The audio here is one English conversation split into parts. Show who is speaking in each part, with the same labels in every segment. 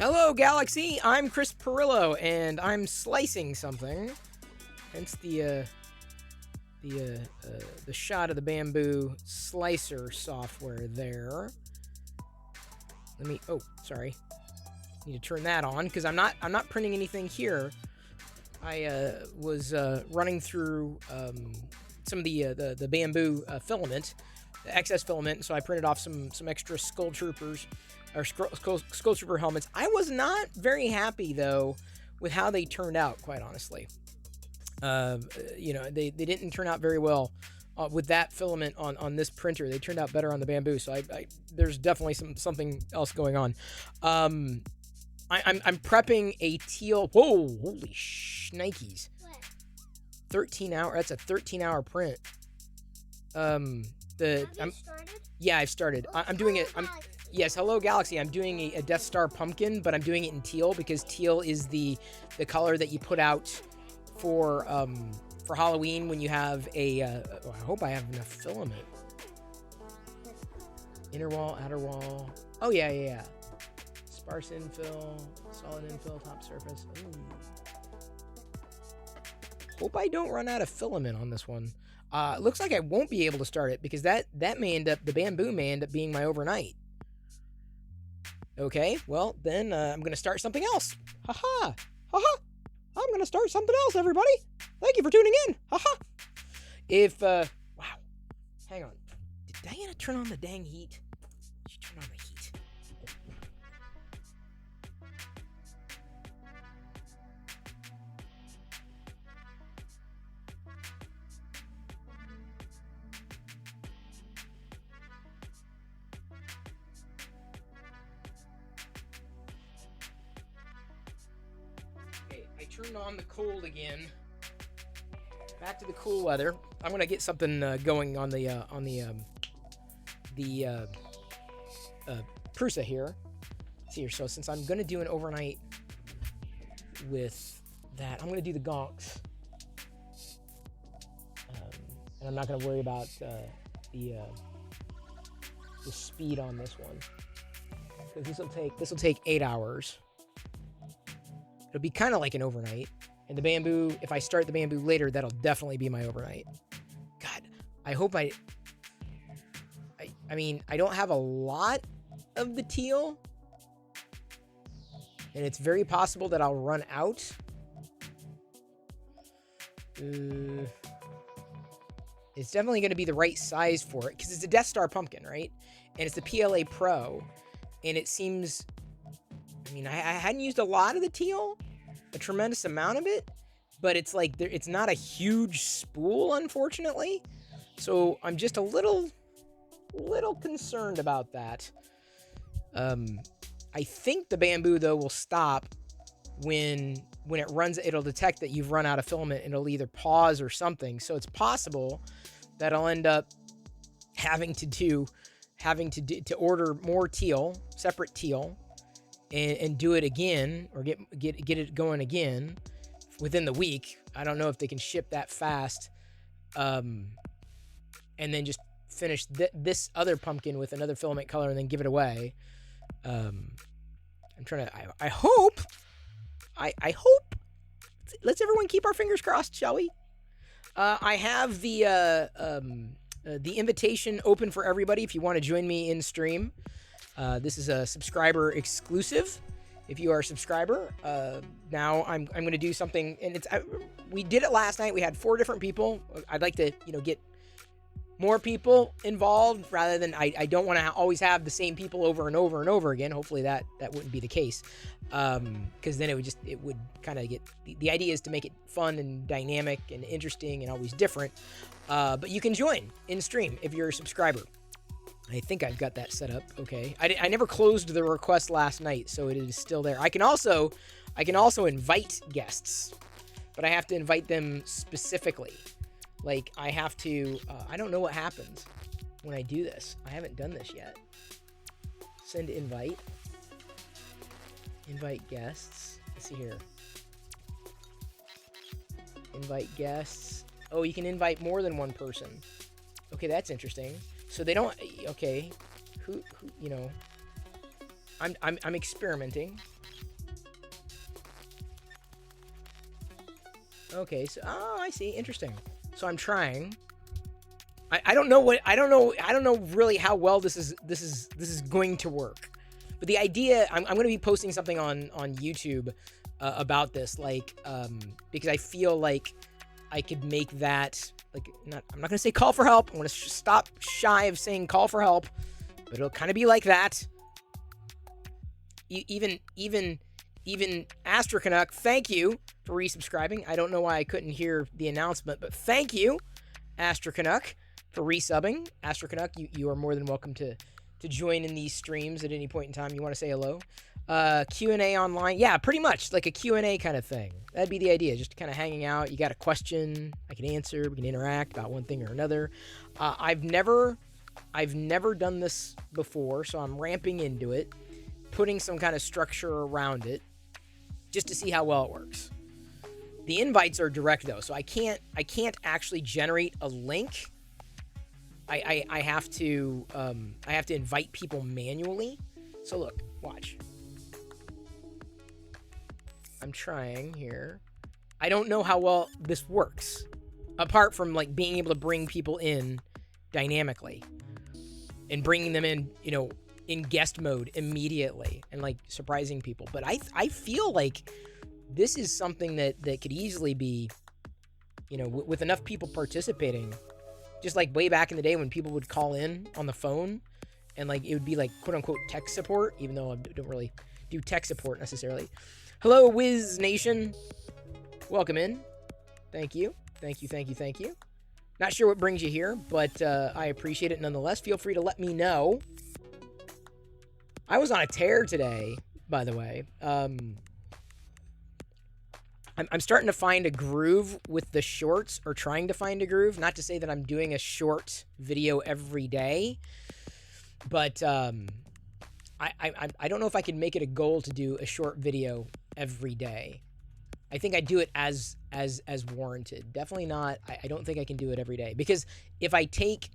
Speaker 1: Hello, Galaxy! I'm Chris Perillo, and I'm slicing something. Hence the shot of the bamboo slicer software there. Let me. Oh, sorry. Need to turn that on because I'm not printing anything here. I was running through some of the bamboo filament, the excess filament, so I printed off some extra Skull Troopers. Or Skull Trooper helmets. I was not very happy, though, with how they turned out, quite honestly. They didn't turn out very well with that filament on this printer. They turned out better on the bamboo, so there's definitely something else going on. I'm prepping a teal... Whoa, holy shnikes.
Speaker 2: What?
Speaker 1: 13 hour... That's a 13-hour print.
Speaker 2: Have you started?
Speaker 1: Yeah, I've started. I'm doing it... Yes, hello Galaxy. I'm doing a Death Star pumpkin, but I'm doing it in teal because teal is the color that you put out for Halloween when you have a. I hope I have enough filament. Inner wall, outer wall. Oh yeah. Sparse infill, solid infill, top surface. Ooh. Hope I don't run out of filament on this one. Looks like I won't be able to start it because the bamboo may end up being my overnight. Okay, well, then I'm going to start something else. Haha! Haha! I'm going to start something else, everybody! Thank you for tuning in! Haha! Wow. Hang on. Did Diana turn on the dang heat? She turned on the heat. Turned on the cold again. Back to the cool weather. I'm gonna get something going on the Prusa here. Let's see here. So since I'm gonna do an overnight with that, I'm gonna do the gonks, and I'm not gonna worry about the speed on this one because this will take 8 hours. It'll be kind of like an overnight. And the bamboo, if I start the bamboo later, that'll definitely be my overnight. God, I hope I mean, I don't have a lot of the teal. And it's very possible that I'll run out. It's definitely going to be the right size for it. Because it's a Death Star pumpkin, right? And it's the PLA Pro. And it seems... I mean, I hadn't used a lot of the teal, a tremendous amount of it, but it's like it's not a huge spool, unfortunately. So I'm just a little concerned about that. I think the bamboo though will stop when it runs. It'll detect that you've run out of filament, and it'll either pause or something. So it's possible that I'll end up having to order more teal, separate teal. And do it again, or get it going again within the week. I don't know if they can ship that fast, and then just finish this other pumpkin with another filament color and then give it away. I'm trying to. I hope. Let's everyone keep our fingers crossed, shall we? I have the invitation open for everybody if you want to join me in stream. This is a subscriber exclusive. If you are a subscriber, now I'm going to do something, and we did it last night. We had 4 different people. I'd like to, get more people involved rather than I don't want to always have the same people over and over and over again. Hopefully that wouldn't be the case, because then it would kind of get the idea is to make it fun and dynamic and interesting and always different. But you can join in stream if you're a subscriber. I think I've got that set up. Okay. I never closed the request last night, so it is still there. I can also invite guests, but I have to invite them specifically. Like I have to, I don't know what happens when I do this. I haven't done this yet. Send invite. Invite guests. Let's see here. Invite guests. Oh, you can invite more than one person. Okay, that's interesting. So they don't. Okay, who I'm experimenting. Okay, so I see. Interesting. So I'm trying. I don't know really how well this is going to work. But the idea, I'm going to be posting something on YouTube about this, like, because I feel like I could make that, like, I'm not going to say call for help. I'm going to stop shy of saying call for help, but it'll kind of be like that. Even Astrocanuck, thank you for resubscribing. I don't know why I couldn't hear the announcement, but thank you, Astrocanuck, for resubbing. Astrocanuck, you are more than welcome to join in these streams at any point in time you want to say hello. Q&A online. Yeah, pretty much like a Q&A kind of thing. That'd be the idea, just kind of hanging out. You got a question, I can answer, we can interact about one thing or another. I've never done this before, so I'm ramping into it, putting some kind of structure around it just to see how well it works. The invites are direct though, so I can't actually generate a link. I have to invite people manually. So look, watch. I'm trying here. I don't know how well this works, apart from like being able to bring people in dynamically and bringing them in, you know, in guest mode immediately and like surprising people. But I feel like this is something that could easily be, you know, with enough people participating, just like way back in the day when people would call in on the phone and like it would be like quote unquote tech support, even though I don't really do tech support necessarily. Hello, Wiz Nation. Welcome in. Thank you. Not sure what brings you here, but I appreciate it nonetheless. Feel free to let me know. I was on a tear today, by the way. I'm starting to find a groove with the shorts, or trying to find a groove. Not to say that I'm doing a short video every day, but I don't know if I can make it a goal to do a short video every day. I think I do it as warranted. Definitely not. I don't think I can do it every day, because if I take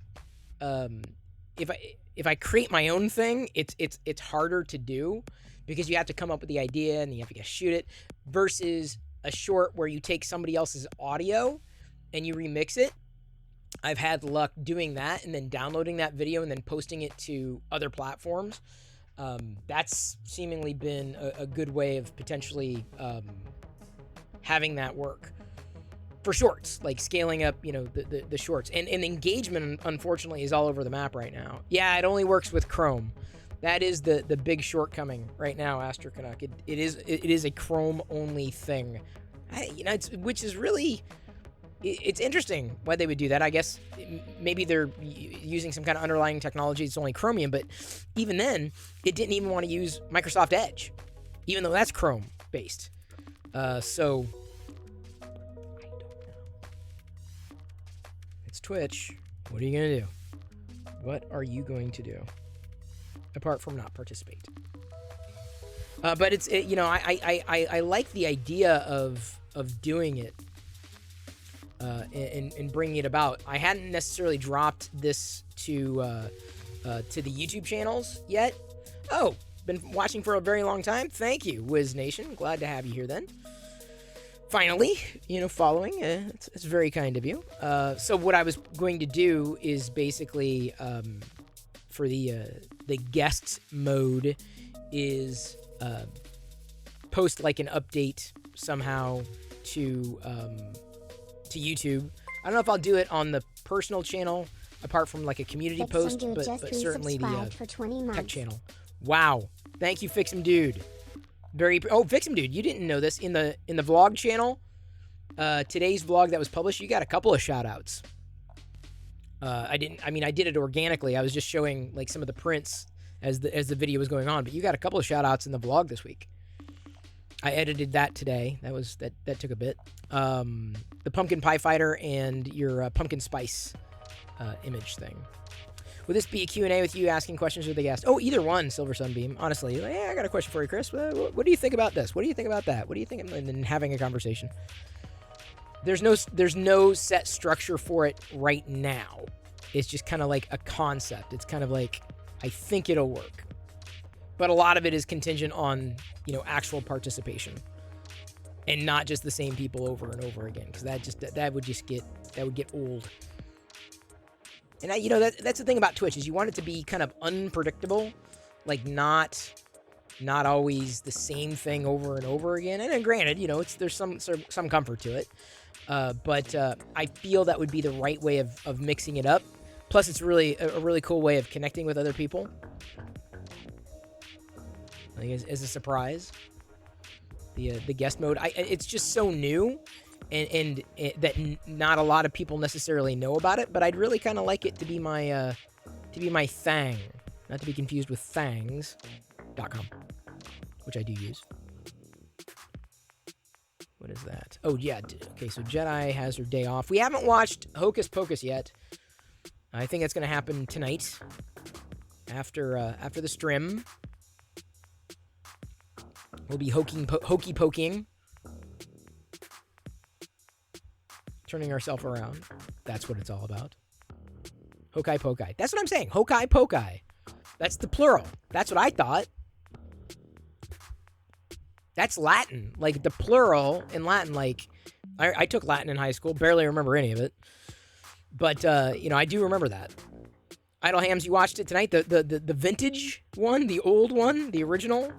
Speaker 1: if I create my own thing, it's harder to do, because you have to come up with the idea and you have to shoot it, versus a short where you take somebody else's audio and you remix it. I've had luck doing that and then downloading that video and then posting it to other platforms. That's seemingly been a good way of potentially having that work for shorts, like scaling up, you know, the shorts. And engagement, unfortunately, is all over the map right now. Yeah, it only works with Chrome. That is the big shortcoming right now, Astrocanuck. It is a Chrome only thing. Which is really, it's interesting why they would do that. I guess maybe they're using some kind of underlying technology. It's only Chromium, but even then, it didn't even want to use Microsoft Edge, even though that's Chrome based. So I don't know. It's Twitch. What are you gonna do? What are you going to do? Apart from not participate. But it's you know, I like the idea of doing it and bringing it about. I hadn't necessarily dropped this to the YouTube channels yet. Oh, been watching for a very long time. Thank you, Wiz Nation. Glad to have you here then. Finally, you know, following. It's very kind of you. So what I was going to do is basically for the guest mode is post like an update somehow to YouTube. I don't know if I'll do it on the personal channel apart from like a community post, but certainly the tech channel. Wow, thank you, Fix'em Dude. Fix'em Dude, you didn't know this in the vlog channel. Today's vlog that was published, you got a couple of shout outs. I did it organically. I was just showing like some of the prints as the video was going on, but you got a couple of shout outs in the vlog this week. I edited that today. That took a bit. The pumpkin pie fighter and your pumpkin spice image thing. Will this be a Q&A with you asking questions with the guest? Oh, either one, Silver Sunbeam. Honestly, I got a question for you, Chris. What do you think about this? What do you think about that? What do you think? And then having a conversation. There's no set structure for it right now. It's just kind of like a concept. It's kind of like, I think it'll work. But a lot of it is contingent on, you know, actual participation. and not just the same people over and over again, because that would get old. And that's the thing about Twitch, is you want it to be kind of unpredictable, like not always the same thing over and over again. And then granted, there's some comfort to it, but I feel that would be the right way of mixing it up. Plus, it's really a really cool way of connecting with other people. I think as a surprise, the guest mode, it's just so new, and that not a lot of people necessarily know about it. But I'd really kind of like it to be my thing, not to be confused with thangs.com, which I do use. What is that? Oh yeah, okay. So Jedi has her day off. We haven't watched Hocus Pocus yet. I think that's going to happen tonight after the stream. We'll be hokey poking, turning ourselves around. That's what it's all about. Hokai pokai. That's what I'm saying. Hokai pokai. That's the plural. That's what I thought. That's Latin. Like the plural in Latin. Like I took Latin in high school. Barely remember any of it. But I do remember that. Idle Hams, you watched it tonight? The vintage one, the old one, the original.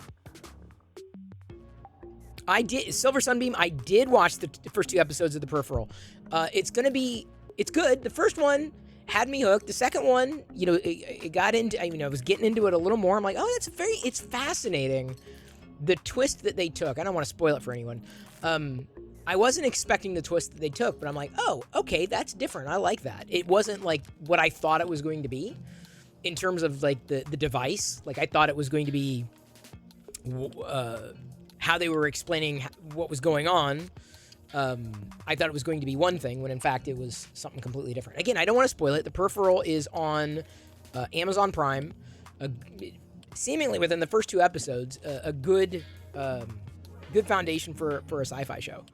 Speaker 1: I did. Silver Sunbeam, I did watch the first 2 episodes of The Peripheral. It's good. The first one had me hooked. The second one, it got into, I was getting into it a little more. I'm like, oh, it's fascinating. The twist that they took. I don't want to spoil it for anyone. I wasn't expecting the twist that they took, but I'm like, oh, okay, that's different. I like that. It wasn't like what I thought it was going to be in terms of like the device. Like I thought it was going to be how they were explaining what was going on. I thought it was going to be one thing when in fact it was something completely different. Again, I don't want to spoil it. The Peripheral is on Amazon Prime. Seemingly within the first 2 episodes, a good foundation for a sci-fi show,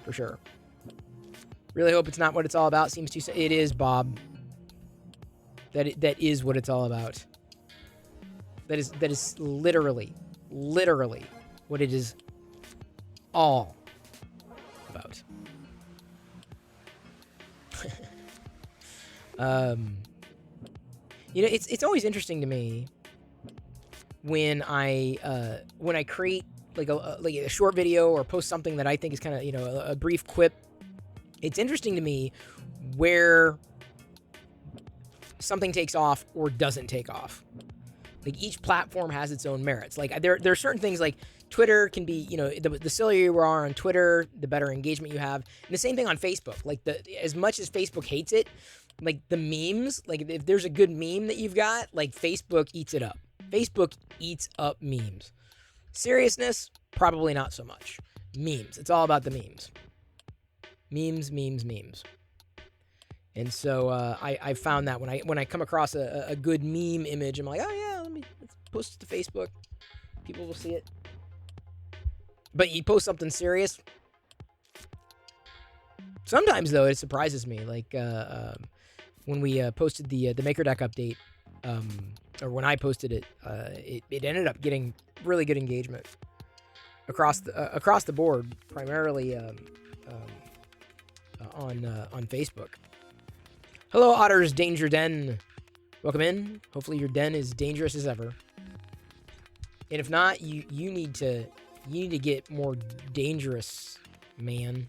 Speaker 1: for sure. Really hope it's not what it's all about. Seems too. It is, Bob. That is what it's all about. That is literally what it is all about. It's always interesting to me when I create like a short video or post something that I think is kind of a brief quip. It's interesting to me where something takes off or doesn't take off. Like each platform has its own merits. Like there are certain things like Twitter can be, the sillier you are on Twitter, the better engagement you have. And the same thing on Facebook. Like as much as Facebook hates it, like the memes, like if there's a good meme that you've got, like Facebook eats it up. Facebook eats up memes. Seriousness, probably not so much. Memes. It's all about the memes. Memes. And so I found that when I come across a good meme image, I'm like, oh yeah, let's post it to Facebook. People will see it. But you post something serious. Sometimes though, it surprises me. Like when we posted the Maker Deck update, or when I posted it, it ended up getting really good engagement across the board, primarily on Facebook. Hello, Otter's Danger Den. Welcome in. Hopefully your den is dangerous as ever. And if not, you need to get more dangerous, man.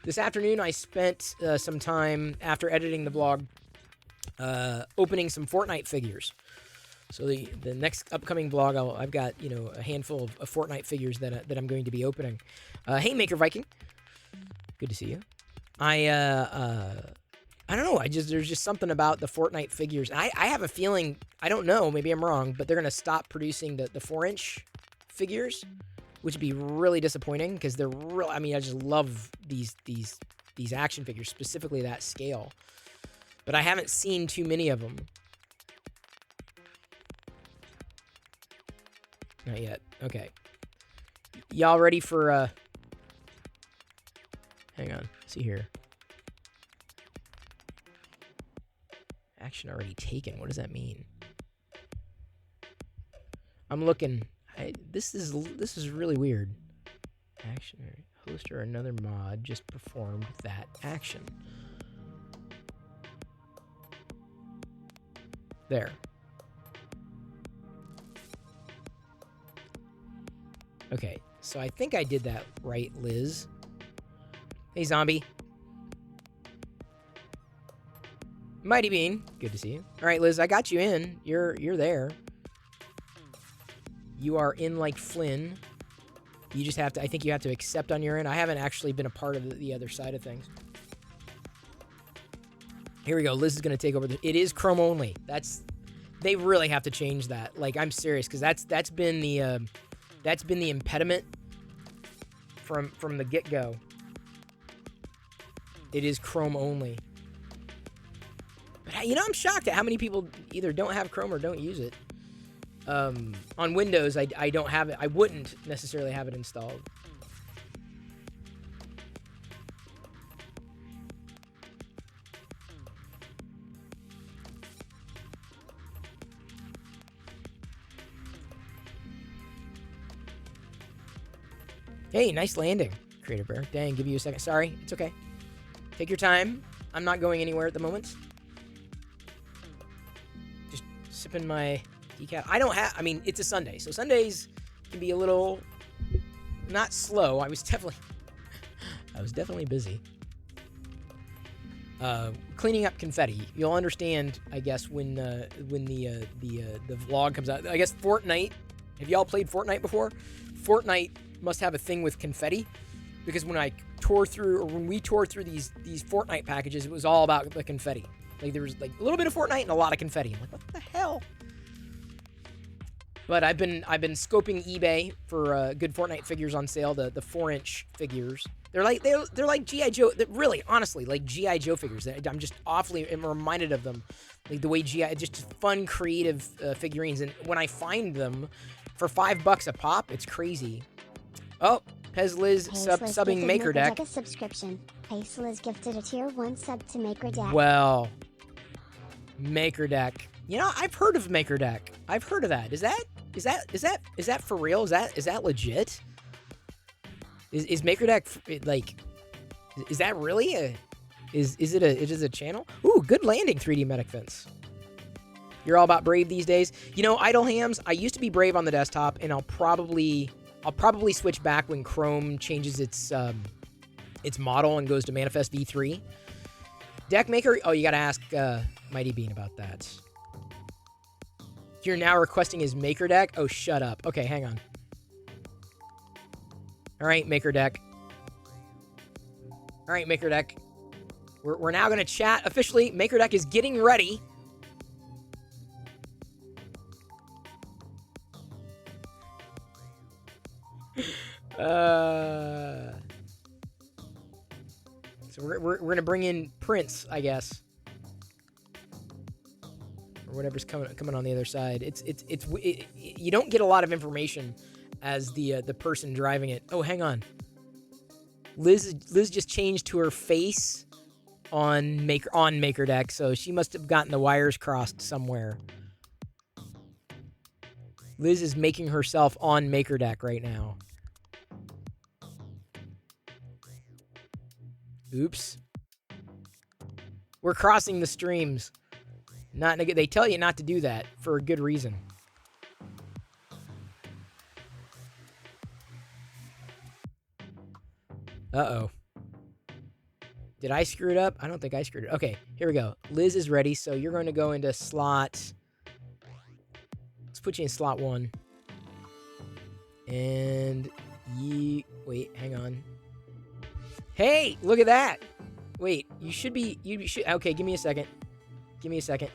Speaker 1: This afternoon, I spent some time after editing the blog opening some Fortnite figures. So the next upcoming blog, I've got a handful of Fortnite figures that I'm going to be opening. Hey, Maker Viking, good to see you. I don't know. There's just something about the Fortnite figures. I have a feeling, I don't know, maybe I'm wrong, but they're gonna stop producing the 4-inch figures, which would be really disappointing because they're real. I mean, I just love these action figures, specifically that scale. But I haven't seen too many of them. Not yet. Okay. Y'all ready for hang on. See here. Action already taken. What does that mean? I'm looking. This is really weird. action. Host or another mod just performed that action. There. Okay, so I think I did that right, Liz. Hey, zombie. Mighty Bean, good to see you. All right, Liz, I got you in. You're there. You are in like Flynn. You just have to, I think you have to accept on your end. I haven't actually been a part of the other side of things. Here we go. Liz is going to take over. It is Chrome only. They really have to change that. Like, I'm serious, because that's been the impediment from the get-go. It is Chrome only. But, I'm shocked at how many people either don't have Chrome or don't use it. On Windows, I don't have it. I wouldn't necessarily have it installed. Hey, nice landing, Creative Bear. Dang, give you a second. Sorry, it's okay. Take your time. I'm not going anywhere at the moment. Just sipping my decaf. I mean, it's a Sunday, so Sundays can be a little not slow. I was definitely busy. Cleaning up confetti. You'll understand, I guess, when the vlog comes out. I guess Fortnite. Have y'all played Fortnite before? Fortnite must have a thing with confetti, because when we tore through these Fortnite packages, it was all about the confetti. Like, there was like a little bit of Fortnite and a lot of confetti. I'm like, what the hell? But I've been scoping eBay for good Fortnite figures on sale. The 4-inch figures. They're like GI Joe. Really, honestly, like GI Joe figures. I'm just awfully reminded of them, like the way just fun, creative figurines. And when I find them for $5 a pop, it's crazy. Oh, Pez Liz subbing Maker Deck.
Speaker 3: A subscription. Pez Liz gifted a tier 1 sub to Maker Deck.
Speaker 1: Well, Maker Deck. I've heard of Maker Deck. I've heard of that. Is that for real? Is that legit? Is Maker Deck like? Is that really is it a channel? Ooh, good landing, 3D Medic Fence. You're all about Brave these days. Idle Hams. I used to be Brave on the desktop, and I'll probably switch back when Chrome changes its model and goes to Manifest v3. Deck Maker. Oh, you gotta ask Mighty Bean about that. You're now requesting his Maker Deck? Oh, shut up. Okay, hang on. All right, Maker Deck. All right, Maker Deck. We're now going to chat officially. Maker Deck is getting ready. So we're going to bring in Prince, I guess. Or whatever's coming on the other side. You don't get a lot of information as the person driving it. Oh, hang on. Liz just changed to her face on Maker Deck, so she must have gotten the wires crossed somewhere. Liz is making herself on Maker Deck right now. Oops. We're crossing the streams. They tell you not to do that for a good reason. Uh-oh. Did I screw it up? I don't think I screwed it. Okay, here we go. Liz is ready, so you're going to go into slot... Let's put you in slot 1. And wait, hang on. Hey, look at that! Wait, you should... Okay, give me a second. Give me a second.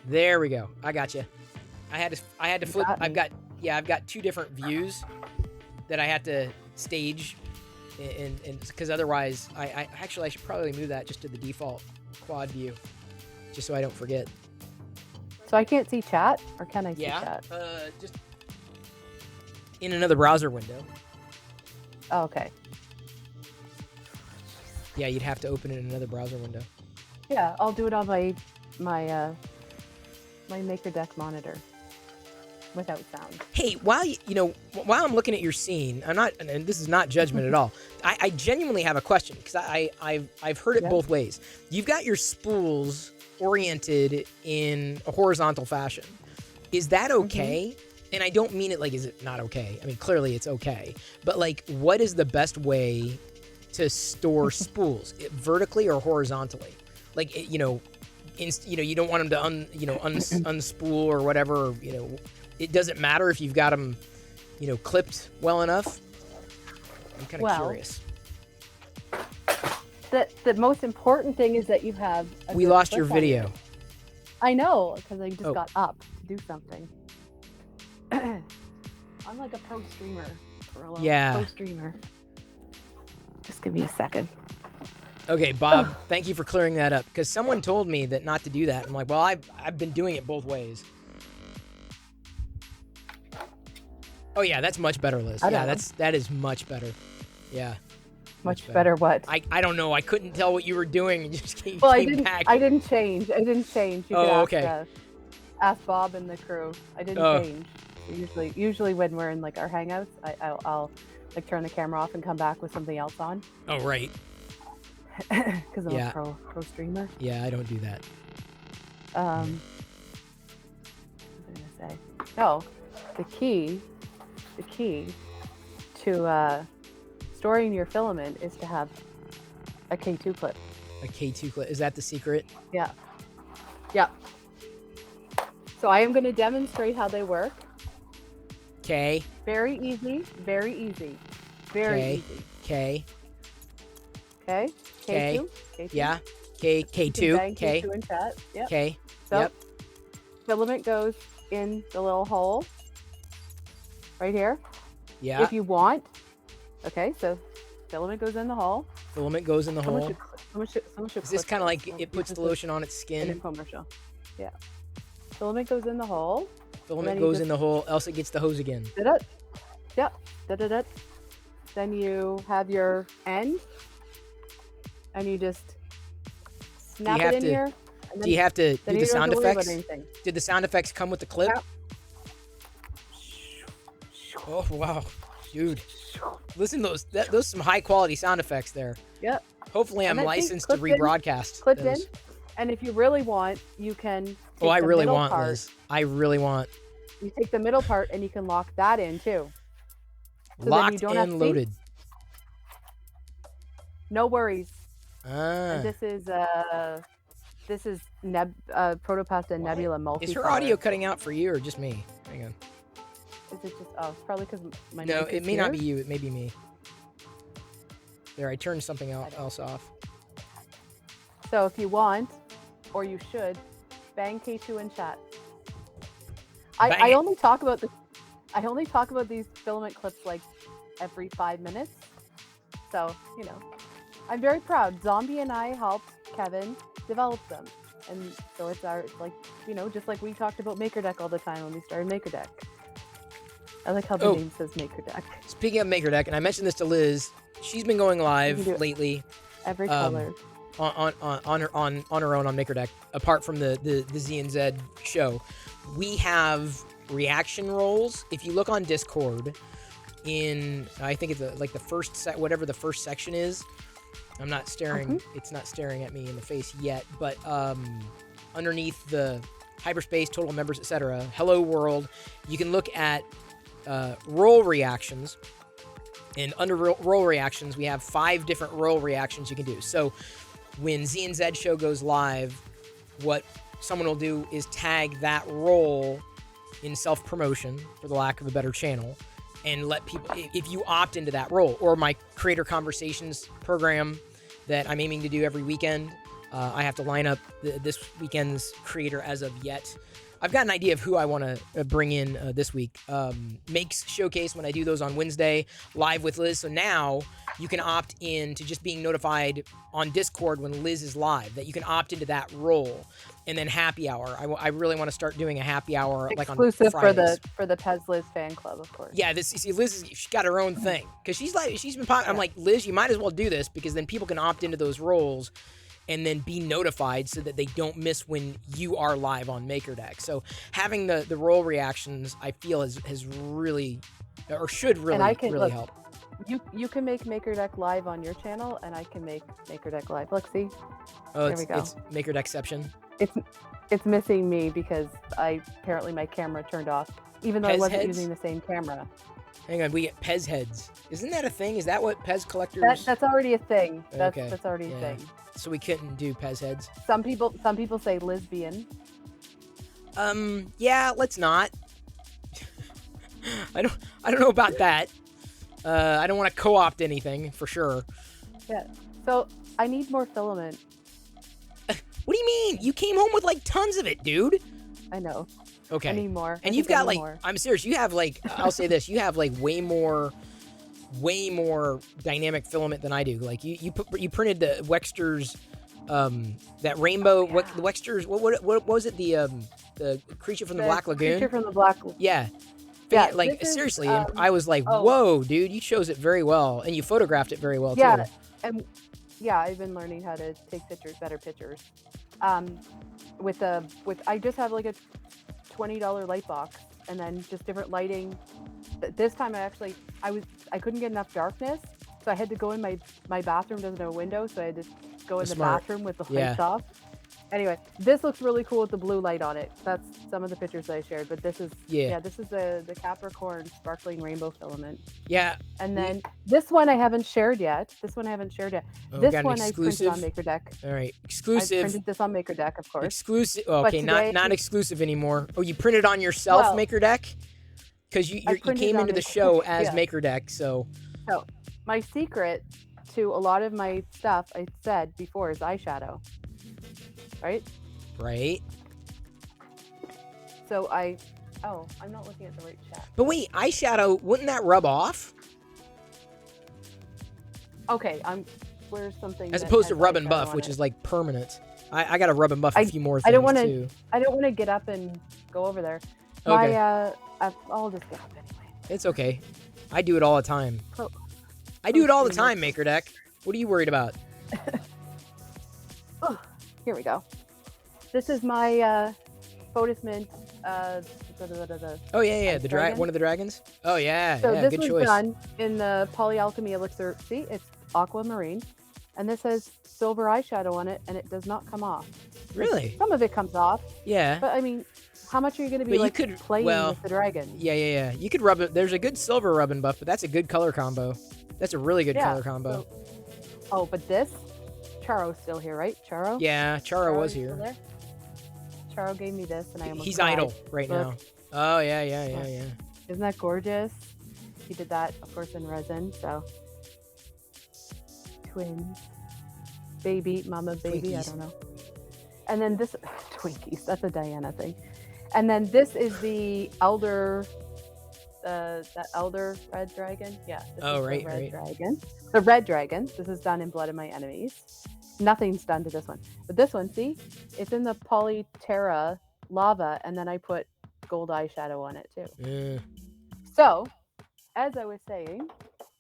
Speaker 1: There we go. I got you. I had to flip. I've got 2 different views that I had to stage, and because otherwise, I should probably move that just to the default quad view, just so I don't forget.
Speaker 2: So I can't see chat, or can I see chat?
Speaker 1: Just in another browser window.
Speaker 2: Oh, okay.
Speaker 1: Yeah, you'd have to open it in another browser window.
Speaker 2: Yeah, I'll do it on my Maker Deck monitor. without sound.
Speaker 1: Hey, while while I'm looking at your scene, I'm not, and this is not judgment at all. I genuinely have a question because I've heard it both ways. You've got your spools oriented in a horizontal fashion. Is that okay? And I don't mean it like, is it not okay? I mean, clearly it's okay. But like, what is the best way to store spools, vertically or horizontally? Like, you don't want them to unspool or whatever. It doesn't matter if you've got them, clipped well enough. I'm kind of curious.
Speaker 2: The most important thing is that you have.
Speaker 1: We lost your video.
Speaker 2: I know, because I just got up to do something. I'm like a pro streamer. Pro streamer. Just give me a second.
Speaker 1: Okay, Bob, thank you for clearing that up, because someone told me that not to do that. I'm like, well, I've been doing it both ways. Oh yeah, that's much better, Liz. Yeah, that is much better. Yeah.
Speaker 2: Much better what?
Speaker 1: I don't know. I couldn't tell what you were doing. You just came back.
Speaker 2: I didn't change. You could ask Bob and the crew. I didn't change. Usually when we're in like our hangouts, I'll like turn the camera off and come back with something else on.
Speaker 1: Oh right.
Speaker 2: Because I'm a pro streamer.
Speaker 1: Yeah, I don't do that.
Speaker 2: What was I gonna say? No, the key to storing your filament is to have a K2 clip.
Speaker 1: A K2 clip. Is that the secret?
Speaker 2: Yeah. Yeah. So I am going to demonstrate how they work.
Speaker 1: Okay.
Speaker 2: Very easy. Very easy. Very easy.
Speaker 1: Okay.
Speaker 2: Okay. K2.
Speaker 1: Yeah. K2.
Speaker 2: Okay. K2 in chat. Yep.
Speaker 1: Okay.
Speaker 2: So,
Speaker 1: yep.
Speaker 2: Filament goes in the little hole right here.
Speaker 1: Yeah.
Speaker 2: If you want. Okay, so filament goes in the hole.
Speaker 1: Filament goes in the hole.
Speaker 2: Someone should
Speaker 1: Is this kind of like it puts the lotion on its skin?
Speaker 2: Infomercial. Yeah. Filament goes in the hole.
Speaker 1: Filament goes in the hole, else it gets the hose again.
Speaker 2: Yep. Then you have your end, and you just snap it in here.
Speaker 1: Do you have to do the sound effects? Did the sound effects come with the clip?
Speaker 2: Yep.
Speaker 1: Oh wow, dude! Listen to those some high quality sound effects there.
Speaker 2: Yep.
Speaker 1: Hopefully, I'm licensed to rebroadcast.
Speaker 2: Clipped in, and if you really want, you can.
Speaker 1: Oh, I really want, Liz. I really want.
Speaker 2: You take the middle part and you can lock that in too. So
Speaker 1: Locked and loaded.
Speaker 2: No worries.
Speaker 1: And
Speaker 2: this is Protopasta Nebula multi.
Speaker 1: Is her audio cutting out for you or just me? Hang on.
Speaker 2: Is it just probably because my
Speaker 1: No, it may not be you. It may be me. There, I turned something else off.
Speaker 2: So if you want, or you should, bang K2 in chat. I only talk about these filament clips like every 5 minutes. So, I'm very proud. Zombie and I helped Kevin develop them. And so it's just like we talked about MakerDeck all the time when we started MakerDeck. I like how the name says MakerDeck.
Speaker 1: Speaking of MakerDeck, and I mentioned this to Liz, she's been going live lately.
Speaker 2: Every color.
Speaker 1: On her own on MakerDeck, apart from the Z and Z show. We have reaction roles. If you look on Discord, I think it's like the first whatever the first section is. I'm not staring. It's not staring at me in the face yet, but underneath the hyperspace, total members, etc. Hello world. You can look at role reactions, and under role reactions, we have 5 different role reactions you can do. So when Z and Z show goes live, what someone will do is tag that role in self-promotion, for the lack of a better channel, and let people, if you opt into that role, or my creator conversations program that I'm aiming to do every weekend. I have to line up this weekend's creator as of yet. I've got an idea of who I want to bring in this week. Makes Showcase, when I do those on Wednesday, live with Liz. So now you can opt in to just being notified on Discord when Liz is live, that you can opt into that role. And then happy hour. I really want to start doing a happy hour like on Fridays.
Speaker 2: Exclusive for the Pez Liz fan club, of course. Yeah,
Speaker 1: Liz, she's got her own thing. Because she's been I'm like, Liz, you might as well do this, because then people can opt into those roles and then be notified so that they don't miss when you are live on MakerDeck. So having the roll reactions, I feel has really, or should really, really help.
Speaker 2: You can make MakerDeck live on your channel, and I can make MakerDeck live. Look, see?
Speaker 1: Oh, there we go. It's MakerDeckception.
Speaker 2: It's missing me because apparently my camera turned off, even though I wasn't using the same camera.
Speaker 1: Hang on, we get Pez heads. Isn't that a thing? Is that what Pez collectors?
Speaker 2: That's already a thing.
Speaker 1: Okay.
Speaker 2: That's already a thing.
Speaker 1: So we couldn't do Pez heads.
Speaker 2: Some people say lesbian.
Speaker 1: Yeah, let's not. I don't know about that. I don't want to co-opt anything for sure.
Speaker 2: Yeah. So I need more filament.
Speaker 1: What do you mean? You came home with like tons of it, dude.
Speaker 2: I know.
Speaker 1: Okay.
Speaker 2: I need more.
Speaker 1: And you've got like, I'm serious. You have like, I'll say this. You have like way more dynamic filament than I do. Like you printed the Wexter's, that rainbow.
Speaker 2: Yeah.
Speaker 1: The Wexter's. What was it? The creature from the Black Lagoon.
Speaker 2: Creature from the Black Lagoon.
Speaker 1: Yeah. Yeah, like seriously, I was like, "Whoa, dude, you chose it very well, and you photographed it very well too."
Speaker 2: Yeah, and I've been learning how to take better pictures. With I just have like a $20 light box, and then just different lighting. This time I couldn't get enough darkness, so I had to go in my bathroom doesn't have a window, so I had to go in the bathroom with the lights off. Anyway, this looks really cool with the blue light on it. That's some of the pictures that I shared, but this is this is the Capricorn sparkling rainbow filament.
Speaker 1: Yeah.
Speaker 2: And then this one I haven't shared yet.
Speaker 1: Oh,
Speaker 2: this one I printed on MakerDeck.
Speaker 1: All right, exclusive.
Speaker 2: I printed this on MakerDeck, of course.
Speaker 1: Exclusive. Okay, not exclusive anymore. Oh, you printed on yourself, MakerDeck? Because you came into the show as MakerDeck, so.
Speaker 2: So my secret to a lot of my stuff, I said before, is eyeshadow. Right. So I'm not looking at the right chat.
Speaker 1: But wait, eyeshadow, wouldn't that rub off?
Speaker 2: Okay, where's something
Speaker 1: as opposed to rub and buff, which is like permanent. I got to rub and buff a few more things too.
Speaker 2: I don't want to get up and go over there.
Speaker 1: Okay.
Speaker 2: I'll just get up anyway.
Speaker 1: It's okay. I do it all the time. I do it all the time, MakerDeck. What are you worried about?
Speaker 2: Here we go. This is my Photismint.
Speaker 1: Oh yeah, one of the dragons. Oh yeah,
Speaker 2: so this
Speaker 1: good
Speaker 2: was
Speaker 1: choice.
Speaker 2: Done in the Polyalchemy Elixir. See, it's aquamarine, and this has silver eyeshadow on it, and it does not come off.
Speaker 1: Really?
Speaker 2: Some of it comes off.
Speaker 1: Yeah.
Speaker 2: But I mean, how much are you going to be playing with the dragon?
Speaker 1: Yeah. You could rub it. There's a good silver rub and buff, but that's a good color combo. That's a really good color combo.
Speaker 2: But this. Charo's still here, right? Charo?
Speaker 1: Yeah, Charo was here.
Speaker 2: Charo gave me this, and I almost
Speaker 1: He's
Speaker 2: cried.
Speaker 1: idle right now. Oh, yeah.
Speaker 2: Isn't that gorgeous? He did that, of course, in resin, so. Twins. Baby, mama, baby,
Speaker 1: Twinkies.
Speaker 2: I don't know. And then this, Twinkies, that's a Diana thing. And then this is the Elder, that Elder Red Dragon. Yeah.
Speaker 1: Right.
Speaker 2: Dragon. The Red Dragon. This is done in Blood of My Enemies. Nothing's done to this one. But this one, see? It's in the Polyterra lava, and then I put gold eyeshadow on it, too.
Speaker 1: Yeah.
Speaker 2: So, as I was saying,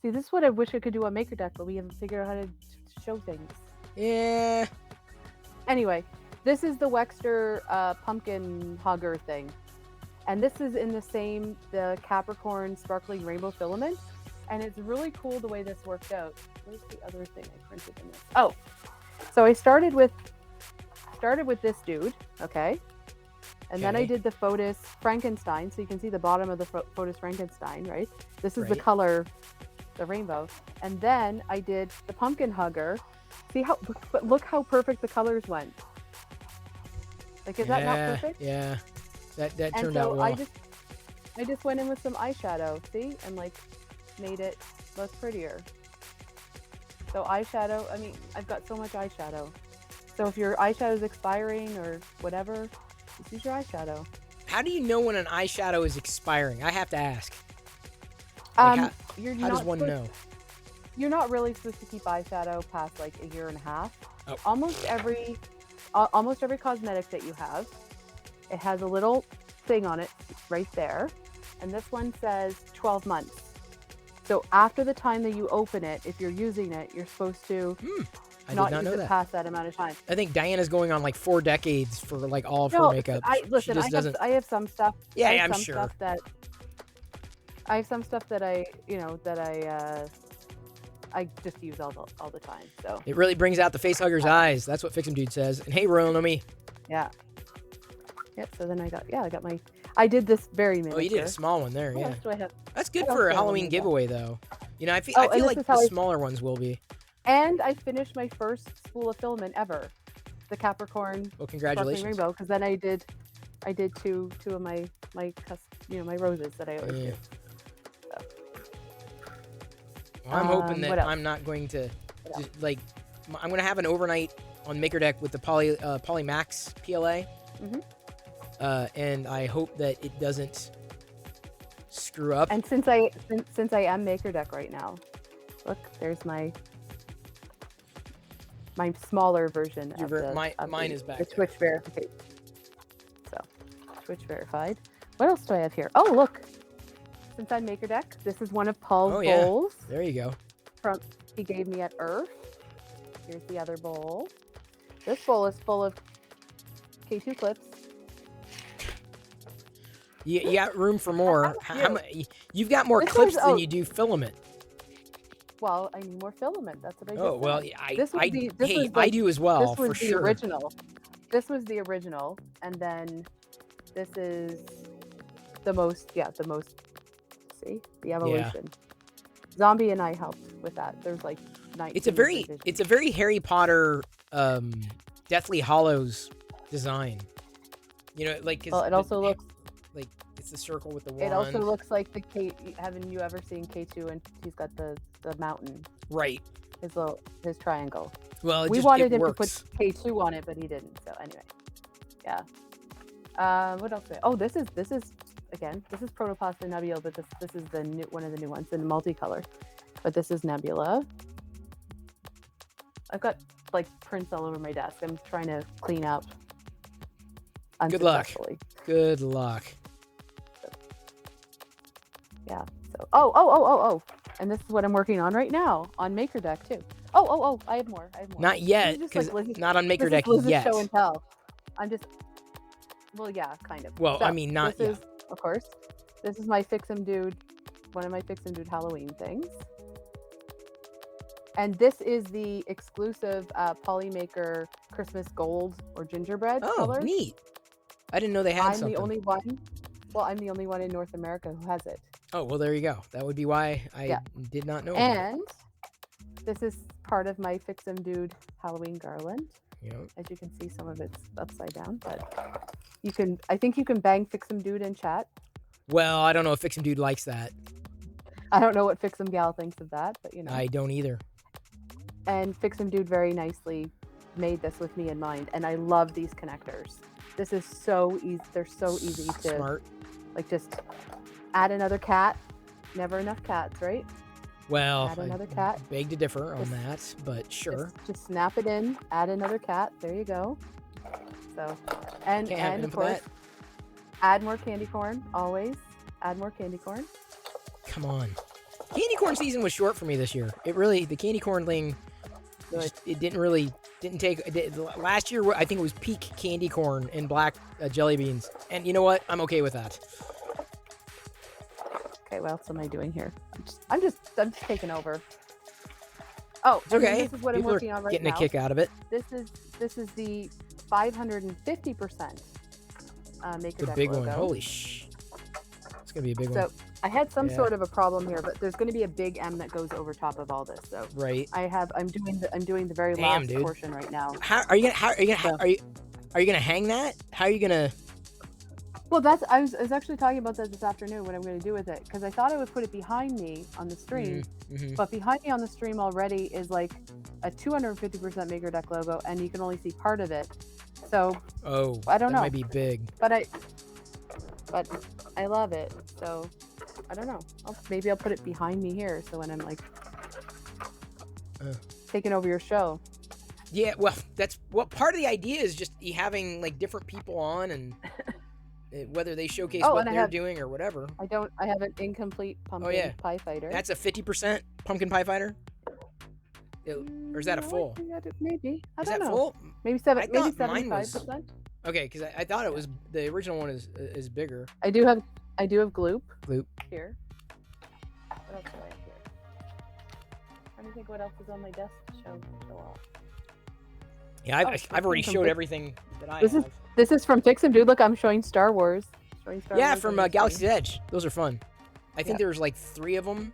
Speaker 2: see, this is what I wish I could do on MakerDeck, but we haven't figured out how to show things.
Speaker 1: Yeah.
Speaker 2: Anyway, this is the Wexter pumpkin hugger thing. And this is in the Capricorn sparkling rainbow filament. And it's really cool the way this worked out. Where's the other thing I printed in this? Oh, so I started with this dude, okay? And then I did the Photis Frankenstein. So you can see the bottom of the Photis Frankenstein, right? This is the color, the rainbow. And then I did the pumpkin hugger. See look how perfect the colors went. Like, is that not perfect?
Speaker 1: Yeah. That turned
Speaker 2: out
Speaker 1: well.
Speaker 2: I just went in with some eyeshadow, see? And like made it look prettier. So eyeshadow, I mean, I've got so much eyeshadow. So if your eyeshadow is expiring or whatever, just use your eyeshadow.
Speaker 1: How do you know when an eyeshadow is expiring? I have to ask.
Speaker 2: How
Speaker 1: does one know?
Speaker 2: You're not really supposed to keep eyeshadow past like a year and a half.
Speaker 1: Oh.
Speaker 2: Almost every cosmetic that you have, it has a little thing on it right there. And this one says 12 months. So after the time that you open it, if you're using it, you're supposed to
Speaker 1: I
Speaker 2: not
Speaker 1: did not
Speaker 2: use
Speaker 1: know
Speaker 2: it
Speaker 1: that.
Speaker 2: past that amount of time.
Speaker 1: I think Diana's going on like 4 decades for like all of her
Speaker 2: No,
Speaker 1: makeup.
Speaker 2: listen,
Speaker 1: she just doesn't.
Speaker 2: I have some stuff.
Speaker 1: Yeah,
Speaker 2: I have
Speaker 1: I'm
Speaker 2: some
Speaker 1: sure.
Speaker 2: Stuff that, I have some stuff that I just use all the time. So
Speaker 1: It really brings out the face hugger's eyes. That's what Fix 'em Dude says. And hey, Royal Nomi.
Speaker 2: yeah. Yep. So then I got my. I did this very miniature.
Speaker 1: Oh, you did a small one there,
Speaker 2: What
Speaker 1: yeah.
Speaker 2: else do I have?
Speaker 1: That's good
Speaker 2: What
Speaker 1: for a
Speaker 2: else do I have
Speaker 1: Halloween
Speaker 2: on my
Speaker 1: giveaway, though. You know, I feel
Speaker 2: and
Speaker 1: like
Speaker 2: this is
Speaker 1: the
Speaker 2: how
Speaker 1: smaller ones will be.
Speaker 2: And I finished my first spool of filament ever, the Capricorn
Speaker 1: Well,
Speaker 2: Sparkling
Speaker 1: congratulations.
Speaker 2: Rainbow, because then I did two of my my roses that I always
Speaker 1: Yeah.
Speaker 2: do. So.
Speaker 1: Well, I'm hoping
Speaker 2: what
Speaker 1: that
Speaker 2: else?
Speaker 1: I'm not going to, like, I'm going to have an overnight on Maker Deck with the Poly Max PLA.
Speaker 2: Mhm.
Speaker 1: And I hope that it doesn't screw up.
Speaker 2: And since I am Maker Deck right now, look, there's my smaller version
Speaker 1: mine is back
Speaker 2: the
Speaker 1: there.
Speaker 2: Twitch verification. So, Twitch verified. What else do I have here? Oh, look. Since I'm Maker Deck, this is one of Paul's bowls.
Speaker 1: There you go.
Speaker 2: He gave me at Earth. Here's the other bowl. This bowl is full of K2 clips.
Speaker 1: You got room for more. You've got more
Speaker 2: This
Speaker 1: clips
Speaker 2: is-
Speaker 1: than
Speaker 2: oh.
Speaker 1: you do filament.
Speaker 2: Well, I need more filament. That's what I just
Speaker 1: Oh, well,
Speaker 2: said.
Speaker 1: I
Speaker 2: Like,
Speaker 1: do as well,
Speaker 2: this was
Speaker 1: for
Speaker 2: the
Speaker 1: sure.
Speaker 2: original. This was the original, and then this is the most. See the evolution. Zombie and I helped with that. There's like 19.
Speaker 1: It's a very
Speaker 2: revisions.
Speaker 1: Harry Potter, Deathly Hollows design. You know, like 'cause
Speaker 2: Well, it also looks.
Speaker 1: like it's the circle with the wand.
Speaker 2: It also looks like the K. Haven't you ever seen K2? And he's got the mountain.
Speaker 1: Right.
Speaker 2: His triangle.
Speaker 1: Well,
Speaker 2: We wanted him to put K2 on it, but he didn't. So anyway, yeah. What else? Oh, this is Protopasta Nebula, but this is the one of the new ones in multicolor. But this is Nebula. I've got like prints all over my desk. I'm trying to clean up.
Speaker 1: Good luck.
Speaker 2: Unsuccessfully.
Speaker 1: Good luck.
Speaker 2: Yeah. So oh. And this is what I'm working on right now on Maker Deck too. Oh, I have more.
Speaker 1: Not yet,
Speaker 2: This is
Speaker 1: because
Speaker 2: just like Liz's-
Speaker 1: not on Maker
Speaker 2: this
Speaker 1: Deck
Speaker 2: is Liz's
Speaker 1: yet.
Speaker 2: show and tell. I'm just. Well, yeah, kind of.
Speaker 1: Well,
Speaker 2: So,
Speaker 1: I mean, not
Speaker 2: this
Speaker 1: yet.
Speaker 2: is, of course. This is my Fix 'em Dude, one of my Fix 'em Dude Halloween things. And this is the exclusive Polymaker Christmas Gold or Gingerbread
Speaker 1: Oh,
Speaker 2: color.
Speaker 1: neat. I didn't know they had
Speaker 2: I'm
Speaker 1: something.
Speaker 2: the only one. Well, I'm the only one in North America who has it.
Speaker 1: Oh, well, there you go. That would be why I
Speaker 2: Yeah.
Speaker 1: did not know. about it.
Speaker 2: And this is part of my Fix 'em Dude Halloween garland.
Speaker 1: You know,
Speaker 2: As you can see, some of it's upside down, but you can. I think you can bang Fix 'em Dude in chat.
Speaker 1: well, I don't know if Fix 'em Dude likes that.
Speaker 2: I don't know what Fix 'em Gal thinks of that, but you know.
Speaker 1: I don't either.
Speaker 2: And Fix 'em Dude very nicely made this with me in mind, and I love these connectors. This is so easy. They're so easy to
Speaker 1: Smart.
Speaker 2: like just add another cat. Never enough cats, right?
Speaker 1: Well,
Speaker 2: Add
Speaker 1: I
Speaker 2: another cat.
Speaker 1: beg to differ on
Speaker 2: Just-
Speaker 1: that, but sure.
Speaker 2: Just snap it in. Add another cat. There you go. So, and
Speaker 1: Can't have
Speaker 2: and
Speaker 1: enough
Speaker 2: of
Speaker 1: of
Speaker 2: course,
Speaker 1: that.
Speaker 2: add more candy corn. Always add more candy corn.
Speaker 1: Come on. Candy corn season was short for me this year. The candy corn thing,
Speaker 2: Good.
Speaker 1: it didn't take. Last year, I think it was peak candy corn and black jelly beans. And you know what? I'm okay with that.
Speaker 2: Okay, what else am I doing here? I'm just taking over. Oh,
Speaker 1: It's
Speaker 2: and then
Speaker 1: okay.
Speaker 2: This is what
Speaker 1: People
Speaker 2: I'm
Speaker 1: are
Speaker 2: working on right
Speaker 1: getting
Speaker 2: now.
Speaker 1: a kick out of it.
Speaker 2: This is the 550% Maker
Speaker 1: The
Speaker 2: Deck
Speaker 1: big
Speaker 2: logo.
Speaker 1: one. Holy sh! It's gonna be a big
Speaker 2: So
Speaker 1: one.
Speaker 2: I had some
Speaker 1: Yeah.
Speaker 2: sort of a problem here, but there's going to be a big M that goes over top of all this. So
Speaker 1: Right.
Speaker 2: I'm doing the very
Speaker 1: Damn,
Speaker 2: last
Speaker 1: dude.
Speaker 2: portion right now.
Speaker 1: Are you gonna hang that? How are you gonna?
Speaker 2: Well, I was actually talking about that this afternoon. What I'm going to do with it, because I thought I would put it behind me on the stream,
Speaker 1: Mhm.
Speaker 2: but behind me on the stream already is like a 250% Maker Deck logo, and you can only see part of it. So,
Speaker 1: Oh,
Speaker 2: I don't
Speaker 1: that
Speaker 2: know.
Speaker 1: might be big.
Speaker 2: but I love it. So I don't know. Maybe I'll put it behind me here, so when I'm like
Speaker 1: Uh.
Speaker 2: taking over your show.
Speaker 1: Yeah, well, that's what part of the idea is, just you having like different people on and whether they showcase
Speaker 2: Oh,
Speaker 1: what
Speaker 2: and I
Speaker 1: they're
Speaker 2: have-
Speaker 1: doing or whatever.
Speaker 2: I have an incomplete pumpkin
Speaker 1: yeah.
Speaker 2: pie fighter.
Speaker 1: That's a 50% pumpkin pie fighter. Or is that a full?
Speaker 2: Maybe. I
Speaker 1: Is
Speaker 2: don't
Speaker 1: that
Speaker 2: know.
Speaker 1: full?
Speaker 2: Maybe
Speaker 1: I thought mine
Speaker 2: 75%.
Speaker 1: Okay, because I thought it was the original one is bigger.
Speaker 2: I do have gloop.
Speaker 1: Gloop.
Speaker 2: Here. What else do I have here? Trying to think what else is on my desk to show off.
Speaker 1: Yeah, I've already showed everything that I
Speaker 2: have.
Speaker 1: have.
Speaker 2: This is from Fix 'em, dude. Look, I'm showing Star Wars.
Speaker 1: Yeah, from Galaxy's Edge. Those are fun. I think there's like 3 of them.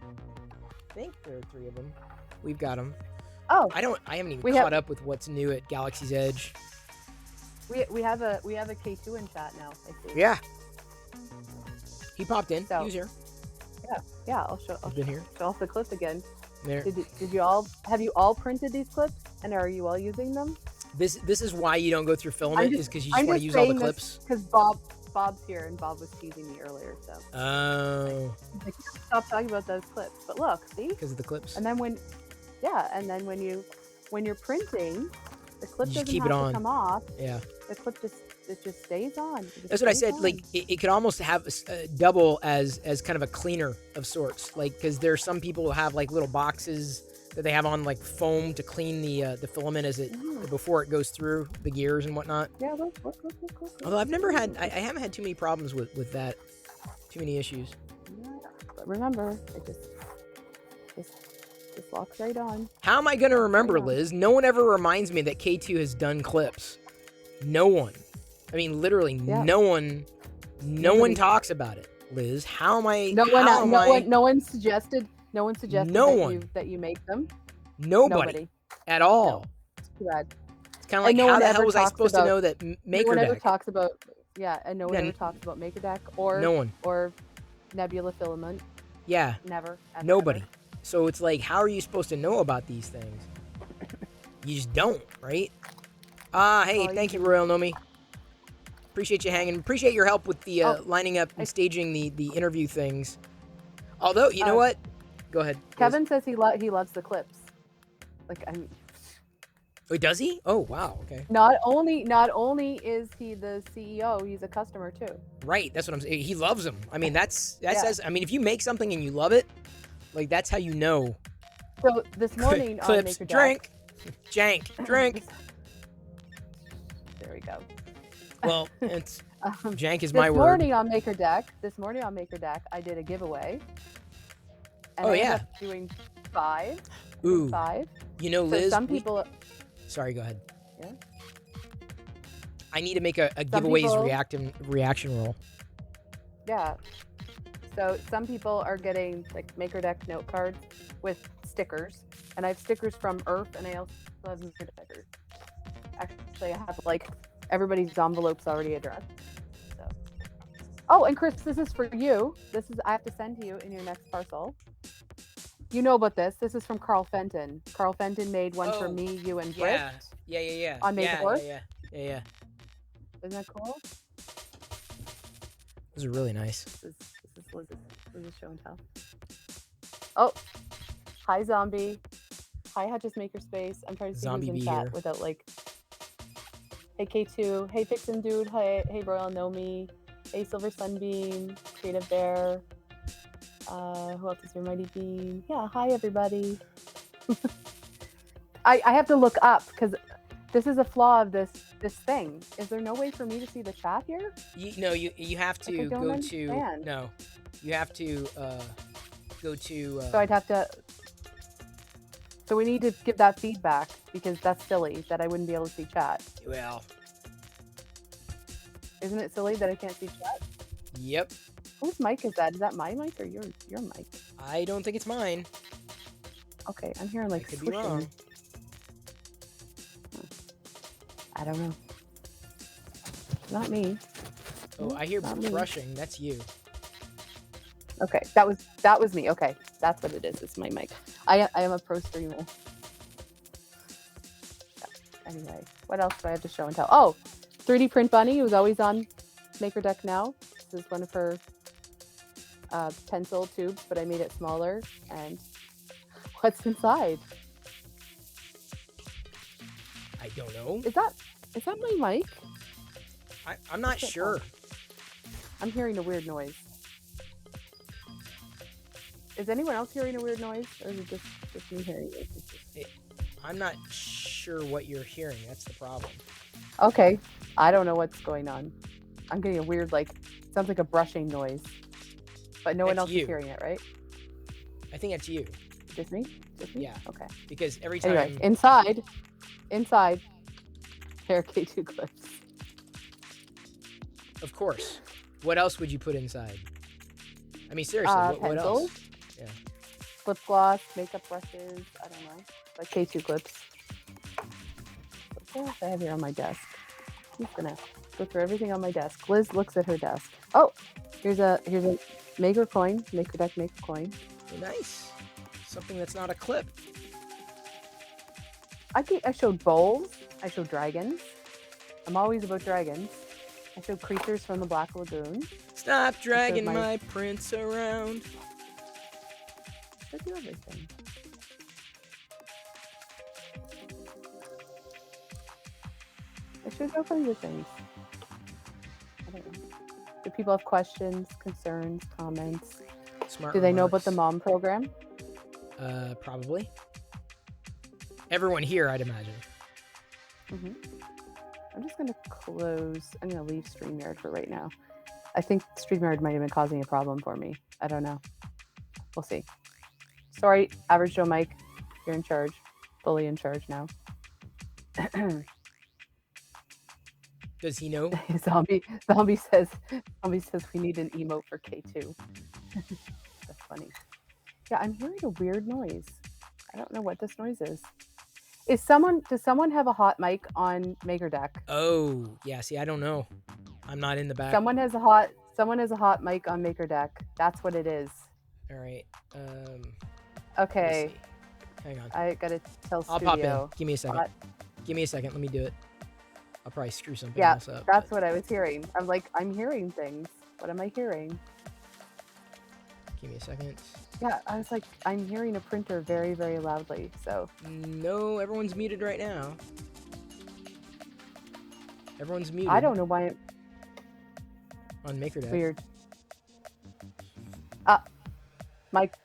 Speaker 1: I think there are 3 of them. We've got them.
Speaker 2: Oh,
Speaker 1: I haven't even caught up with what's new at Galaxy's Edge.
Speaker 2: We have a K2 in chat now. I see.
Speaker 1: Yeah. He popped in.
Speaker 2: So,
Speaker 1: he was here.
Speaker 2: Yeah. I'll show off the clip again.
Speaker 1: There.
Speaker 2: Did you all have you all printed these clips, and are you all using them?
Speaker 1: This is why you don't go through filament, is because you just want to use all the clips.
Speaker 2: Because Bob's here, and Bob was teasing me earlier. So.
Speaker 1: Oh.
Speaker 2: Like, stop talking about those clips. But look, see.
Speaker 1: Because of the clips.
Speaker 2: And then when you're printing, the clip doesn't
Speaker 1: keep
Speaker 2: have
Speaker 1: it on.
Speaker 2: to come off.
Speaker 1: Yeah.
Speaker 2: The clip just stays on.
Speaker 1: That's what I said. Like it could almost have double as kind of a cleaner of sorts. Like because there's some people who have like little boxes that they have on like foam to clean the filament before it goes through the gears and whatnot.
Speaker 2: Yeah. Look.
Speaker 1: Although I've never had, I haven't had too many problems with that. Too many issues.
Speaker 2: Yeah. But remember, it just locks right on.
Speaker 1: How am I gonna remember, Liz? No one ever reminds me that K2 has done clips. No one. I mean, literally, no one. No one talks about it, Liz. How am I?
Speaker 2: No one suggested. No one suggested that you make them.
Speaker 1: Nobody. At all.
Speaker 2: No. It's too bad.
Speaker 1: It's kind of like, how the hell was I supposed to know that MakerDeck?
Speaker 2: No one ever talks about. Yeah, and no one ever talks about MakerDeck or Nebula Filament.
Speaker 1: Yeah.
Speaker 2: Never.
Speaker 1: Nobody.
Speaker 2: Ever.
Speaker 1: So it's like, how are you supposed to know about these things? You just don't, right? Hey, thank you, Royal Nomi. Appreciate you hanging. Appreciate your help with the lining up and staging the interview things. Although, you know what? Go ahead.
Speaker 2: Kevin says he loves the clips. Like,
Speaker 1: Oh, does he? Oh, wow. Okay.
Speaker 2: Not only is he the CEO, he's a customer too.
Speaker 1: Right. That's what I'm saying. He loves them. I mean, that says. I mean, if you make something and you love it, like that's how you know.
Speaker 2: So this morning on
Speaker 1: clips,
Speaker 2: MakerDeck,
Speaker 1: drink.
Speaker 2: There we go.
Speaker 1: Well, it's jank is my word.
Speaker 2: This morning on MakerDeck, I did a giveaway. And I ended up doing 5.
Speaker 1: Ooh.
Speaker 2: 5.
Speaker 1: You know, Liz.
Speaker 2: So some people.
Speaker 1: Sorry, go ahead.
Speaker 2: Yeah.
Speaker 1: I need to make a giveaways reaction roll.
Speaker 2: Yeah. So some people are getting like MakerDeck note cards with stickers, and I have stickers from Earth, and I also have stickers. Actually, I have like everybody's envelopes already addressed. So. Oh, and Chris, this is for you. I have to send to you in your next parcel. You know about this. This is from Carl Fenton. Carl Fenton made one for me, you, and Britt.
Speaker 1: Yeah.
Speaker 2: On May the 4th.
Speaker 1: Yeah.
Speaker 2: Isn't that cool?
Speaker 1: Those are really nice.
Speaker 2: This is Liz's show and tell. Oh, hi Zombie. Hi Hutch's Makerspace. I'm trying to see who's in chat without like. Hey K2. Hey Fixin' Dude. Hey Royal Nomi. Hey Silver Sunbeam. Creative Bear. Who else is here? Mighty Bean. Yeah, hi everybody. I have to look up because this is a flaw of this thing. Is there no way for me to see the chat here?
Speaker 1: You have to go to no. You have to go to.
Speaker 2: So I'd have to. So we need to give that feedback because that's silly that I wouldn't be able to see chat.
Speaker 1: Well.
Speaker 2: Isn't it silly that I can't see chat?
Speaker 1: Yep.
Speaker 2: Whose mic is that? Is that my mic or your mic?
Speaker 1: I don't think it's mine.
Speaker 2: Okay, I'm hearing like
Speaker 1: could be wrong.
Speaker 2: I don't know. Not me.
Speaker 1: Oh, I hear brushing. That's you.
Speaker 2: Okay, that was me. Okay, that's what it is. It's my mic. I am a pro streamer. Yeah. Anyway, what else do I have to show and tell? Oh, 3D Print Bunny, who's always on MakerDeck now. This is one of her pencil tubes, but I made it smaller. And what's inside?
Speaker 1: I don't know.
Speaker 2: Is that my mic?
Speaker 1: I'm not sure.
Speaker 2: I'm hearing a weird noise. Is anyone else hearing a weird noise, or is it just me hearing it?
Speaker 1: I'm not sure what you're hearing. That's the problem.
Speaker 2: Okay. I don't know what's going on. I'm getting a weird, sounds like a brushing noise. But no one else is hearing it, right?
Speaker 1: I think that's you.
Speaker 2: Just me?
Speaker 1: Yeah.
Speaker 2: Okay.
Speaker 1: Because every time...
Speaker 2: Anyway, inside, pair K2 clips.
Speaker 1: Of course. What else would you put inside? I mean, seriously, what else? Yeah.
Speaker 2: Lip gloss, makeup brushes, I don't know. Like K2 clips. What else I have here on my desk? I'm just gonna go through everything on my desk. Liz looks at her desk. Oh, here's a Maker coin. Maker Deck Maker coin.
Speaker 1: Oh, nice. Something that's not a clip.
Speaker 2: I showed bowls. I showed dragons. I'm always about dragons. I showed creatures from the Black Lagoon.
Speaker 1: Stop dragging my prince around.
Speaker 2: I do everything. I should go for your things. I don't know. Do people have questions, concerns, comments?
Speaker 1: Smart
Speaker 2: Do they know
Speaker 1: remarks.
Speaker 2: about the mom program?
Speaker 1: Probably. Everyone here, I'd imagine.
Speaker 2: Mm-hmm. I'm just going to close. I'm going to leave StreamYard for right now. I think StreamYard might have been causing a problem for me. I don't know. We'll see. Sorry, Average Joe Mike. You're in charge. Fully in charge now.
Speaker 1: Does he know?
Speaker 2: Zombie says we need an emote for K2. That's funny. Yeah, I'm hearing a weird noise. I don't know what this noise is. Does someone have a hot mic on Maker Deck?
Speaker 1: Oh, yeah. See, I don't know. I'm not in the back.
Speaker 2: Someone has a hot mic on Maker Deck. That's what it is.
Speaker 1: All right.
Speaker 2: Okay.
Speaker 1: Hang on.
Speaker 2: I gotta tell
Speaker 1: I'll
Speaker 2: Studio.
Speaker 1: pop in. Give me a second. Give me a second. Let me do it. I'll probably screw something
Speaker 2: Yeah,
Speaker 1: else up.
Speaker 2: that's what I was hearing. I'm hearing things. What am I hearing?
Speaker 1: Give me a second.
Speaker 2: Yeah, I was like, I'm hearing a printer very, very loudly. So
Speaker 1: no, everyone's muted right now. Everyone's muted.
Speaker 2: I don't know why.
Speaker 1: On Maker Deck.
Speaker 2: Weird. Mike.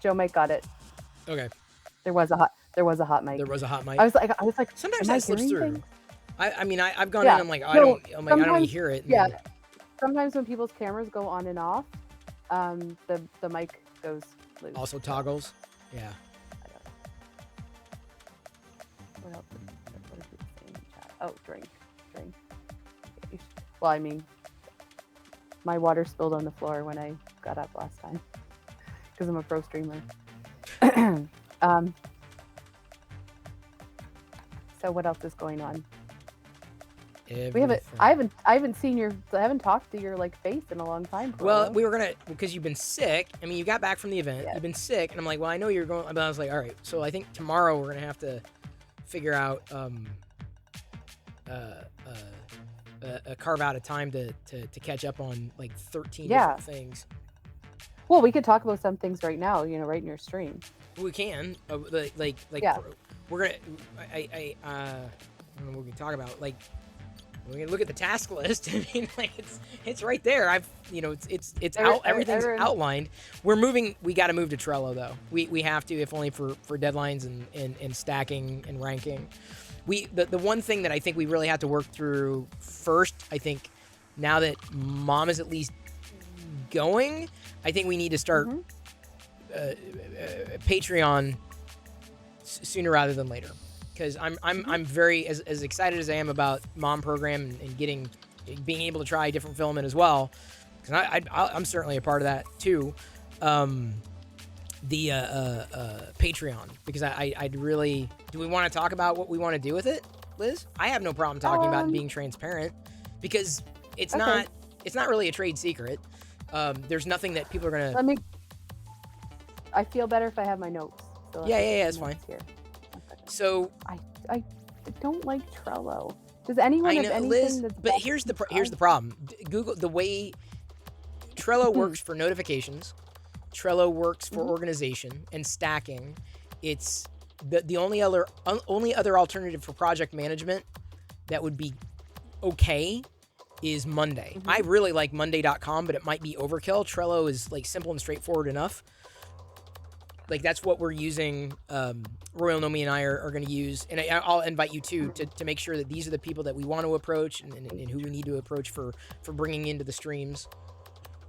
Speaker 2: Joe Mike got it.
Speaker 1: Okay.
Speaker 2: There was a hot mic.
Speaker 1: There was a hot mic.
Speaker 2: I was like.
Speaker 1: Sometimes
Speaker 2: that
Speaker 1: slips through.
Speaker 2: Things?
Speaker 1: I mean, I've gone in. I'm like, I don't hear it.
Speaker 2: Yeah. Sometimes when people's cameras go on and off, the mic goes loose.
Speaker 1: Also toggles. Yeah.
Speaker 2: I don't know. What else? What is it saying in chat? Oh, drink. Well, I mean, my water spilled on the floor when I got up last time because I'm a pro streamer. So what else is going on?
Speaker 1: Everything.
Speaker 2: I haven't seen I haven't talked to your face in a long time.
Speaker 1: Well, we were gonna, because you've been sick. I mean, you got back from the event.
Speaker 2: Yeah.
Speaker 1: You've been sick, and I'm like, well, I know you're going. But I was like, all right. So I think tomorrow we're gonna have to figure out carve out a time to catch up on 13 different things.
Speaker 2: Well, we could talk about some things right now. Right in your stream.
Speaker 1: We can.
Speaker 2: Yeah.
Speaker 1: We're gonna. I don't know what we can talk about. We can look at the task list. I mean, it's right there. It's out. Everything's outlined. We're moving. We got to move to Trello though. We have to, if only for deadlines and stacking and ranking. The one thing that I think we really have to work through first, I think, now that Mom is at least going, I think we need to start Patreon sooner rather than later. Because I'm very as excited as I am about Mom program and being able to try different filament as well, because I'm certainly a part of that too. The Patreon, because I'd really, do we want to talk about what we want to do with it, Liz? I have no problem talking about being transparent, because it's not really a trade secret. There's nothing that people are gonna.
Speaker 2: I feel better if I have my notes. So
Speaker 1: yeah, it's fine.
Speaker 2: Here.
Speaker 1: So
Speaker 2: I don't like Trello. Does anyone have anything
Speaker 1: Liz,
Speaker 2: that's
Speaker 1: but here's the problem. Google, the way Trello works for notifications, Trello works for organization and stacking. It's the only other alternative for project management that would be okay is Monday. I really like Monday.com, but it might be overkill. Trello is simple and straightforward enough. like that's what we're using. Royal Nomi and I are going to use, and I'll invite you too to make sure that these are the people that we want to approach and who we need to approach for bringing into the streams.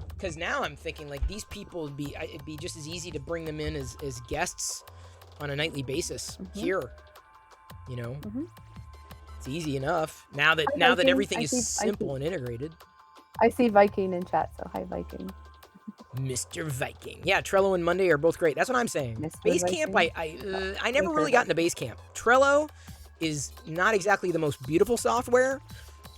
Speaker 1: Because now I'm thinking like these people it'd be just as easy to bring them in as guests on a nightly basis here. You know, it's easy enough now that everything is simple and integrated.
Speaker 2: I see Viking in chat, so hi Viking.
Speaker 1: Mr. Viking. Yeah, Trello and Monday are both great. That's what I'm saying. Basecamp, I never really got into Basecamp. Trello is not exactly the most beautiful software,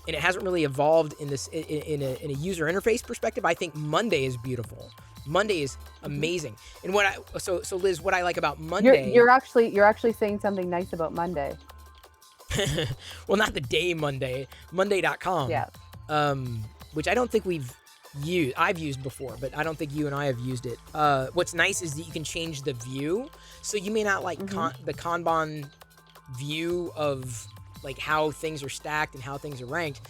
Speaker 1: and it hasn't really evolved in this in a user interface perspective. I think Monday is beautiful. Monday is amazing. And so Liz, what I like about Monday,
Speaker 2: you're actually saying something nice about Monday.
Speaker 1: Well, not the day Monday, Monday.com.
Speaker 2: Yeah.
Speaker 1: Which I don't think I've used before, but I don't think you and I have used it. What's nice is that you can change the view, so you may not like the Kanban view of like how things are stacked and how things are ranked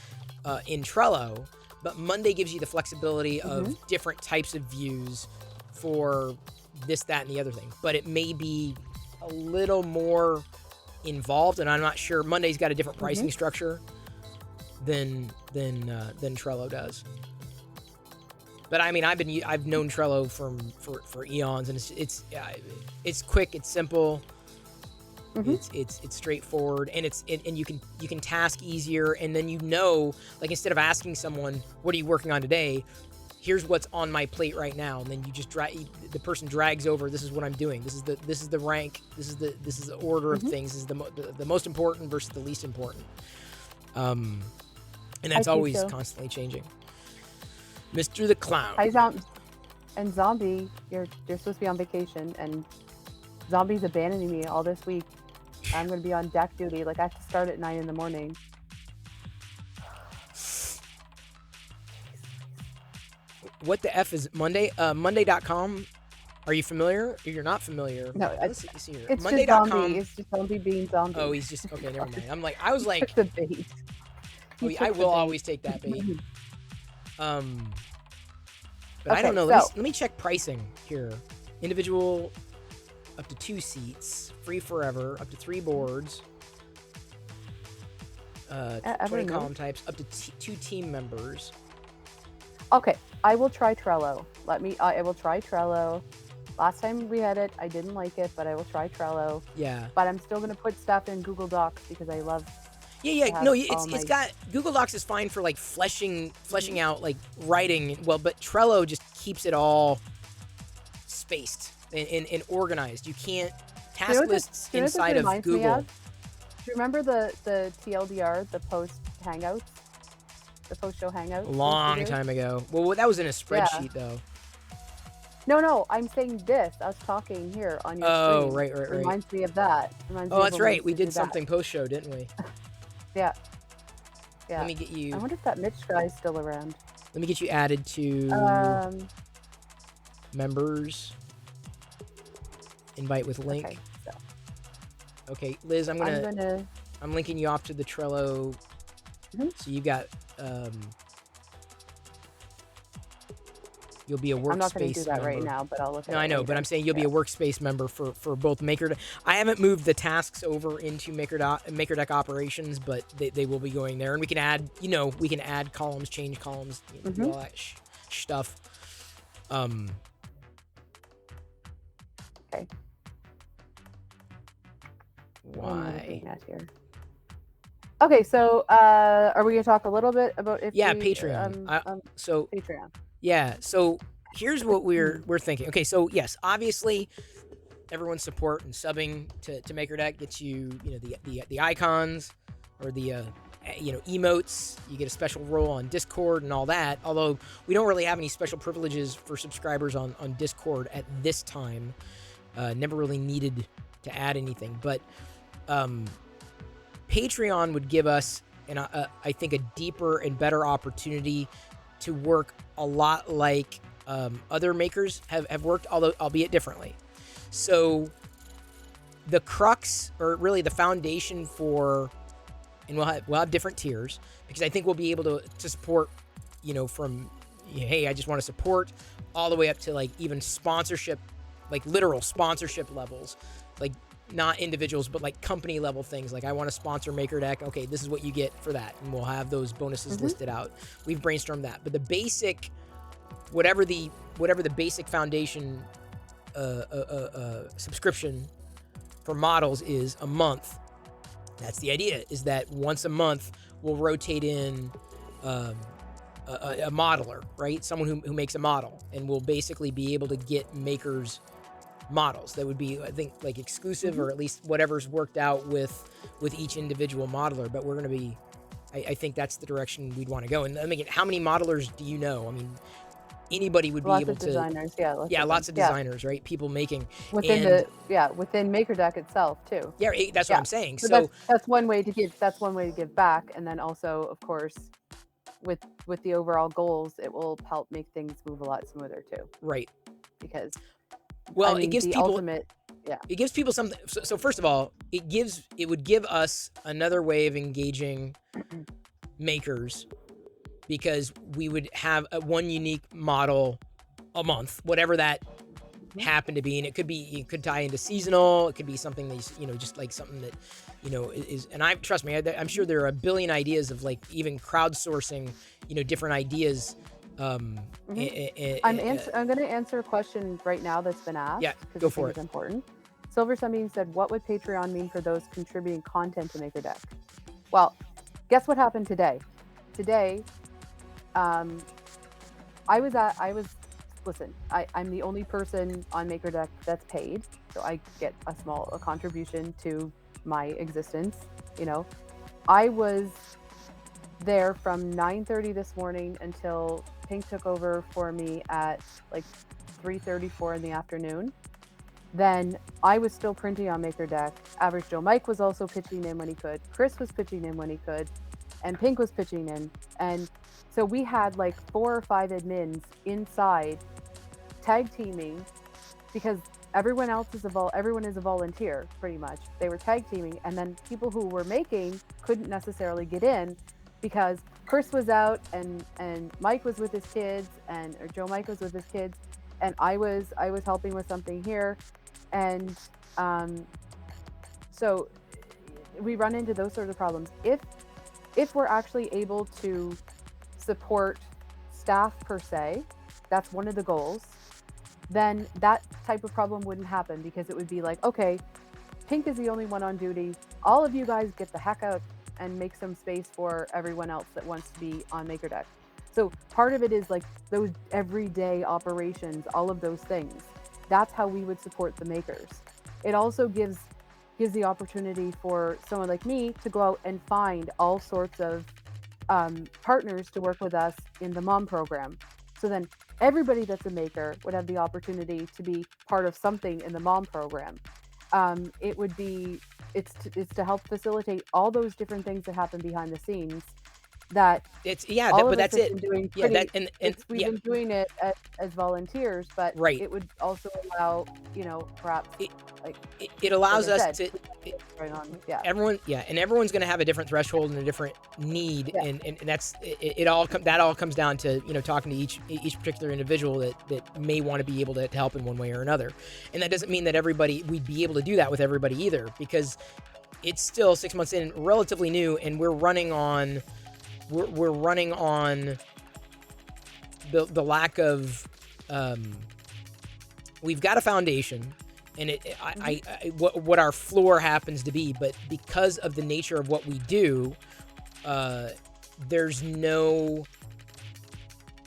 Speaker 1: in Trello, but Monday gives you the flexibility of different types of views for this, that, and the other thing. But it may be a little more involved, and I'm not sure. Monday's got a different pricing structure than Trello does. But I mean, I've known Trello for eons, and it's quick, it's simple, it's straightforward, and and you can task easier, and then like instead of asking someone, what are you working on today? Here's what's on my plate right now, and then you just the person drags over. This is what I'm doing. This is the rank. This is the order of things. This is the most important versus the least important. And that's always constantly changing. Mr. the Clown.
Speaker 2: Hi, and Zombie, you're supposed to be on vacation, and Zombie's abandoning me all this week. I'm going to be on deck duty. Like, I have to start at 9 in the morning.
Speaker 1: What the F is Monday? Monday.com. Are you familiar? You're not familiar.
Speaker 2: No,
Speaker 1: let's see here.
Speaker 2: It's
Speaker 1: Monday.com.
Speaker 2: just Zombie. It's just Zombie being Zombie.
Speaker 1: Oh, he's just okay. Never mind. I was like,
Speaker 2: the bait.
Speaker 1: I will always take that bait. But
Speaker 2: okay,
Speaker 1: I don't know. Let me check pricing here. Individual, up to 2 seats, free forever, up to 3 boards, 20 column types, up to 2 team members.
Speaker 2: Okay, I will try Trello. I will try Trello. Last time we had it, I didn't like it, but I will try Trello.
Speaker 1: Yeah.
Speaker 2: But I'm still gonna put stuff in Google Docs because I love.
Speaker 1: Yeah. No, it's got Google Docs is fine for like fleshing out like writing. Well, but Trello just keeps it all spaced and organized. You can't task lists inside of Google.
Speaker 2: Do you remember the TLDR, the post Hangouts, the post show Hangouts?
Speaker 1: A long time ago. Well, that was in a spreadsheet though.
Speaker 2: No, I'm saying this. Us talking here on your screen.
Speaker 1: Oh, right.
Speaker 2: Reminds me of that.
Speaker 1: That's right. We did something post show, didn't we?
Speaker 2: Yeah.
Speaker 1: Let me get you.
Speaker 2: I wonder if that Mitch guy's still around.
Speaker 1: Let me get you added to members. Invite with link. Okay, Liz, I'm linking you off to the Trello. So you got you'll be a workspace.
Speaker 2: I'm not going to do that
Speaker 1: member.
Speaker 2: Right now, but I'll look at it.
Speaker 1: No, I know, but I'm saying you'll be a workspace member for both Maker. I haven't moved the tasks over into MakerDeck operations, but they will be going there, and we can add columns, change columns, do all that stuff.
Speaker 2: Okay.
Speaker 1: Why?
Speaker 2: Okay, so are we going to talk a little bit about
Speaker 1: Patreon.
Speaker 2: Patreon.
Speaker 1: Yeah, so here's what we're thinking. Okay, so yes, obviously everyone's support and subbing to MakerDeck gets you the icons or the emotes. You get a special role on Discord and all that. Although we don't really have any special privileges for subscribers on Discord at this time. Never really needed to add anything, but Patreon would give us I think a deeper and better opportunity to work a lot like other makers have worked, albeit differently. So the crux, or really the foundation for, and we'll have different tiers, because I think we'll be able to support, from, hey, I just want to support, all the way up to like even sponsorship, like literal sponsorship levels, like not individuals, but like company level things. Like, I want to sponsor MakerDeck. Okay, this is what you get for that, and we'll have those bonuses listed out. We've brainstormed that, but the basic, whatever the basic foundation subscription for models is a month. That's the idea, is that once a month we'll rotate in a modeler, right? Someone who makes a model, and we'll basically be able to get makers models that would be, I think, like exclusive, or at least whatever's worked out with each individual modeler. But we're going to be, I think that's the direction we'd want to go. And I mean, how many modelers do you know? I mean, anybody would be able to.
Speaker 2: Designers,
Speaker 1: lots of designers, right? People making
Speaker 2: within within MakerDeck itself too.
Speaker 1: Yeah, that's what I'm saying.
Speaker 2: So that's one way to give. That's one way to give back, and then also, of course, with the overall goals, it will help make things move a lot smoother too.
Speaker 1: Right.
Speaker 2: Because
Speaker 1: it gives people it gives people something. So first of all, it would give us another way of engaging makers, because we would have one unique model a month, whatever that happened to be. And it could tie into seasonal. It could be something that, just like something that, is, and trust me, I'm sure there are a billion ideas of like even crowdsourcing, different ideas. I'm
Speaker 2: going to answer a question right now that's been asked.
Speaker 1: Yeah, go for it.
Speaker 2: It's important. Silver Sunbeam said, what would Patreon mean for those contributing content to MakerDeck? Well, guess what happened today? Today, I'm the only person on MakerDeck that's paid, so I get a contribution to my existence. I was there from 9:30 this morning until Pink took over for me at like 3:34 in the afternoon. Then I was still printing on MakerDeck. Average Joe Mike was also pitching in when he could. Chris was pitching in when he could, and Pink was pitching in. And so we had like 4 or 5 admins inside tag teaming, because everyone is a volunteer pretty much. They were tag teaming, and then people who were making couldn't necessarily get in because Chris was out and Mike was with his kids, or Joe Mike was with his kids, and I was helping with something here, and so we run into those sort of problems. If we're actually able to support staff per se, that's one of the goals, then that type of problem wouldn't happen, because it would be like, okay, Pink is the only one on duty. All of you guys get the heck out and make some space for everyone else that wants to be on MakerDeck. So part of it is like those everyday operations, all of those things. That's how we would support the makers. It also gives the opportunity for someone like me to go out and find all sorts of partners to work with us in the mom program. So then everybody that's a maker would have the opportunity to be part of something in the mom program. It's to help facilitate all those different things that happen behind the scenes. That it's
Speaker 1: but that's it.
Speaker 2: We've been doing it as volunteers, but
Speaker 1: right.
Speaker 2: It would also allow, perhaps
Speaker 1: it allows us to
Speaker 2: everyone,
Speaker 1: and everyone's going to have a different threshold and a different need, and that's it. That all comes down to talking to each particular individual that may want to be able to help in one way or another, and that doesn't mean that we'd be able to do that with everybody either, because it's still 6 months in, relatively new, and we're running on the lack of we've got a foundation, and what our floor happens to be, but because of the nature of what we do, there's no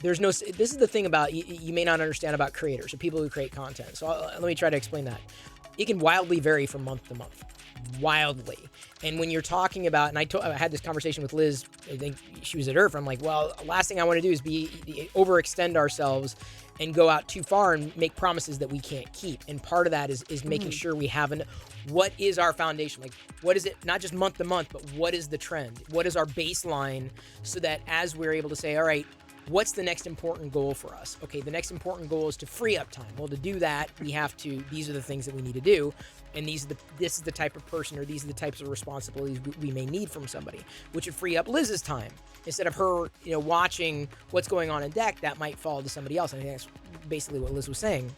Speaker 1: this is the thing about you may not understand about creators or people who create content. So let me try to explain that. It can wildly vary from month to month. Wildly. And when you're talking about, and I had this conversation with Liz, I think she was at IRF, I'm like, well, last thing I want to do is overextend ourselves and go out too far and make promises that we can't keep. And part of that is making sure we have what is our foundation? Like, what is it, not just month to month, but what is the trend? What is our baseline, so that as we're able to say, all right, what's the next important goal for us? Okay, the next important goal is to free up time. Well, to do that, these are the things that we need to do. And this is the type of person, or these are the types of responsibilities we may need from somebody, which would free up Liz's time. Instead of her, watching what's going on in deck, that might fall to somebody else. I think that's basically what Liz was saying.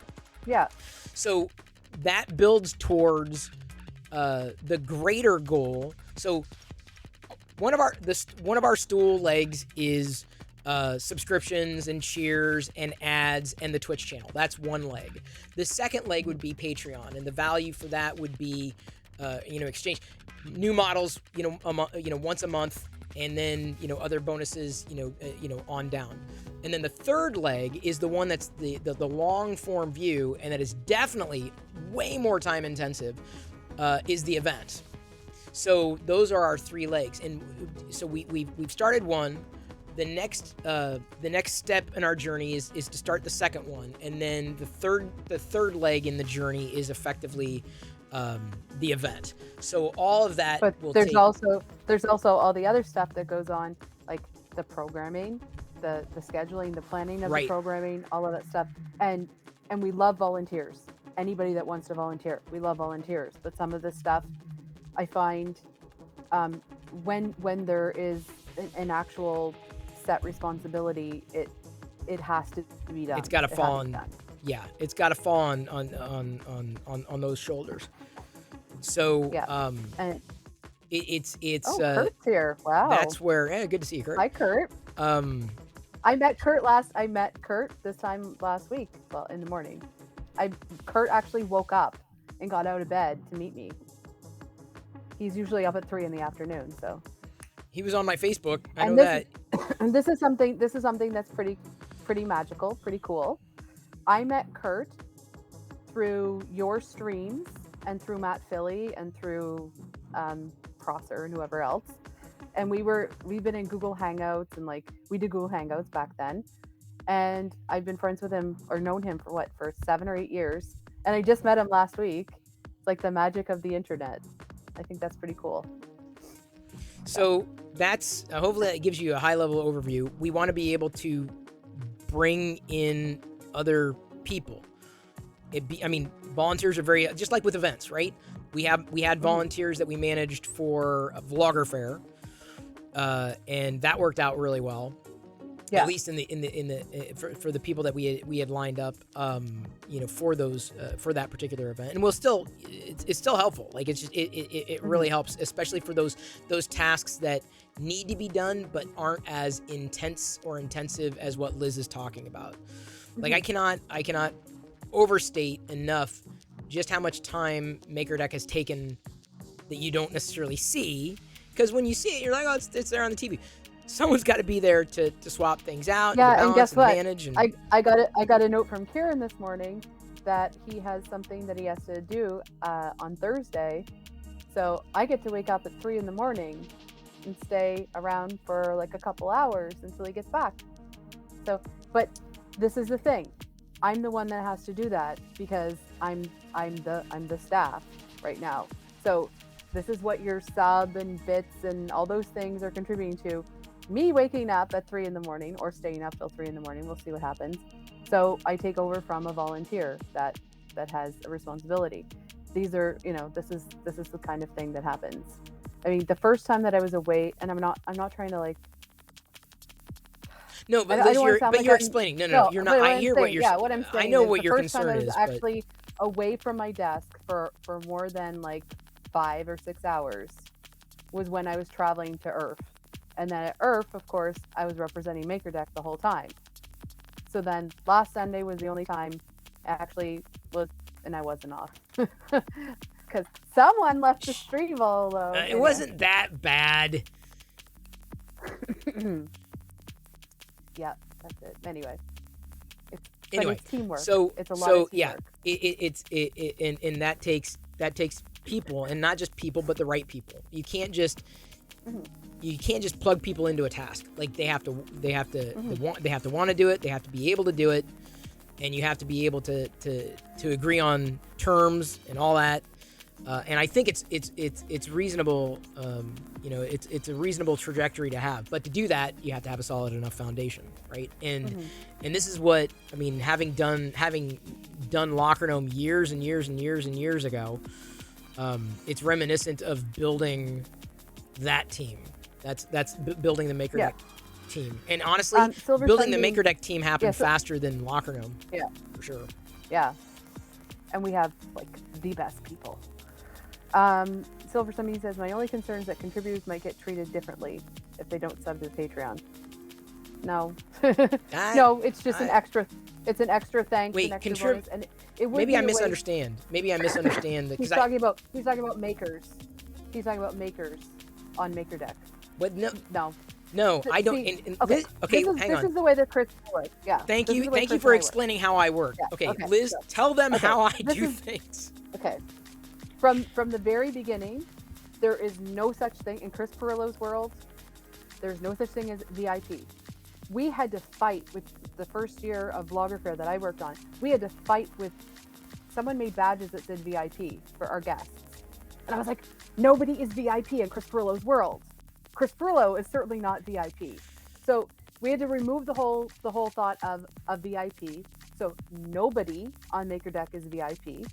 Speaker 2: Yeah.
Speaker 1: So that builds towards the greater goal. So one of our stool legs is subscriptions and cheers and ads and the Twitch channel. That's one leg. The second leg would be Patreon, and the value for that would be, exchange new models, once a month, and then other bonuses, on down. And then the third leg is the one that's the long form view, and that is definitely way more time intensive. Is the event. So those are our three legs, and so we've started one. The next step in our journey is to start the second one, and then the third leg in the journey is effectively the event. So all of that.
Speaker 2: But there's also all the other stuff that goes on, like the programming, the scheduling, the planning of the programming, all of that stuff, and we love volunteers. Anybody that wants to volunteer, we love volunteers. But some of this stuff, I find, when there is an actual set responsibility, it has to be done.
Speaker 1: It's got to fall on, it's got to fall on those shoulders. So
Speaker 2: and
Speaker 1: it's
Speaker 2: Kurt's here. Wow,
Speaker 1: that's where good to see you, Kurt.
Speaker 2: Hi, Kurt. I met Kurt this time last week. Well, in the morning. Kurt actually woke up and got out of bed to meet me. He's usually up at 3 p.m, so
Speaker 1: he was on my Facebook. I know that.
Speaker 2: And this is something that's pretty magical, pretty cool. I met Kurt through your streams and through Matt Philly and through Prosser and whoever else. And we've been in Google Hangouts, and we did Google Hangouts back then. And I've been friends with him, or known him for 7 or 8 years. And I just met him last week. It's like the magic of the internet. I think that's pretty cool.
Speaker 1: So that's hopefully that gives you a high level overview. We want to be able to bring in other people. Volunteers are very, just like with events, right? We had volunteers that we managed for a Vlogger Fair, and that worked out really well. Yeah. At least for the people that we had lined up, for those for that particular event, and it's still helpful. Like it really helps, especially for those tasks that need to be done but aren't as intense or intensive as what Liz is talking about. Like I cannot overstate enough just how much time MakerDeck has taken that you don't necessarily see, because when you see it, you're like, oh, it's there on the TV. Someone's got to be there to swap things out.
Speaker 2: Yeah, and guess what?
Speaker 1: Manage
Speaker 2: I got a note from Kieran this morning that he has something that he has to do on Thursday. So I get to wake up at 3 a.m. and stay around for like a couple hours until he gets back. So, but this is the thing. I'm the one that has to do that because I'm the staff right now. So this is what your sub and bits and all those things are contributing to. Me waking up at 3 a.m. or staying up till 3 a.m. We'll see what happens. So I take over from a volunteer that has a responsibility. These are, this is the kind of thing that happens. I mean, the first time that I was away, and I'm not trying to like.
Speaker 1: No, but you're explaining. No, you're not. I hear what you're saying.
Speaker 2: Yeah, what I'm saying.
Speaker 1: I know what your concern is.
Speaker 2: The first time I was actually away from my desk for more than like 5 or 6 hours was when I was traveling to IRF. And then at IRF, of course, I was representing MakerDeck the whole time. So then last Sunday was the only time I actually was, and I wasn't off. Because someone left the stream all alone.
Speaker 1: It wasn't that bad.
Speaker 2: Yeah, that's it. Anyway.
Speaker 1: Anyway,
Speaker 2: it's teamwork.
Speaker 1: So
Speaker 2: it's a lot of teamwork.
Speaker 1: Yeah, and that takes people, and not just people, but the right people. You can't just plug people into a task. Like they have to want to do it. They have to be able to do it, and you have to be able to agree on terms and all that. And I think it's reasonable. It's a reasonable trajectory to have. But to do that, you have to have a solid enough foundation, right? And this is what I mean. Having done Locker Gnome years and years and years and years ago, it's reminiscent of building that team. That's building the MakerDeck team. And honestly, building the MakerDeck team happened faster than Locker Gnome.
Speaker 2: Yeah,
Speaker 1: for sure.
Speaker 2: Yeah. and we have like the best people. Silver Sunbeam says, my only concern is that contributors might get treated differently if they don't sub to the Patreon. No. No, it's just an extra. It's an extra thanks.
Speaker 1: Wait,
Speaker 2: an extra bonus, and it would
Speaker 1: maybe
Speaker 2: be
Speaker 1: I
Speaker 2: a way-
Speaker 1: misunderstand. Maybe I misunderstand.
Speaker 2: He's talking about makers. He's talking about makers on MakerDeck.
Speaker 1: But
Speaker 2: No.
Speaker 1: No, I don't.
Speaker 2: See,
Speaker 1: okay, hang on.
Speaker 2: This is the way that Chris works. Yeah.
Speaker 1: Thank you for explaining how I work.
Speaker 2: Yeah,
Speaker 1: okay,
Speaker 2: okay,
Speaker 1: Liz,
Speaker 2: so-
Speaker 1: tell them how I do
Speaker 2: is-
Speaker 1: things.
Speaker 2: Okay. From the very beginning, there is no such thing in Chris Perillo's world. There's no such thing as VIP. We had to fight with the first year of Vlogger Fair that I worked on. We had to fight with someone made badges that said VIP for our guests, and I was like, nobody is VIP in Chris Perillo's world. Chris Perillo is certainly not VIP. So we had to remove the whole thought of VIP. So nobody on MakerDeck is VIP.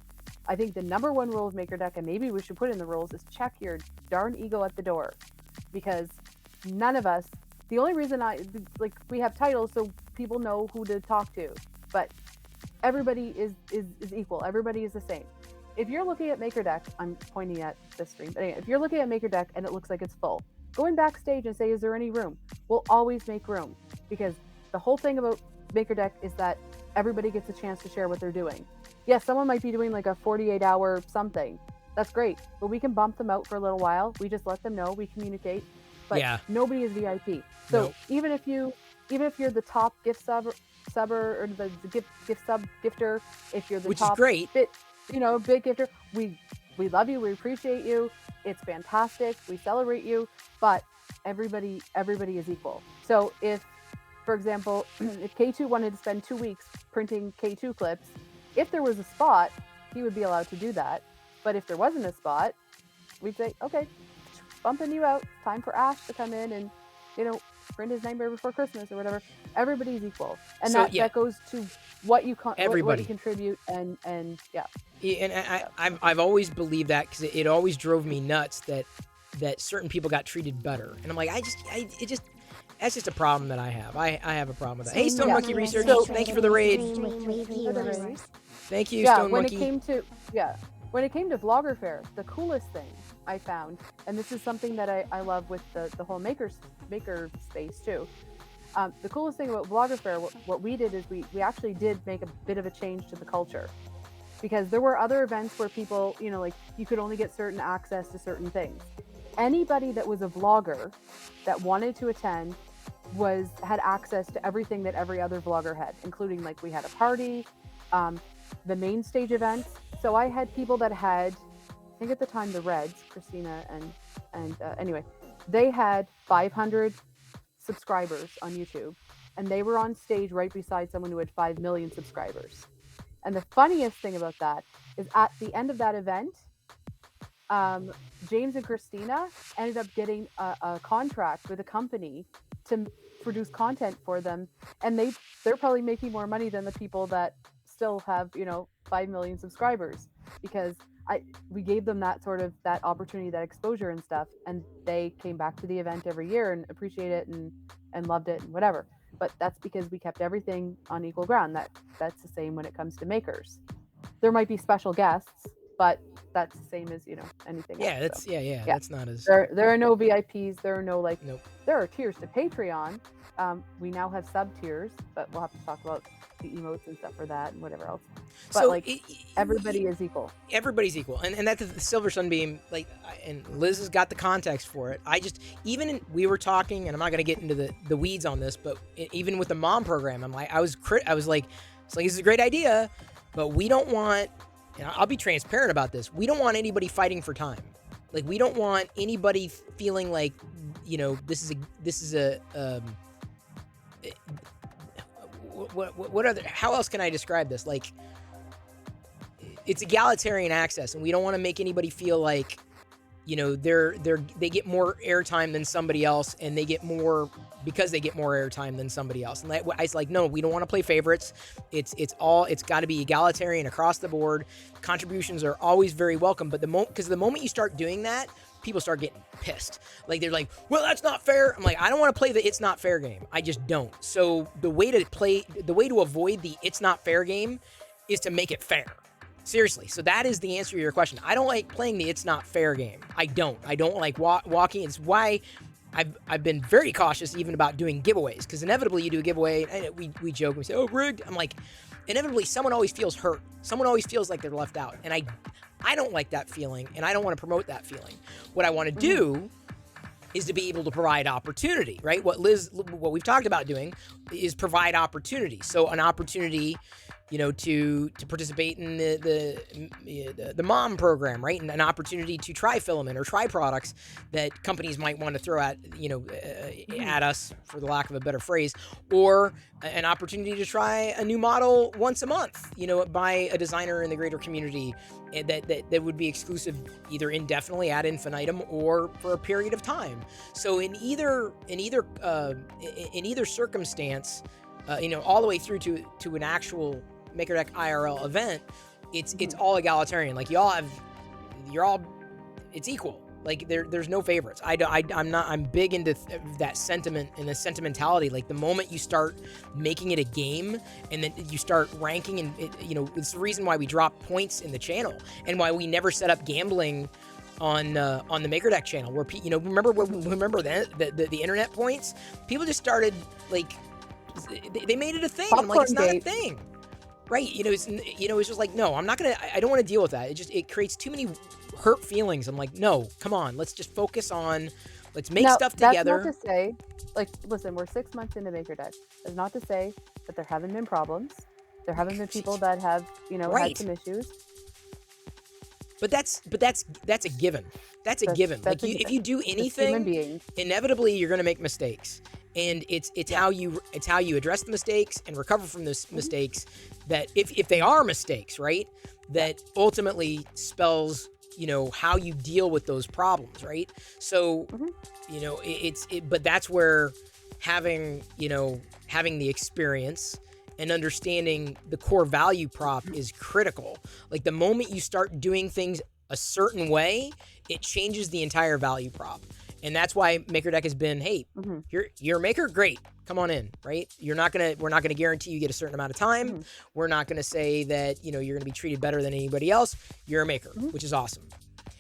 Speaker 2: I think the number one rule of MakerDeck, and maybe we should put in the rules, is check your darn ego at the door, because none of us. The only reason we have titles so people know who to talk to, but everybody is equal. Everybody is the same. If you're looking at MakerDeck, I'm pointing at this screen, but anyway, if you're looking at MakerDeck and it looks like it's full, going backstage and say, is there any room? We'll always make room, because the whole thing about MakerDeck is that everybody gets a chance to share what they're doing. Yes, someone might be doing like a 48-hour something. That's great, but we can bump them out for a little while. We just let them know, we communicate, but nobody is VIP. So
Speaker 1: Nope.
Speaker 2: even if you're the top gift subber or the gift sub gifter, if you're the
Speaker 1: Which
Speaker 2: top
Speaker 1: is great.
Speaker 2: big gifter, we love you, we appreciate you. It's fantastic. We celebrate you, but everybody is equal. So if, for example, if K2 wanted to spend 2 weeks printing K2 clips, if there was a spot, he would be allowed to do that. But if there wasn't a spot, we'd say, okay, bumping you out. Time for Ash to come in and, print his Nightmare Before Christmas or whatever. Everybody's equal, and
Speaker 1: So,
Speaker 2: that goes to what you
Speaker 1: Everybody.
Speaker 2: what you contribute, and yeah.
Speaker 1: And I've always believed that, because it always drove me nuts that certain people got treated better, and I'm like, that's just a problem that I have. I have a problem with that. Hey, Stone Monkey Research, thank you for the raid. Thank you, Stone Monkey.
Speaker 2: When it came to Vlogger Fair, the coolest thing I found, and this is something that I love with the whole maker space too. The coolest thing about Vlogger Fair, what we did is we actually did make a bit of a change to the culture, because there were other events where people, like you could only get certain access to certain things. Anybody that was a vlogger that wanted to attend had access to everything that every other vlogger had, including like we had a party, the main stage events. So I had people that had, I think at the time, the Reds, Christina and anyway, they had 500 subscribers on YouTube, and they were on stage right beside someone who had 5 million subscribers. And the funniest thing about that is at the end of that event, James and Christina ended up getting a contract with a company to produce content for them, and they're probably making more money than the people that still have 5 million subscribers, because we gave them that opportunity, that exposure and stuff, and they came back to the event every year and appreciate it and loved it and whatever. But that's because we kept everything on equal ground. That's the same when it comes to makers. There might be special guests, but that's the same as anything else.
Speaker 1: That's not as
Speaker 2: there are no VIPs. There are no
Speaker 1: Nope.
Speaker 2: There are tiers to Patreon. We now have sub tiers, but we'll have to talk about the emotes and stuff for that and whatever else. But
Speaker 1: so
Speaker 2: everybody is equal.
Speaker 1: Everybody's equal, and that's the Silver Sunbeam. And Liz has got the context for it. We were talking, and I'm not going to get into the weeds on this, but even with the mom program, I was like, this is a great idea, but we don't want. And I'll be transparent about this. We don't want anybody fighting for time. Like, we don't want anybody feeling like, this is a what other, how else can I describe this? Like, it's egalitarian access, and we don't want to make anybody feel like, they get more airtime than somebody else, and they get more because they get more airtime than somebody else. And I was like, no, we don't want to play favorites. It's got to be egalitarian across the board. Contributions are always very welcome, but because the moment you start doing that, people start getting pissed. Like, they're like, well, that's not fair. I'm like, I don't want to play the it's not fair game. I just don't. So the way to avoid the it's not fair game is to make it fair. Seriously. So that is the answer to your question. I don't like playing the it's not fair game. I don't like walking. It's why I've been very cautious even about doing giveaways, because inevitably you do a giveaway and we joke and we say, oh, rigged. I'm like, inevitably someone always feels hurt. Someone always feels like they're left out. And I don't like that feeling, and I don't want to promote that feeling. What I want to do is to be able to provide opportunity, right? What we've talked about doing is provide opportunity. So an opportunity, to participate in the mom program, right? And an opportunity to try filament or try products that companies might want to throw at, at us, for the lack of a better phrase, or an opportunity to try a new model once a month, by a designer in the greater community that would be exclusive either indefinitely ad infinitum or for a period of time. So in either circumstance, all the way through to an actual MakerDeck IRL event, it's all egalitarian. Like it's equal. Like there's no favorites. I'm big into that sentiment and the sentimentality. Like the moment you start making it a game and then you start ranking, and it's the reason why we drop points in the channel and why we never set up gambling on the MakerDeck channel, where remember the internet points, people just started like they made it a thing. I'm like, it's not a thing. Right, it's just like, no, I don't want to deal with that. It creates too many hurt feelings. I'm like, no, come on, let's just focus on, let's make stuff together.
Speaker 2: That's not to say, like, listen, we're 6 months into MakerDeck. That's not to say that there haven't been problems. There haven't been people that have, had some issues.
Speaker 1: But that's a given. That's a given. Like if you do anything, inevitably you're going to make mistakes. And it's how you address the mistakes and recover from those mistakes, that if they are mistakes, right, that ultimately spells how you deal with those problems, right? So but that's where having the experience and understanding the core value prop is critical. Like the moment you start doing things a certain way, it changes the entire value prop. And that's why MakerDeck has been, hey, you're a maker, great, come on in, right? We're not gonna guarantee you get a certain amount of time. We're not gonna say that you're gonna be treated better than anybody else. You're a maker, which is awesome.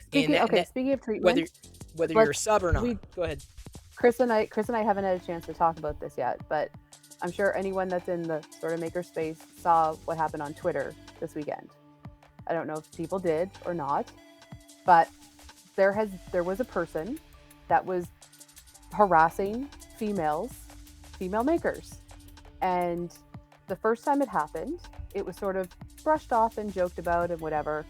Speaker 2: Speaking of treatment,
Speaker 1: whether you're a sub or not, go ahead.
Speaker 2: Chris and I haven't had a chance to talk about this yet, but I'm sure anyone that's in the sort of maker space saw what happened on Twitter this weekend. I don't know if people did or not, but there was a person that was harassing female makers. And the first time it happened, it was sort of brushed off and joked about and whatever.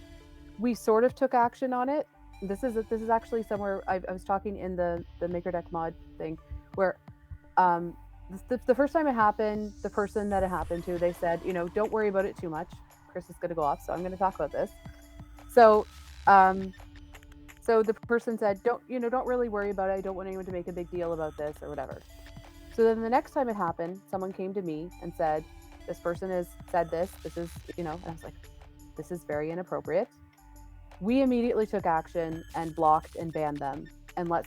Speaker 2: We sort of took action on it. This is actually somewhere I was talking in the MakerDeck mod thing, where the first time it happened, the person that it happened to, they said, don't worry about it too much. Chris is going to go off, so I'm going to talk about this. So the person said, don't really worry about it. I don't want anyone to make a big deal about this or whatever. So then the next time it happened, someone came to me and said, this person has said this is, and I was like, this is very inappropriate. We immediately took action and blocked and banned them and let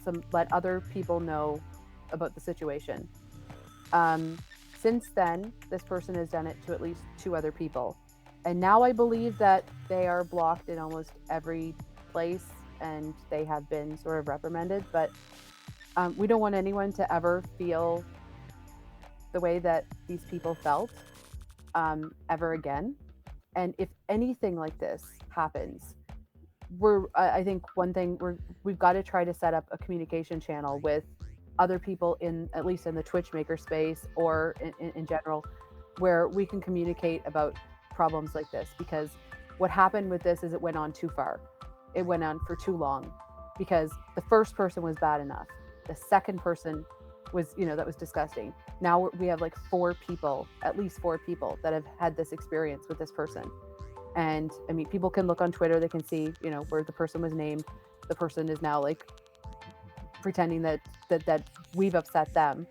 Speaker 2: other people know about the situation. Since then, this person has done it to at least 2 other people. And now I believe that they are blocked in almost every place, and they have been sort of reprimanded. But we don't want anyone to ever feel the way that these people felt ever again. And if anything like this happens, I think one thing we've got to try to set up a communication channel with other people at least in the Twitch maker space or in general, where we can communicate about problems like this. Because what happened with this is it went on too far. It went on for too long, because the first person was bad enough. The second person was, that was disgusting. Now we have like at least four people that have had this experience with this person. And I mean, people can look on Twitter, they can see, where the person was named. The person is now like pretending that we've upset them,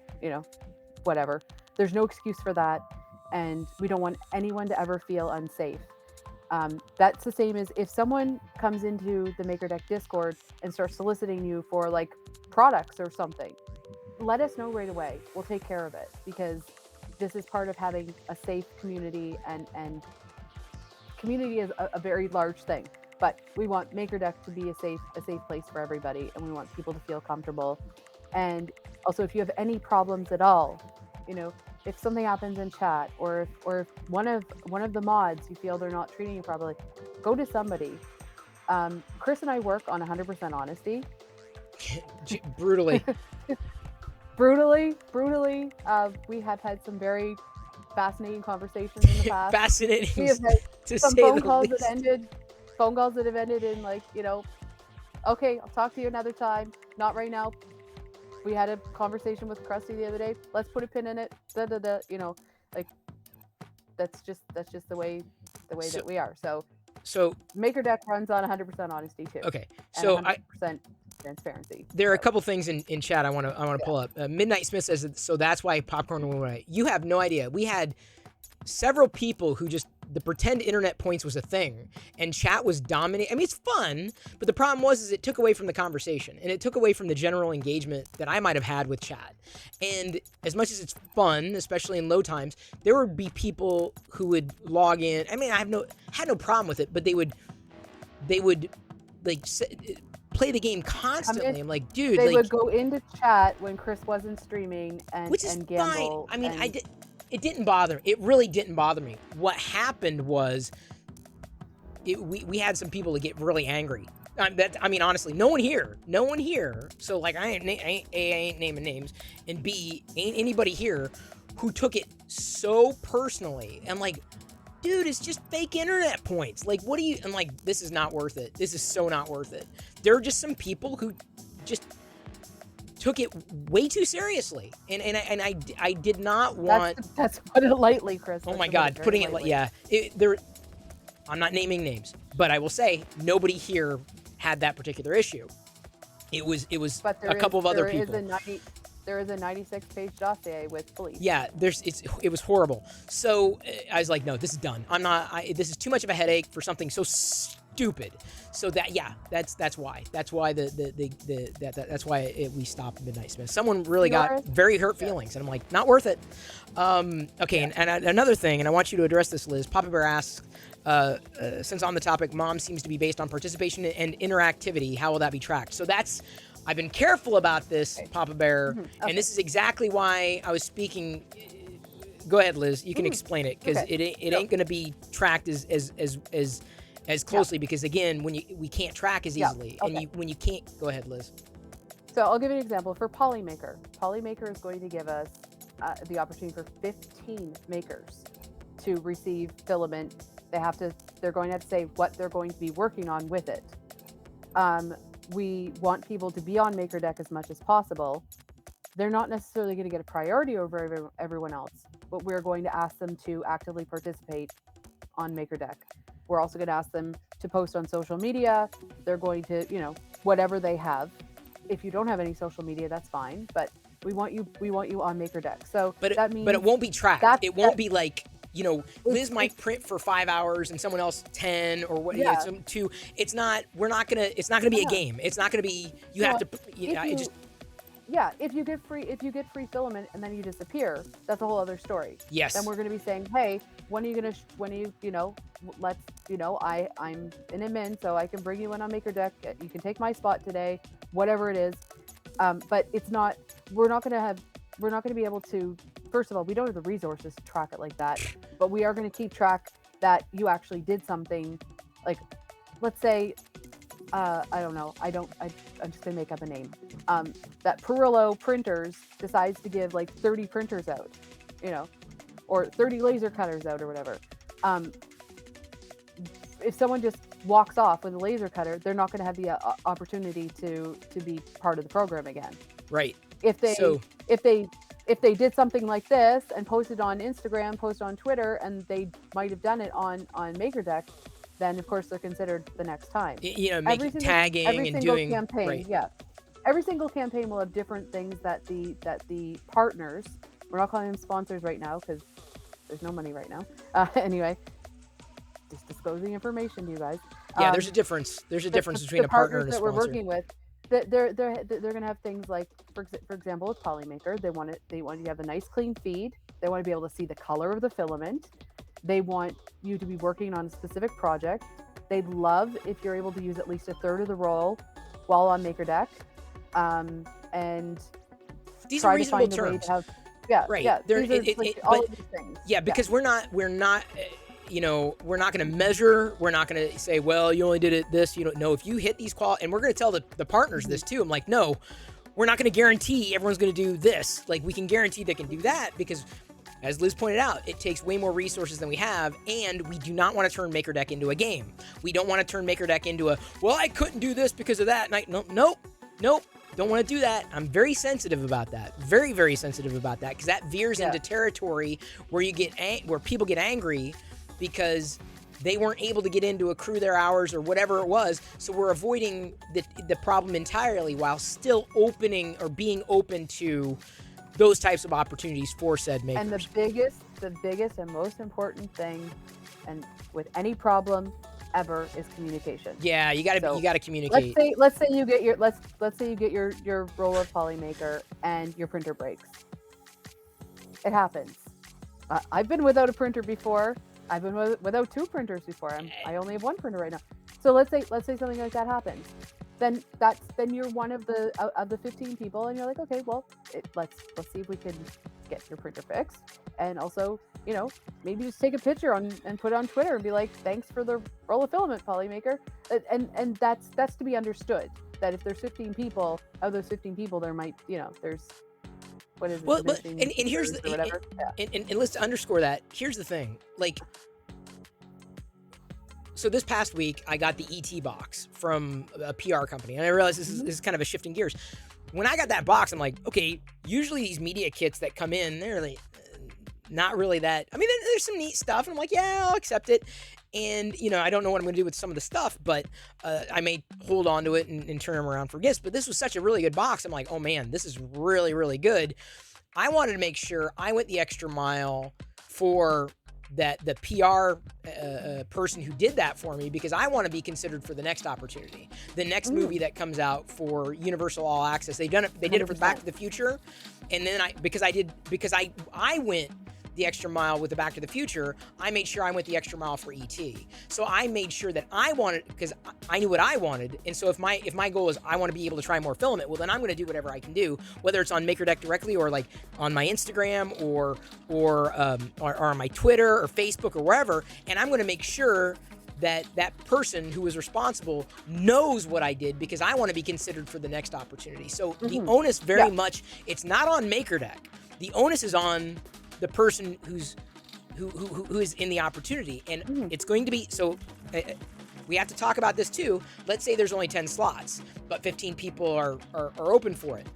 Speaker 2: whatever. There's no excuse for that. And we don't want anyone to ever feel unsafe. That's the same as if someone comes into the MakerDeck Discord and starts soliciting you for like products or something, let us know right away. We'll take care of it, because this is part of having a safe community and community is a very large thing, but we want MakerDeck to be a safe place for everybody, and we want people to feel comfortable. And also, if you have any problems at all, if something happens in chat, or if one of the mods, you feel they're not treating you properly, go to somebody. Chris and I work on 100% honesty.
Speaker 1: Brutally.
Speaker 2: brutally. We have had some very fascinating conversations in the past.
Speaker 1: Fascinating.
Speaker 2: We have had
Speaker 1: to
Speaker 2: some
Speaker 1: say
Speaker 2: phone
Speaker 1: the
Speaker 2: calls
Speaker 1: least.
Speaker 2: phone calls that have ended in okay, I'll talk to you another time. Not right now. We had a conversation with Krusty the other day. Let's put a pin in it. Like that's just the way that we are. So MakerDeck runs on 100% honesty too.
Speaker 1: Okay.
Speaker 2: So 100% transparency.
Speaker 1: There are a couple things in chat I want to pull up. Midnight Smith says so that's why popcorn went away. You have no idea. We had several people who just the pretend internet points was a thing, and chat was dominating. I mean, it's fun, but the problem is it took away from the conversation, and it took away from the general engagement that I might have had with chat. And as much as it's fun, especially in low times, there would be people who would log in. I mean, I had no problem with it, but they would like play the game constantly. I'm like, dude,
Speaker 2: they would go into chat when Chris wasn't streaming and
Speaker 1: which is
Speaker 2: gamble.
Speaker 1: Fine. I mean, it didn't bother me. It really didn't bother me. What happened was we had some people to get really angry. Honestly, no one here. So like, I ain't naming names, and B, ain't anybody here who took it so personally. I'm like, dude, it's just fake internet points. Like, what do you? I'm like, this is not worth it. This is so not worth it. There are just some people who just took it way too seriously, and I did not want.
Speaker 2: That's put it lightly, Chris.
Speaker 1: Oh my God, putting it lightly. Yeah, I'm not naming names, but I will say nobody here had that particular issue. It was a couple of other people.
Speaker 2: There is a 96-page dossier with police.
Speaker 1: Yeah, it was horrible. So I was like, no, this is done. This is too much of a headache for something so stupid. So that's why. That's why that's why we stopped Midnight Smith. Someone really got very hurt feelings, and I'm like, not worth it. Okay, yeah. and another thing, and I want you to address this, Liz. Papa Bear asks, since on the topic, mom seems to be based on participation and interactivity. How will that be tracked? So I've been careful about this, Papa Bear, and this is exactly why I was speaking. Go ahead, Liz. You can explain it, because it ain't going to be tracked as closely, because again, we can't track as easily, and when you can't, go ahead, Liz.
Speaker 2: So I'll give you an example for Polymaker. Polymaker is going to give us the opportunity for 15 makers to receive filament. They're going to have to say what they're going to be working on with it. We want people to be on MakerDeck as much as possible. They're not necessarily going to get a priority over everyone else, but we're going to ask them to actively participate on MakerDeck. We're also going to ask them to post on social media. They're going to, whatever they have. If you don't have any social media, that's fine. But we want you on MakerDeck. So that means,
Speaker 1: but it won't be tracked. It won't be like, Liz might print for 5 hours and someone else 10 or what? Yeah. Two. It's not. We're not gonna. It's not gonna be a game. It's not gonna be. You have to.
Speaker 2: Yeah. If you get free filament and then you disappear, that's a whole other story.
Speaker 1: Yes.
Speaker 2: Then we're gonna be saying, hey, I'm in admin, so I can bring you in on MakerDeck. You can take my spot today, whatever it is. But it's not. We're not gonna be able to. First of all, we don't have the resources to track it like that, but we are going to keep track that you actually did something. Like, let's say, I don't know. I'm just going to make up a name. That Perillo Printers decides to give like 30 printers out, or 30 laser cutters out or whatever. If someone just walks off with a laser cutter, they're not going to have the opportunity to be part of the program again.
Speaker 1: Right.
Speaker 2: If they did something like this and posted on Instagram, posted on Twitter, and they might have done it on MakerDeck, then of course they're considered the next time.
Speaker 1: Tagging and doing
Speaker 2: campaign. Right. Yeah, every single campaign will have different things that the partners. We're not calling them sponsors right now because there's no money right now. Anyway, just disclosing information to you guys.
Speaker 1: Yeah, there's a difference. There's a difference between a partner and a sponsor.
Speaker 2: That we're working with. They're going to have things like, for example, with Polymaker, they want you to have a nice clean feed. They want to be able to see the color of the filament. They want you to be working on a specific project. They'd love if you're able to use at least a third of the role while on Maker Deck, and
Speaker 1: these
Speaker 2: try
Speaker 1: are reasonable
Speaker 2: to find a way
Speaker 1: terms.
Speaker 2: to have, yeah,
Speaker 1: Right.
Speaker 2: yeah.
Speaker 1: They're,
Speaker 2: These are all of these things.
Speaker 1: Yeah, because we're not, you know, we're not going to measure. We're not going to say, well, you only did it this, you know, no, if you hit these and we're going to tell the partners this too. I'm like, no, we're not going to guarantee everyone's going to do this. Like, we can guarantee they can do that because, as Liz pointed out, it takes way more resources than we have, and we do not want to turn Maker Deck into a game. We don't want to turn Maker Deck into well, I couldn't do this because of that. And nope. Don't want to do that. I'm very sensitive about that. Very, very sensitive about that because that veers into territory where you get where people get angry because they weren't able to get in to accrue their hours or whatever it was. So we're avoiding the problem entirely while still opening or being open to those types of opportunities for said makers.
Speaker 2: And the biggest and most important thing, and with any problem ever, is communication.
Speaker 1: Yeah, you gotta communicate.
Speaker 2: Let's say you get your roll of Polymaker and your printer breaks. It happens. I've been without a printer before. I've been without 2 printers before. I only have 1 printer right now. So let's say something like that happens. Then you're one of the 15 people, and you're like, okay, well, let's see if we can get your printer fixed, and also, you know, maybe just take a picture and put it on Twitter and be like, thanks for the roll of filament, Polymaker, and that's to be understood. That if there's 15 people, of those 15 people, there might, you know, there's what is it?
Speaker 1: Well, but and here's the whatever. And let's underscore that. Here's the thing, like. So this past week, I got the ET box from a PR company, and I realized this is kind of a shifting gears. When I got that box, I'm like, okay, usually these media kits that come in, they're like, not really that. I mean, there's some neat stuff, and I'm like, yeah, I'll accept it. And, you know, I don't know what I'm going to do with some of the stuff, but I may hold on to it and turn them around for gifts. But this was such a really good box. I'm like, oh, man, this is really, really good. I wanted to make sure I went the extra mile for that the PR person who did that for me, because I want to be considered for the next opportunity, the next movie that comes out for Universal All Access. They did it for Back to the Future, and then I went the extra mile with the Back to the Future. I made sure I went the extra mile for ET. So I made sure that I wanted, because I knew what I wanted, and so if my goal is I want to be able to try more filament, well, then I'm going to do whatever I can do, whether it's on MakerDeck directly or like on my Instagram or on my Twitter or Facebook or wherever, and I'm going to make sure that person who was responsible knows what I did, because I want to be considered for the next opportunity. So the onus very much, it's not on MakerDeck. The onus is on the person who is in the opportunity, and it's going to be so. We have to talk about this too. Let's say there's only 10 slots, but 15 people are open for it.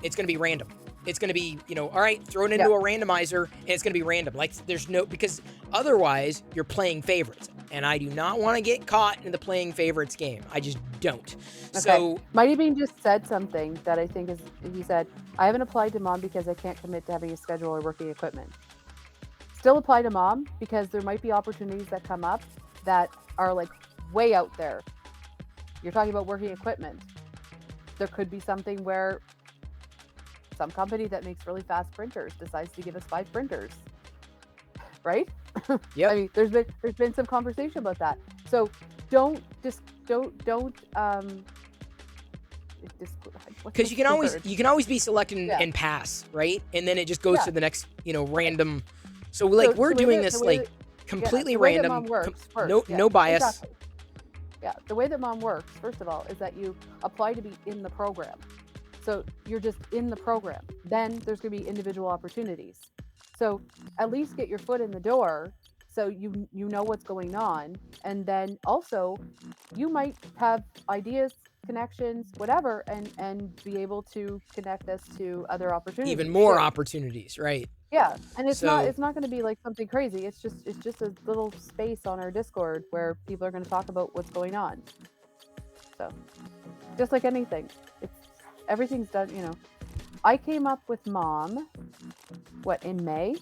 Speaker 1: It's going to be random. It's going to be, you know, all right, throw it into a randomizer, and it's going to be random. Like, there's no, because otherwise you're playing favorites, and I do not want to get caught in the playing favorites game. I just don't. Okay. So
Speaker 2: Mighty Bean just said something that I think is, he said, I haven't applied to Mom because I can't commit to having a schedule or working equipment. Still apply to Mom, because there might be opportunities that come up that are like way out there. You're talking about working equipment. There could be something where some company that makes really fast printers decides to give us 5 printers, right?
Speaker 1: Yeah.
Speaker 2: I mean, there's been some conversation about that. So don't because
Speaker 1: you can always be selected and pass, right? And then it just goes to the next, you know, random. So like we're doing this like completely random, no bias.
Speaker 2: Exactly. Yeah, the way that Mom works, first of all, is that you apply to be in the program. So you're just in the program. Then there's going to be individual opportunities. So at least get your foot in the door, so you know what's going on, and then also you might have ideas, connections, whatever, and be able to connect us to other opportunities.
Speaker 1: Even more opportunities, right?
Speaker 2: Yeah, and it's not going to be like something crazy. It's just a little space on our Discord where people are going to talk about what's going on. So just like anything, everything's done, you know. I came up with Mom, in May,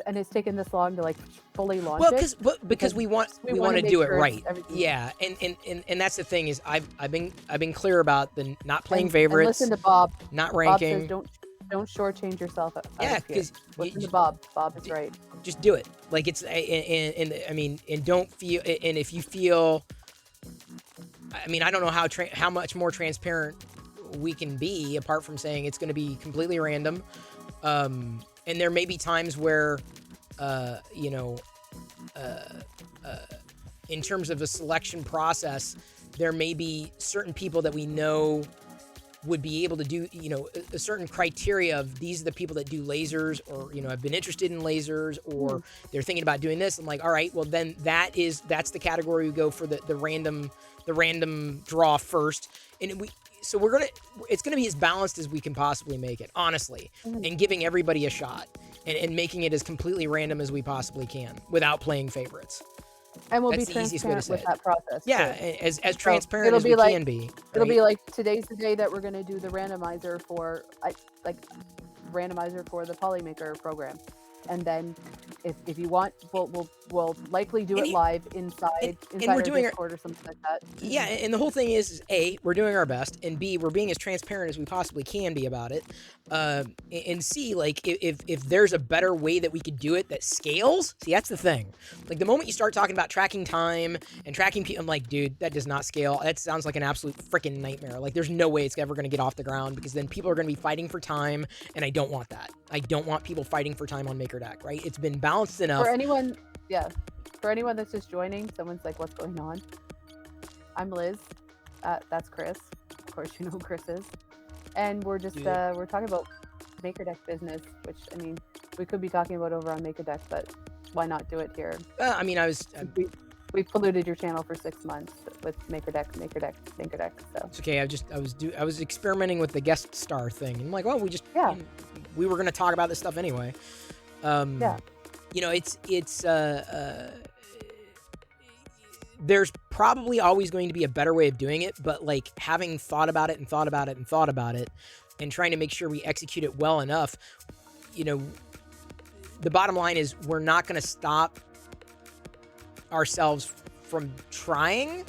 Speaker 2: and it's taken this long to like fully launch it.
Speaker 1: Well, because we want to do it right. Yeah, and that's the thing is I've been clear about the not playing favorites.
Speaker 2: And listen to Bob.
Speaker 1: Not ranking.
Speaker 2: Bob says don't shortchange yourself.
Speaker 1: Yeah, because
Speaker 2: listen to Bob. Bob is right.
Speaker 1: just do it. Like it's and I mean, and don't feel, and if you feel, I mean, I don't know how much more transparent we can be apart from saying it's going to be completely random. And there may be times where, you know, in terms of a selection process, there may be certain people that we know would be able to do, you know, a certain criteria of these are the people that do lasers, or, you know, have been interested in lasers, or they're thinking about doing this. I'm like, all right, well then that's the category we go for the random draw first. And it's gonna be as balanced as we can possibly make it, honestly, and giving everybody a shot and making it as completely random as we possibly can without playing favorites.
Speaker 2: And we'll
Speaker 1: That's
Speaker 2: be
Speaker 1: the easiest way to
Speaker 2: transparent
Speaker 1: say
Speaker 2: with
Speaker 1: it.
Speaker 2: that process.
Speaker 1: Yeah,
Speaker 2: too.
Speaker 1: as transparent
Speaker 2: it'll
Speaker 1: as
Speaker 2: be
Speaker 1: we
Speaker 2: like,
Speaker 1: can be.
Speaker 2: It'll
Speaker 1: right?
Speaker 2: be like today's the day that we're going to do the randomizer for the Polymaker program, and then if you want, we'll likely do it live inside
Speaker 1: we're
Speaker 2: our
Speaker 1: doing
Speaker 2: Discord or something like that.
Speaker 1: Yeah, and the whole thing is A, we're doing our best, and B, we're being as transparent as we possibly can be about it. And C, like, if there's a better way that we could do it that scales, see, that's the thing. Like, the moment you start talking about tracking time and tracking people, I'm like, dude, that does not scale. That sounds like an absolute freaking nightmare. Like, there's no way it's ever going to get off the ground, because then people are going to be fighting for time, and I don't want that. I don't want people fighting for time on MakerDeck, right? It's been balanced enough.
Speaker 2: For anyone that's just joining, someone's like, what's going on? I'm Liz. That's Chris. Of course, you know who Chris is. And we're just we're talking about MakerDeck business, which, I mean, we could be talking about over on MakerDeck, but why not do it here?
Speaker 1: I mean,
Speaker 2: We've polluted your channel for 6 months with MakerDeck. So
Speaker 1: it's okay. I was experimenting with the guest star thing, and I'm like, well, we were going to talk about this stuff anyway. You know, it's there's probably always going to be a better way of doing it, but like, having thought about it and trying to make sure we execute it well enough, you know, the bottom line is we're not going to stop ourselves from trying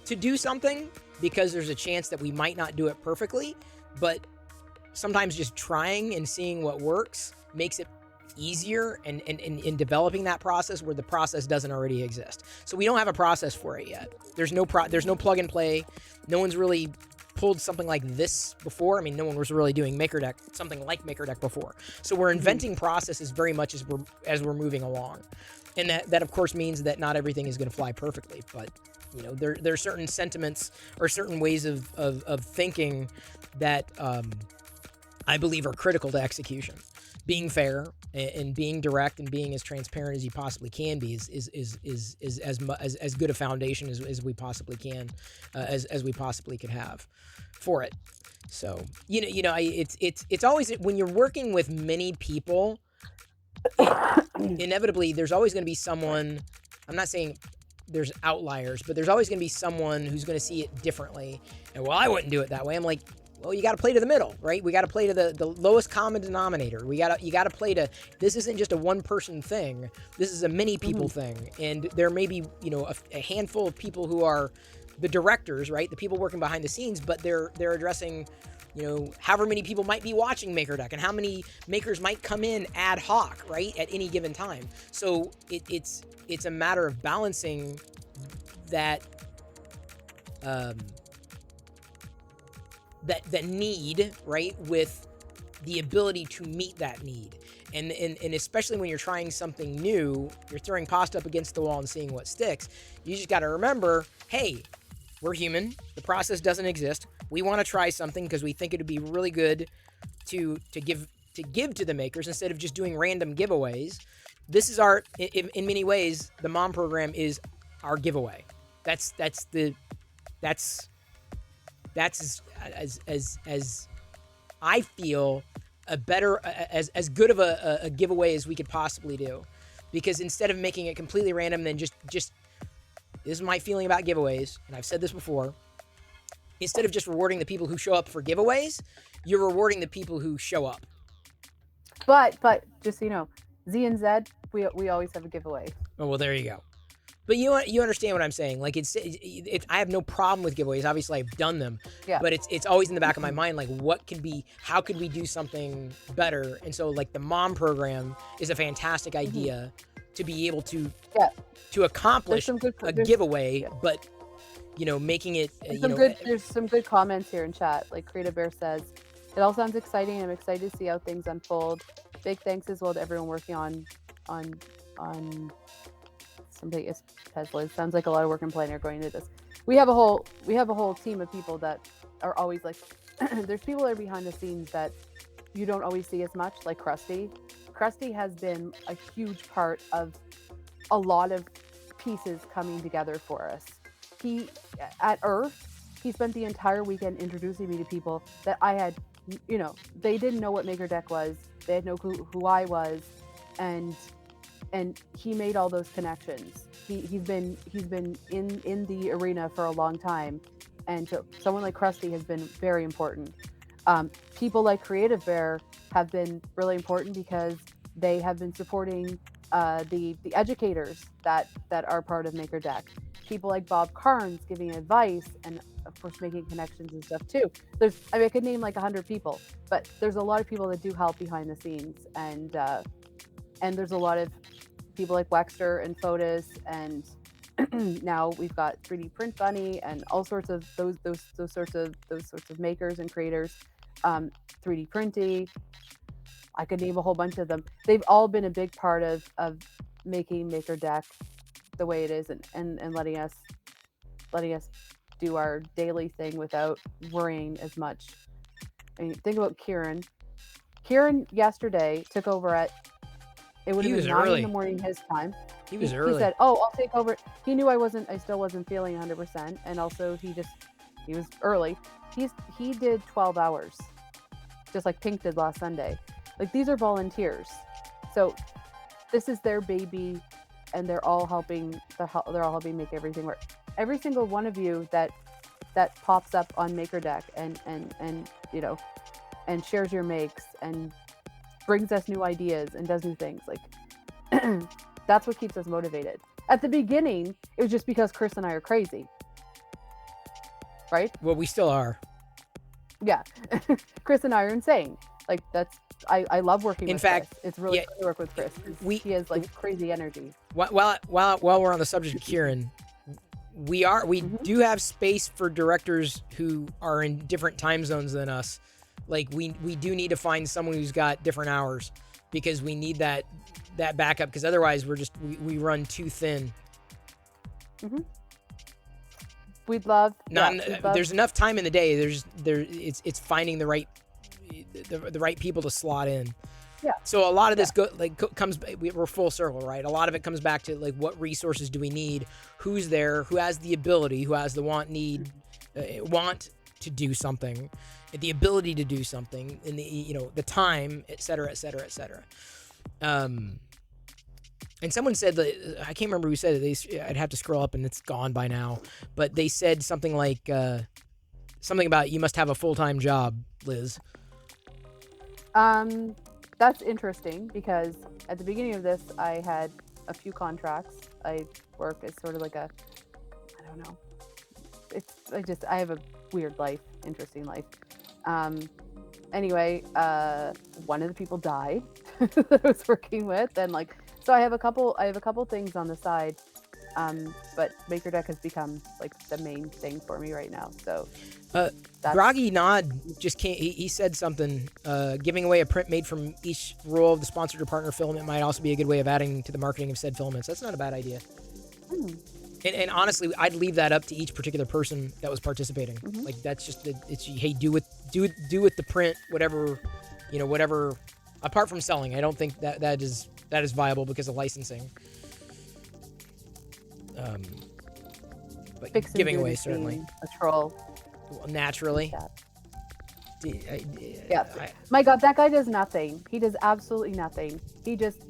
Speaker 1: to do something because there's a chance that we might not do it perfectly, but sometimes just trying and seeing what works makes it easier and in developing that process where the process doesn't already exist. So we don't have a process for it yet. There's no plug and play. No one's really pulled something like this before. I mean, no one was really doing something like MakerDeck before. So we're inventing processes very much as we're moving along. And that of course means that not everything is going to fly perfectly, but you know, there are certain sentiments or certain ways of thinking that I believe are critical to execution. Being fair and being direct and being as transparent as you possibly can be is as good a foundation as we possibly can, as we possibly could have for it. So you know, it's always, when you're working with many people, inevitably there's always going to be someone. I'm not saying there's outliers, but there's always going to be someone who's going to see it differently. And well, I wouldn't do it that way. I'm like, well, you got to play to the middle, right? We got to play to the lowest common denominator. You got to play to, this isn't just a one person thing. This is a many people thing. And there may be, you know, a handful of people who are the directors, right? The people working behind the scenes, but they're addressing, you know, however many people might be watching MakerDeck and how many makers might come in ad hoc, right, at any given time. So it's a matter of balancing that that need, right, with the ability to meet that need. And especially when you're trying something new, you're throwing pasta up against the wall and seeing what sticks. You just got to remember, hey, we're human. The process doesn't exist. We want to try something because we think it would be really good to give to the makers instead of just doing random giveaways. This is in many ways, the mom program is our giveaway. That's as I feel a better, as good of a giveaway as we could possibly do, because instead of making it completely random, then just this is my feeling about giveaways, and I've said this before. Instead of just rewarding the people who show up for giveaways, you're rewarding the people who show up.
Speaker 2: But just so you know, Z and Z, we always have a giveaway.
Speaker 1: Oh well, there you go. But you understand what I'm saying? Like I have no problem with giveaways. Obviously, I've done them.
Speaker 2: Yeah.
Speaker 1: But it's always in the back of my mind, like how could we do something better? And so like the mom program is a fantastic idea to be able to accomplish a giveaway, but making it
Speaker 2: there's some good comments here in chat. Like Creative Bear says, it all sounds exciting. I'm excited to see how things unfold. Big thanks as well to everyone working on somebody is Tesla. It sounds like a lot of work and planning are going into this. We have a whole team of people that are always like there's people that are behind the scenes that you don't always see as much, like Krusty. Krusty has been a huge part of a lot of pieces coming together for us. He at Earth, he spent the entire weekend introducing me to people that I had, they didn't know what Maker Deck was. They had no clue who I was, and he made all those connections. He's been in the arena for a long time, and so someone like Krusty has been very important. People like Creative Bear have been really important because they have been supporting the educators that are part of Maker Deck. People like Bob Carnes giving advice and of course making connections and stuff too. I could name like 100 people, but there's a lot of people that do help behind the scenes, and there's a lot of people like Wexter and Fotis, and now we've got 3D Print Bunny and all sorts of those sorts of makers and creators. 3D Printy, I could name a whole bunch of them. They've all been a big part of making Maker Deck the way it is, and letting us do our daily thing without worrying as much. I mean, think about Kieran. Kieran yesterday took over at, it would have been 9 in the morning his time.
Speaker 1: He was early.
Speaker 2: He said, "Oh, I'll take over." He knew I still wasn't feeling 100%, and also he was early. He did 12 hours, just like Pink did last Sunday. Like, these are volunteers, so this is their baby, and they're all helping make everything work. Every single one of you that pops up on Maker Deck and shares your makes and brings us new ideas and does new things, like that's what keeps us motivated. At the beginning, it was just because Chris and I are crazy, right?
Speaker 1: Well, we still are.
Speaker 2: Yeah. Chris and I are insane. Like, I love working with Chris. It's really fun to work with Chris. He has like crazy energy.
Speaker 1: While we're on the subject of Kieran, we do have space for directors who are in different time zones than us. Like, we do need to find someone who's got different hours, because we need that backup, because otherwise we run too thin.
Speaker 2: Mm-hmm. We'd love.
Speaker 1: There's enough time in the day. It's finding the right people to slot in.
Speaker 2: Yeah.
Speaker 1: So a lot of this we're full circle, right? A lot of it comes back to like, what resources do we need? Who's there? Who has the ability? Who has the want to do something, the ability to do something, and the time, et cetera, et cetera, et cetera. And someone said that, I can't remember who said it. I'd have to scroll up and it's gone by now. But they said something like something about, you must have a full-time job, Liz.
Speaker 2: That's interesting, because at the beginning of this, I had a few contracts. I work as sort of like I don't know. I have a weird life, interesting life. Anyway, one of the people died that I was working with, and so I have a couple things on the side. But Maker Deck has become like the main thing for me right now. So
Speaker 1: Groggy Nod just can't. He said something. Giving away a print made from each roll of the sponsored or partner filament might also be a good way of adding to the marketing of said filaments. That's not a bad idea. And honestly, I'd leave that up to each particular person that was participating. Mm-hmm. Like, that's just hey, do with the print whatever. Apart from selling, I don't think that is viable because of licensing. But
Speaker 2: Fixing
Speaker 1: giving away, certainly.
Speaker 2: A troll.
Speaker 1: Well, naturally.
Speaker 2: My God, that guy does nothing. He does absolutely nothing. He just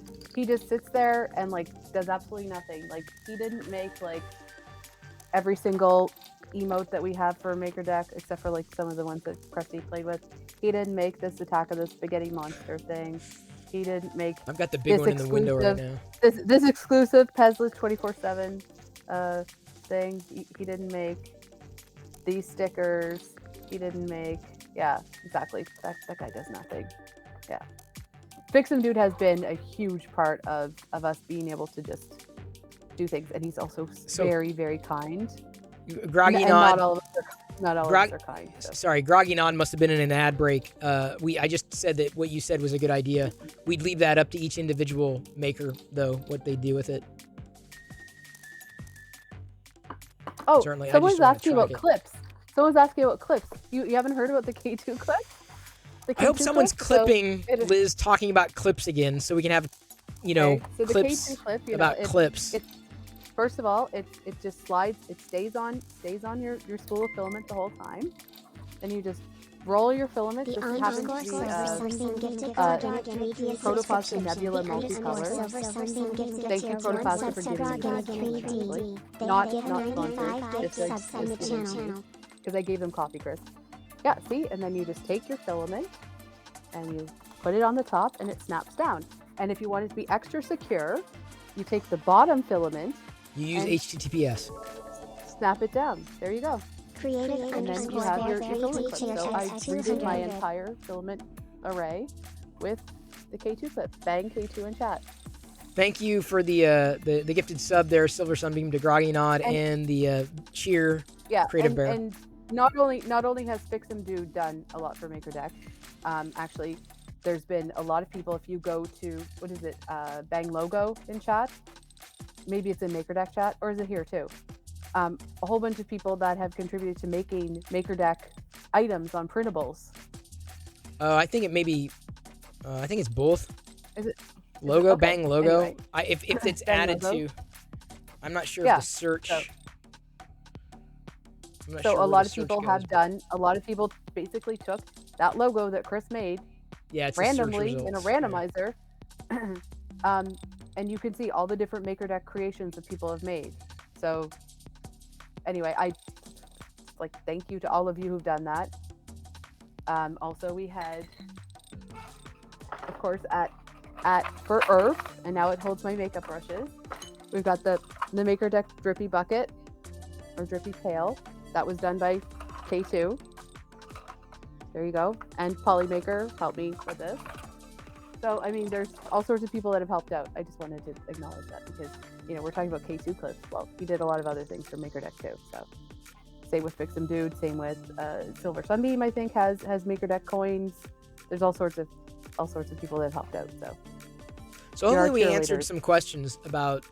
Speaker 2: sits there and does absolutely nothing. Like, he didn't make every single emote that we have for Maker Deck, except for some of the ones that Krusty played with. He didn't make this Attack of the Spaghetti Monster thing. He didn't make.
Speaker 1: I've got the big one in the window right now.
Speaker 2: This exclusive Pezlet 24/7. thing. He didn't make these stickers. He didn't make. Yeah, exactly. That guy does nothing. Yeah. Fix 'em Dude has been a huge part of us being able to just do things, and he's also very, very kind.
Speaker 1: Groggy
Speaker 2: and
Speaker 1: Nod.
Speaker 2: Not all of us are kind. So.
Speaker 1: Sorry, Groggy Nod must have been in an ad break. I just said that what you said was a good idea. We'd leave that up to each individual maker, though, what they do with it.
Speaker 2: Oh,
Speaker 1: certainly.
Speaker 2: Someone's asking about clips. Someone's asking about clips. You haven't heard about the K2 clips?
Speaker 1: I hope someone's clipping Liz talking about clips again, so we can have,
Speaker 2: so
Speaker 1: clips
Speaker 2: the K2 clip,
Speaker 1: about clips.
Speaker 2: First of all, it just slides. It stays on your spool of filament the whole time, and you just roll your filament. This happens to be Protoplasma Nebula multicolor. Thank you, Protoplasma, for giving me this. Not sponsored, because I gave them coffee, Chris. Yeah, see, and then you just take your filament and you put it on the top, and it snaps down. And if you want it to be extra secure, you take the bottom filament.
Speaker 1: You use HTTPS.
Speaker 2: Snap it down. There you go. And then you have your filament clip. So I redid my entire filament array with the K2 clip. Bang K2 in chat.
Speaker 1: Thank you for the gifted sub there, Silver Sunbeam to Groggy Nod, and the cheer Creative Bear.
Speaker 2: And not only has Fix 'em Dude done a lot for MakerDeck, actually, there's been a lot of people. If you go to Bang Logo in chat, maybe it's in MakerDeck chat, or is it here too? A whole bunch of people that have contributed to making MakerDeck items on printables.
Speaker 1: I think it may be. I think it's both.
Speaker 2: Is it
Speaker 1: logo?
Speaker 2: Okay.
Speaker 1: Bang Logo.
Speaker 2: Anyway.
Speaker 1: If it's added
Speaker 2: logo.
Speaker 1: to, I'm not sure if the search.
Speaker 2: So a lot of people have done. A lot of people basically took that logo that Chris made.
Speaker 1: Yeah, it's
Speaker 2: randomly in a randomizer. And you can see all the different MakerDeck creations that people have made. So anyway, I thank you to all of you who've done that. Also, we had, of course, for Earth, and now it holds my makeup brushes. We've got the MakerDeck drippy bucket or drippy pail that was done by K2. There you go. And Polymaker helped me with this. So, I mean, there's all sorts of people that have helped out. I just wanted to acknowledge that because, we're talking about K2 clips. Well, he did a lot of other things for MakerDeck too. So, same with Fix 'em Dude. Same with Silver Sunbeam. I think has MakerDeck coins. There's all sorts of people that have helped out.
Speaker 1: So hopefully we answered some questions about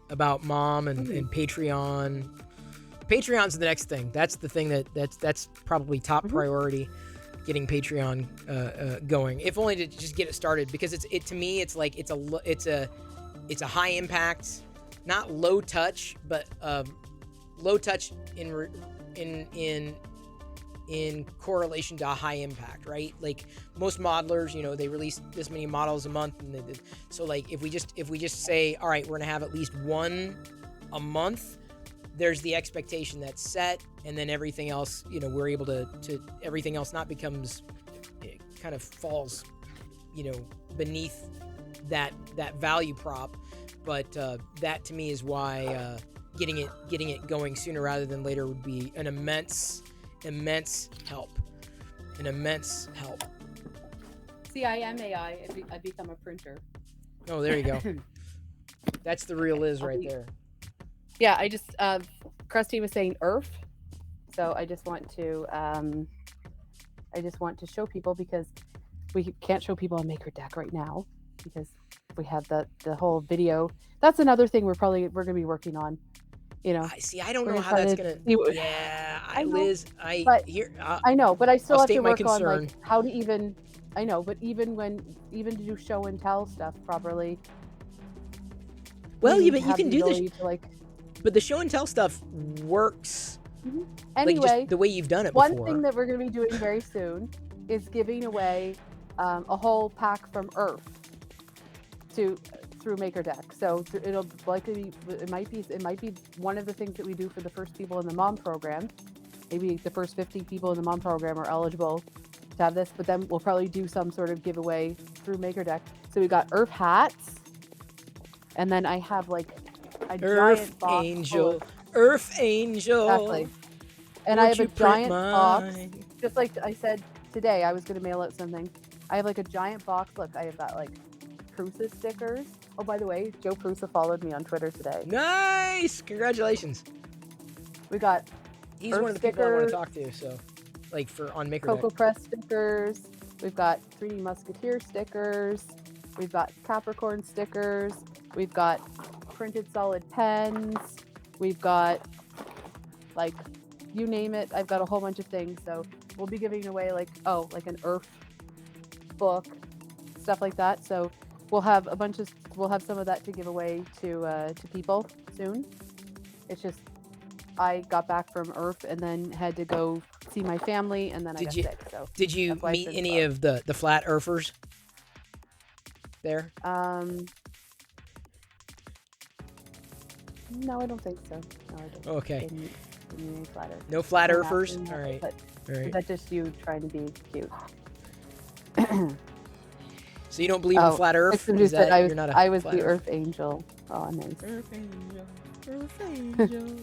Speaker 1: Mom and Patreon. Patreon's the next thing. That's the thing that's probably top priority. Getting Patreon going, if only to just get it started, because to me it's like it's a high impact, not low touch, but low touch in correlation to a high impact, right? Like most modelers, they release this many models a month, and so like if we just say, all right, we're gonna have at least one a month, there's the expectation that's set, and then everything else, we're able to everything else not becomes, it kind of falls, beneath that value prop. But that to me is why getting it going sooner rather than later would be an immense help. An immense help.
Speaker 2: See, I am AI. I become a printer.
Speaker 1: Oh, there you go. That's the real Liz right there.
Speaker 2: Yeah, I just Krusty was saying Earth, so I just want to show people, because we can't show people on MakerDeck right now because we have the whole video. That's another thing we're going to be working on.
Speaker 1: I don't know how that's gonna. Yeah, Liz, I
Speaker 2: know, but I still
Speaker 1: I'll
Speaker 2: have to work
Speaker 1: concern.
Speaker 2: on how to even. I know, but even to do show and tell stuff properly.
Speaker 1: Well, you can do this. But the show and tell stuff works.
Speaker 2: Mm-hmm. Anyway,
Speaker 1: just the way you've done it before.
Speaker 2: One thing that we're going to be doing very soon is giving away a whole pack from Earth through MakerDeck. So it'll likely it might be one of the things that we do for the first people in the Mom program. Maybe the first 50 people in the Mom program are eligible to have this, but then we'll probably do some sort of giveaway through MakerDeck. So we got Earth hats, and then I have a
Speaker 1: Earth
Speaker 2: giant box
Speaker 1: Angel, Earth Angel.
Speaker 2: Exactly. And I have a giant box. Just like I said today, I was going to mail out something. I have like a giant box. Look, I have got like Prusa stickers. Oh, by the way, Joe Prusa followed me on Twitter today.
Speaker 1: Nice! Congratulations.
Speaker 2: We got
Speaker 1: He's
Speaker 2: Earth
Speaker 1: one of the people I want to
Speaker 2: stickers,
Speaker 1: talk to, so, like, for on Maker
Speaker 2: Cocoa
Speaker 1: Deck.
Speaker 2: Press stickers. We've got 3D Musketeer stickers. We've got Capricorn stickers. We've got printed solid pens. We've got, like, you name it. I've got a whole bunch of things. So we'll be giving away, like, like an Earth book, stuff like that. So we'll have some of that to give away to people soon. It's just I got back from Earth and then had to go see my family, and then I got sick. So
Speaker 1: did you meet any of the flat earthers there?
Speaker 2: No, I don't think so. No, I don't.
Speaker 1: Okay.
Speaker 2: Didn't meet any flat earthers.
Speaker 1: No flat earthers? All right.
Speaker 2: All right. Is that just you trying to be cute?
Speaker 1: So you don't believe in flat Earth?
Speaker 2: Is that I was the Earth Angel. Oh, nice.
Speaker 1: Earth Angel. Earth Angel.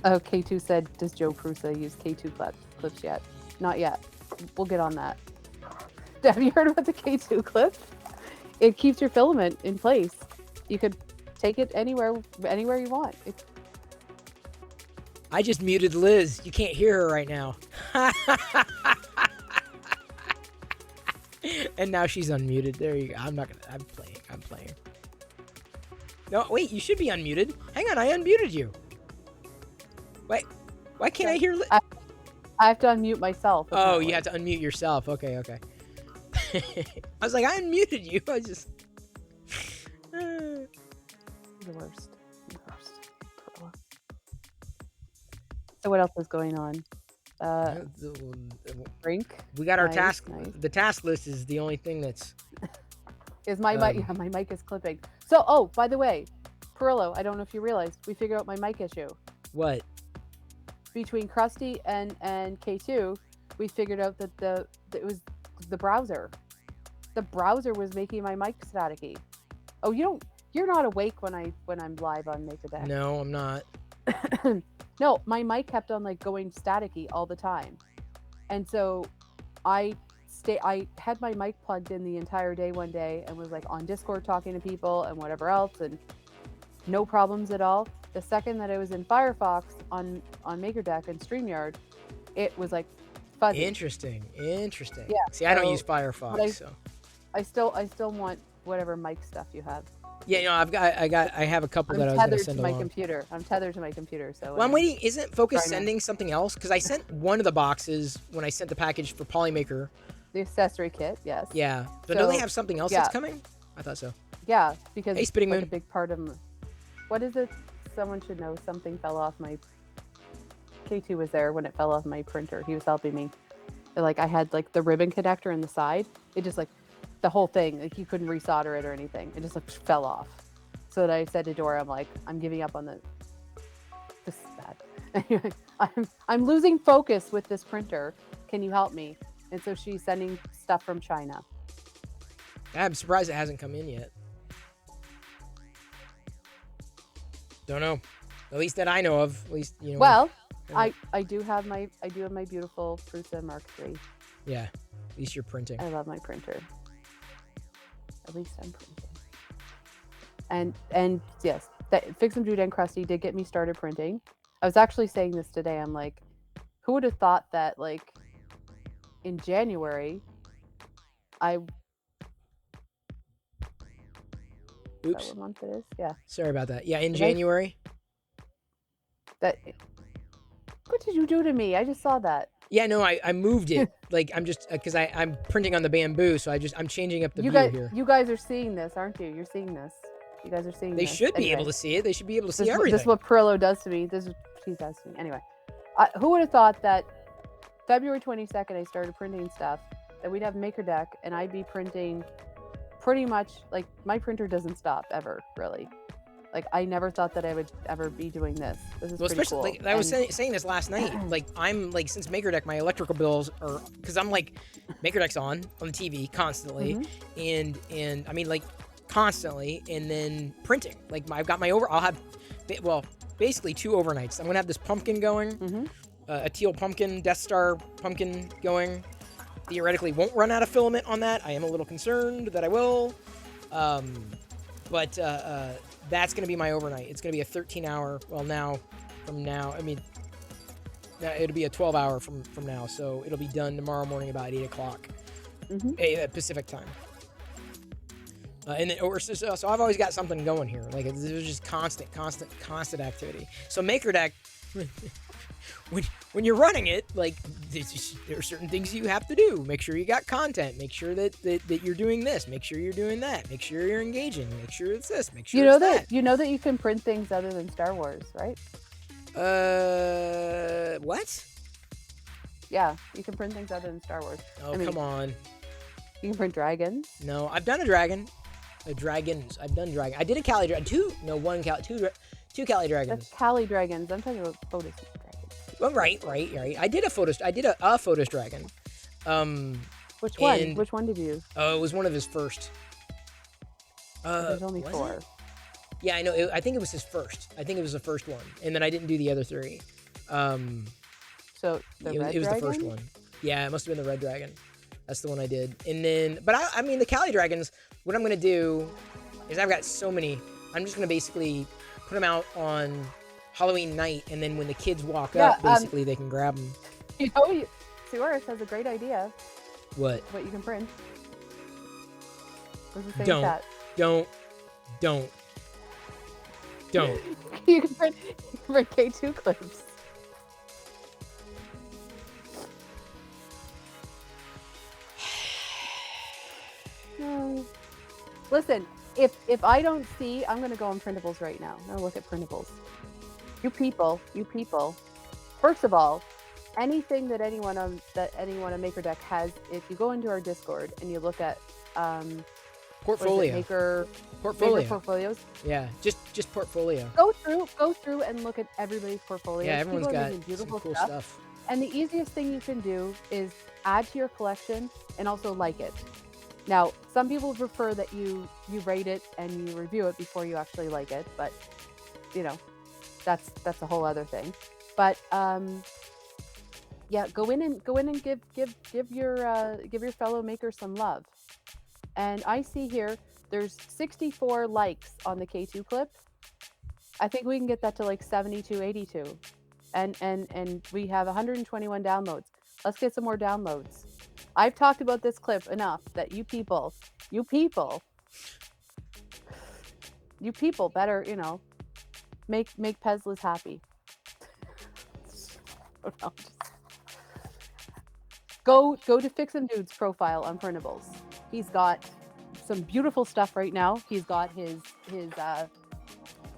Speaker 2: Oh, K2 said, does Joe Prusa use K2 clips yet? Not yet. We'll get on that. Have you heard about the K2 clip? It keeps your filament in place. You could take it anywhere you want.
Speaker 1: I just muted Liz. You can't hear her right now. And now she's unmuted. There you go. I'm playing. No, wait, you should be unmuted. Hang on, I unmuted you. Wait, why can't I hear Liz?
Speaker 2: I have to unmute myself.
Speaker 1: Apparently. Oh, you have to unmute yourself. Okay. I was like, I unmuted you. I just...
Speaker 2: The worst. So what else is going on? Drink.
Speaker 1: We got our task. Nice. The task list is the only thing that's...
Speaker 2: Is my mic? Yeah, my mic is clipping. So, by the way, Perillo, I don't know if you realized, we figured out my mic issue.
Speaker 1: What?
Speaker 2: Between Krusty and K2, we figured out that it was the browser. The browser was making my mic staticky. Oh, you're not awake when I'm live on Make a Deck.
Speaker 1: No, I'm not.
Speaker 2: No, my mic kept on like going staticky all the time. And so I had my mic plugged in the entire day one day and was like on Discord talking to people and whatever else, and no problems at all. The second that I was in Firefox on Maker Deck and StreamYard, it was like fuzzy.
Speaker 1: Interesting. Yeah. See, I don't use Firefox, so
Speaker 2: I still want whatever mic stuff you have.
Speaker 1: Yeah, I have a couple that I was going to send along.
Speaker 2: I'm tethered to my computer, so.
Speaker 1: Well, I'm waiting. Isn't Focus sending something else? Because I sent one of the boxes when I sent the package for Polymaker.
Speaker 2: The accessory kit, yes.
Speaker 1: Yeah, but don't they have something else that's coming? I thought so.
Speaker 2: Yeah, because
Speaker 1: hey, Spitting Moon.
Speaker 2: A big part of what is it? Someone should know. Something fell off my. K2 was there when it fell off my printer. He was helping me. Like I had like the ribbon connector in the side. It just like. The whole thing, like you couldn't resolder it or anything. It just like fell off. So that I said to Dora, I'm like, I'm giving up on this is bad. Anyway, I'm losing focus with this printer. Can you help me? And so she's sending stuff from China.
Speaker 1: I'm surprised it hasn't come in yet. Don't know. At least that I know of. At least you know.
Speaker 2: Well, I do have my beautiful Prusa Mark III.
Speaker 1: Yeah. At least you're printing.
Speaker 2: I love my printer. At least I'm printing. And yes, Fix 'em Dude and Krusty did get me started printing. I was actually saying this today. I'm like, who would have thought that like in January
Speaker 1: Oops.
Speaker 2: Is that what month it is? Yeah.
Speaker 1: Sorry about that. Yeah, in January.
Speaker 2: What did you do to me? I just saw that.
Speaker 1: Yeah, no, I moved it. Like I'm just because I'm printing on the bamboo, so I'm changing up the view here.
Speaker 2: You guys are seeing this, aren't you? You're seeing this. You guys are seeing
Speaker 1: this. They should be able to see it. They should be able to see everything.
Speaker 2: This is what Perillo does to me. This is what he does to me. Anyway, who would have thought that February 22nd I started printing stuff, that we'd have Maker Deck, and I'd be printing pretty much, like, my printer doesn't stop ever, really. Like, I never thought that I would ever be doing this. This is pretty cool.
Speaker 1: Like, I was saying this last night. Like, I'm like, since Maker Deck, my electrical bills are, because I'm like, Maker Deck's on the TV constantly, and I mean, like, constantly, and then printing. Like, I've got my I'll have, well, basically 2 overnights. I'm gonna have this pumpkin going, a teal pumpkin, Death Star pumpkin going. Theoretically, won't run out of filament on that. I am a little concerned that I will, but that's gonna be my overnight. It's gonna be a 13-hour. Well, I mean, it'll be a 12-hour from now. So it'll be done tomorrow morning about 8 o'clock Pacific time. And then, so I've always got something going here. Like there's just constant activity. So MakerDeck, when you're running it, like there are certain things you have to do. Make sure you got content. Make sure that you're doing this. Make sure you're doing that. Make sure you're engaging. Make sure it's this. Make sure it's that.
Speaker 2: You know that you can print things other than Star Wars, right?
Speaker 1: What?
Speaker 2: Yeah, you can print things other than Star Wars.
Speaker 1: Oh, come on.
Speaker 2: You can print dragons.
Speaker 1: No, I've done a dragon. Dragons. I've done dragon. I did a Cali dragon. Two Cali dragons.
Speaker 2: That's Cali dragons. I'm talking about Photos dragons.
Speaker 1: Well, right. I did a Photos dragon.
Speaker 2: Which one? Which one did you use?
Speaker 1: Oh, it was one of his first.
Speaker 2: There's only 4.
Speaker 1: Yeah, I know. I think it was his first. I think it was the first one, and then I didn't do the other 3.
Speaker 2: So it was the first one.
Speaker 1: Yeah, it must have been the red dragon. That's the one I did. And then, but I mean, the Cali dragons. What I'm gonna do is I've got so many. I'm just gonna basically put them out on Halloween night, and then when the kids walk up, basically they can grab them.
Speaker 2: You know, Suarez has a great idea.
Speaker 1: What
Speaker 2: you can print.
Speaker 1: Don't.
Speaker 2: You can print K2 clips. Listen, if I don't see, I'm gonna go on printables right now. I'm gonna look at printables. You people. First of all, anything that anyone on MakerDeck has, if you go into our Discord and you look at
Speaker 1: portfolio.
Speaker 2: Maker portfolios.
Speaker 1: Yeah, just portfolio.
Speaker 2: Go through and look at everybody's portfolios.
Speaker 1: Yeah, everyone's got
Speaker 2: beautiful
Speaker 1: some cool stuff.
Speaker 2: And the easiest thing you can do is add to your collection and also like it. Now, some people prefer that you rate it and you review it before you actually like it, but you know, that's a whole other thing. But yeah, go in and give your fellow makers some love. And I see here there's 64 likes on the K2 clip. I think we can get that to like 72, 82. And we have 121 downloads. Let's get some more downloads. I've talked about this clip enough that you people better, make Pezlis happy. Go to Fix 'em Dude's profile on printables. He's got some beautiful stuff right now. He's got his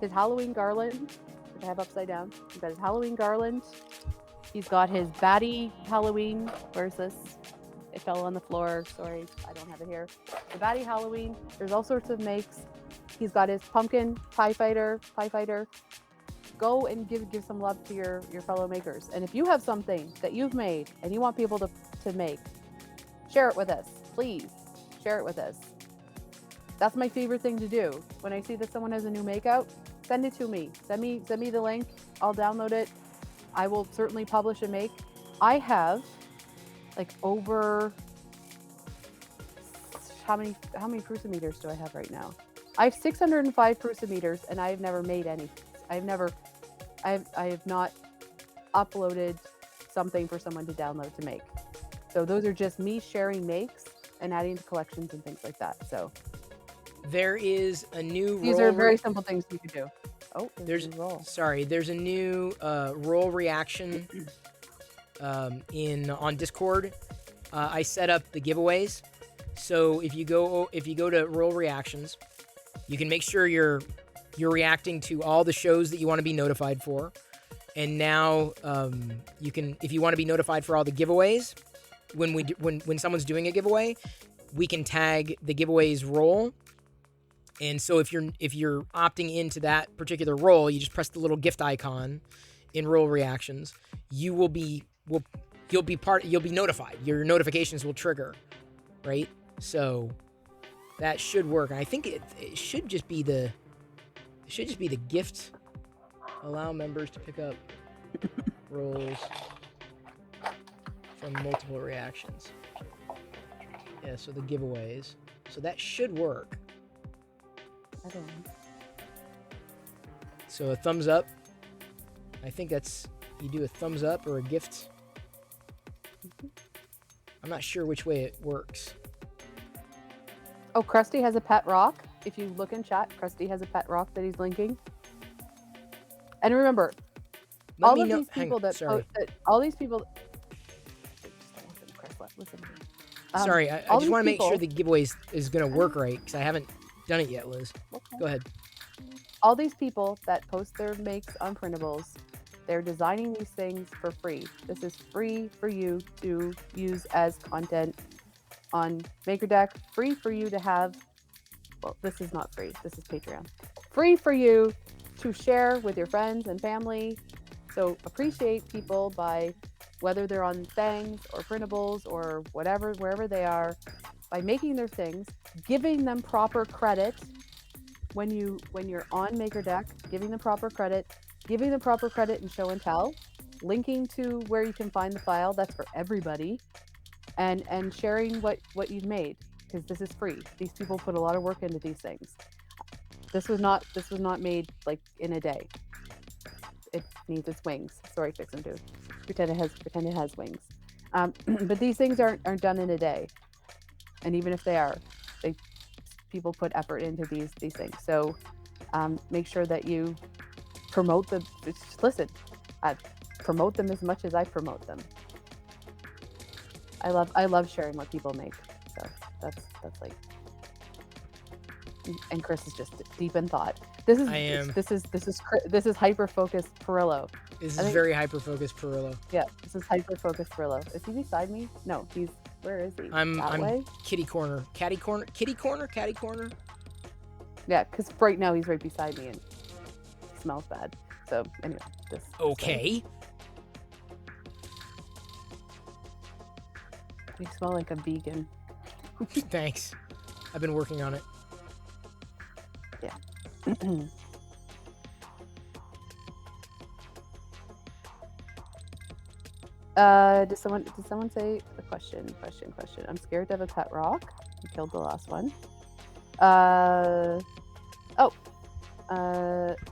Speaker 2: Halloween garland, which I have upside down. He's got his Halloween garland. He's got his Batty Halloween. Where's this? It fell on the floor. Sorry, I don't have it here. The Batty Halloween. There's all sorts of makes. He's got his pumpkin pie fighter. Go and give some love to your fellow makers. And if you have something that you've made and you want people to make, share it with us. Please share it with us. That's my favorite thing to do. When I see that someone has a new makeout, send it to me. Send me the link. I'll download it. I will certainly publish a make. I have like over how many Prusa-meters do I have right now? I have 605 Prusa-meters and I have never made any. I have not uploaded something for someone to download to make. So those are just me sharing makes and adding to collections and things like that. So
Speaker 1: there is a new
Speaker 2: these are very simple things you can do. Oh,
Speaker 1: there's a new roll reaction on Discord. I set up the giveaways. So if you go to roll reactions, you can make sure you're reacting to all the shows that you want to be notified for. And now you can, if you want to be notified for all the giveaways, when someone's doing a giveaway, we can tag the giveaways roll. And so if you're opting into that particular role, you just press the little gift icon in roll reactions. You'll be notified. Your notifications will trigger, right? So that should work. And I think it should just be the gift Allow members to pick up roles from multiple reactions. Yeah, so the giveaways. So that should work.
Speaker 2: I don't know.
Speaker 1: So a thumbs up. I think that's, you do a thumbs up or a gift. I'm not sure which way it works.
Speaker 2: Oh, Krusty has a pet rock. If you look in chat, Krusty has a pet rock that he's linking. And remember, all of these people all these people. Listen to me.
Speaker 1: Sorry, I just want to make sure the giveaway is going to work right because I haven't done it yet, Liz.
Speaker 2: Okay.
Speaker 1: Go ahead.
Speaker 2: All these people that post their makes on printables, they're designing these things for free. This is free for you to use as content on MakerDeck. Free for you to have. Well, this is not free. This is Patreon. Free for you to share with your friends and family. So appreciate people by whether they're on things or printables or whatever, wherever they are, by making their things, giving them proper credit when you're on MakerDeck, giving them proper credit in show and tell, linking to where you can find the file. That's for everybody, and sharing what you've made, because this is free. These people put a lot of work into these things. This was not made like in a day. It needs its wings. Sorry, Fix and Do. Pretend it has wings. But these things aren't done in a day. And even if they are, people put effort into these things. So make sure that you promote them. Listen, I promote them as much as I promote them. I love sharing what people make. So that's like. And Chris is just deep in thought. This is hyper focused Perillo.
Speaker 1: This is very hyper focused Perillo.
Speaker 2: Yeah, this is hyper focused Perillo. Is he beside me? No, where is he?
Speaker 1: I'm
Speaker 2: way?
Speaker 1: Kitty corner. Catty corner.
Speaker 2: Yeah, because right now he's right beside me and it smells bad. So anyway, this.
Speaker 1: Okay.
Speaker 2: You smell like a vegan.
Speaker 1: Thanks. I've been working on it.
Speaker 2: Yeah. Did someone say a question? I'm scared to have a pet rock. You killed the last one.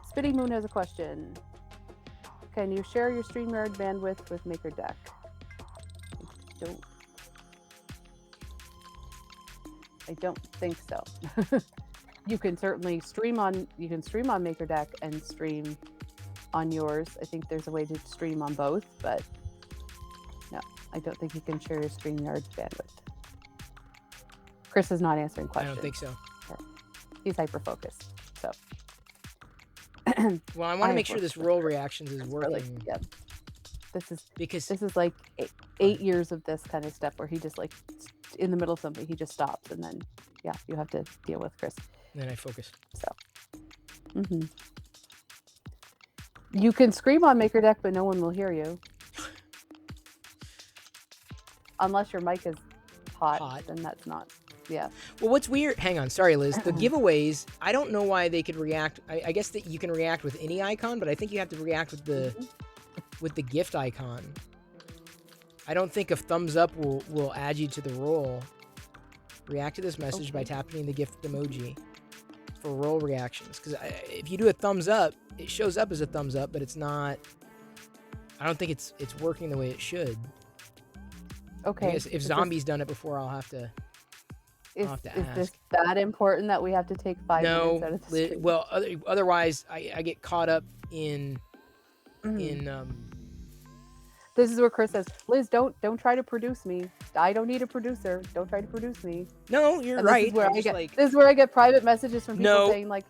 Speaker 2: Spitting Moon has a question. Can you share your StreamYard bandwidth with MakerDeck? I don't think so. You can certainly stream on MakerDeck and stream on yours. I think there's a way to stream on both, but no, I don't think you can share your StreamYard bandwidth. Chris is not answering questions.
Speaker 1: I don't think so.
Speaker 2: He's hyper-focused, so.
Speaker 1: Well, I want to make sure this roll reactions is working.
Speaker 2: Yeah. This is like 8
Speaker 1: Fine.
Speaker 2: years of this kind of stuff where he just like in the middle of something, he just stops, and then yeah, you have to deal with Chris.
Speaker 1: And then I focus.
Speaker 2: So. You can scream on MakerDeck, but no one will hear you. Unless your mic is hot. Then that's not. Yeah.
Speaker 1: Well, what's weird? Hang on. Sorry, Liz. The giveaways, I don't know why they could react. I guess that you can react with any icon, but I think you have to react with the gift icon. I don't think a thumbs up will add you to the roll. React to this message by tapping the gift emoji for roll reactions. Because if you do a thumbs up, it shows up as a thumbs up, but it's not. I don't think it's working the way it should.
Speaker 2: Okay.
Speaker 1: I guess if Zombie's done it before, I'll have to.
Speaker 2: Is this that important that we have to take 5 minutes out of the stream?
Speaker 1: Well, otherwise I get caught up in
Speaker 2: This is where Chris says, Liz, don't try to produce me. I don't need a producer. Don't try to produce me.
Speaker 1: No, you're right.
Speaker 2: This is where I get private messages from people saying like,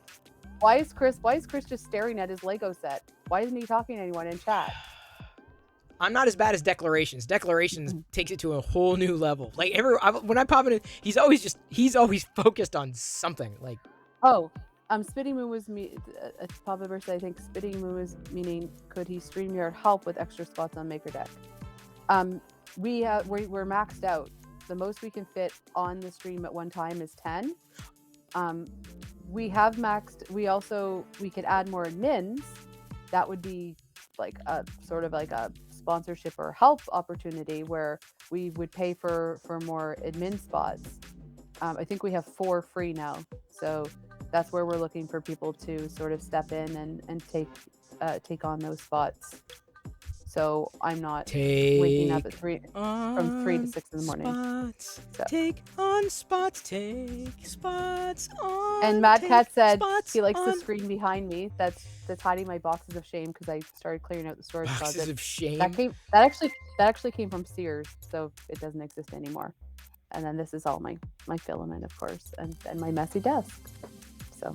Speaker 2: why is Chris just staring at his Lego set? Why isn't he talking to anyone in chat?
Speaker 1: I'm not as bad as Declarations. Declarations takes it to a whole new level. Like when I pop in, he's always focused on something. Like,
Speaker 2: Spitting Moon was Papa Burst. I think Spitting Moon was meaning could he StreamYard help with extra spots on MakerDeck? We're maxed out. The most we can fit on the stream at one time is 10. We have maxed. We could add more admins. that would be like a sort of like a sponsorship or help opportunity where we would pay for more admin spots. I think we have 4 free now, so that's where we're looking for people to sort of step in and take on those spots. So I'm not waking up at from 3 to 6 in the morning.
Speaker 1: Spots.
Speaker 2: So.
Speaker 1: Take on spots. Take spots on.
Speaker 2: And Mad Cat said he likes the screen behind me. That's hiding my boxes of shame because I started clearing out the storage
Speaker 1: boxes
Speaker 2: closet.
Speaker 1: of shame.
Speaker 2: That actually came from Sears, so it doesn't exist anymore. And then this is all my filament, of course, and my messy desk. So,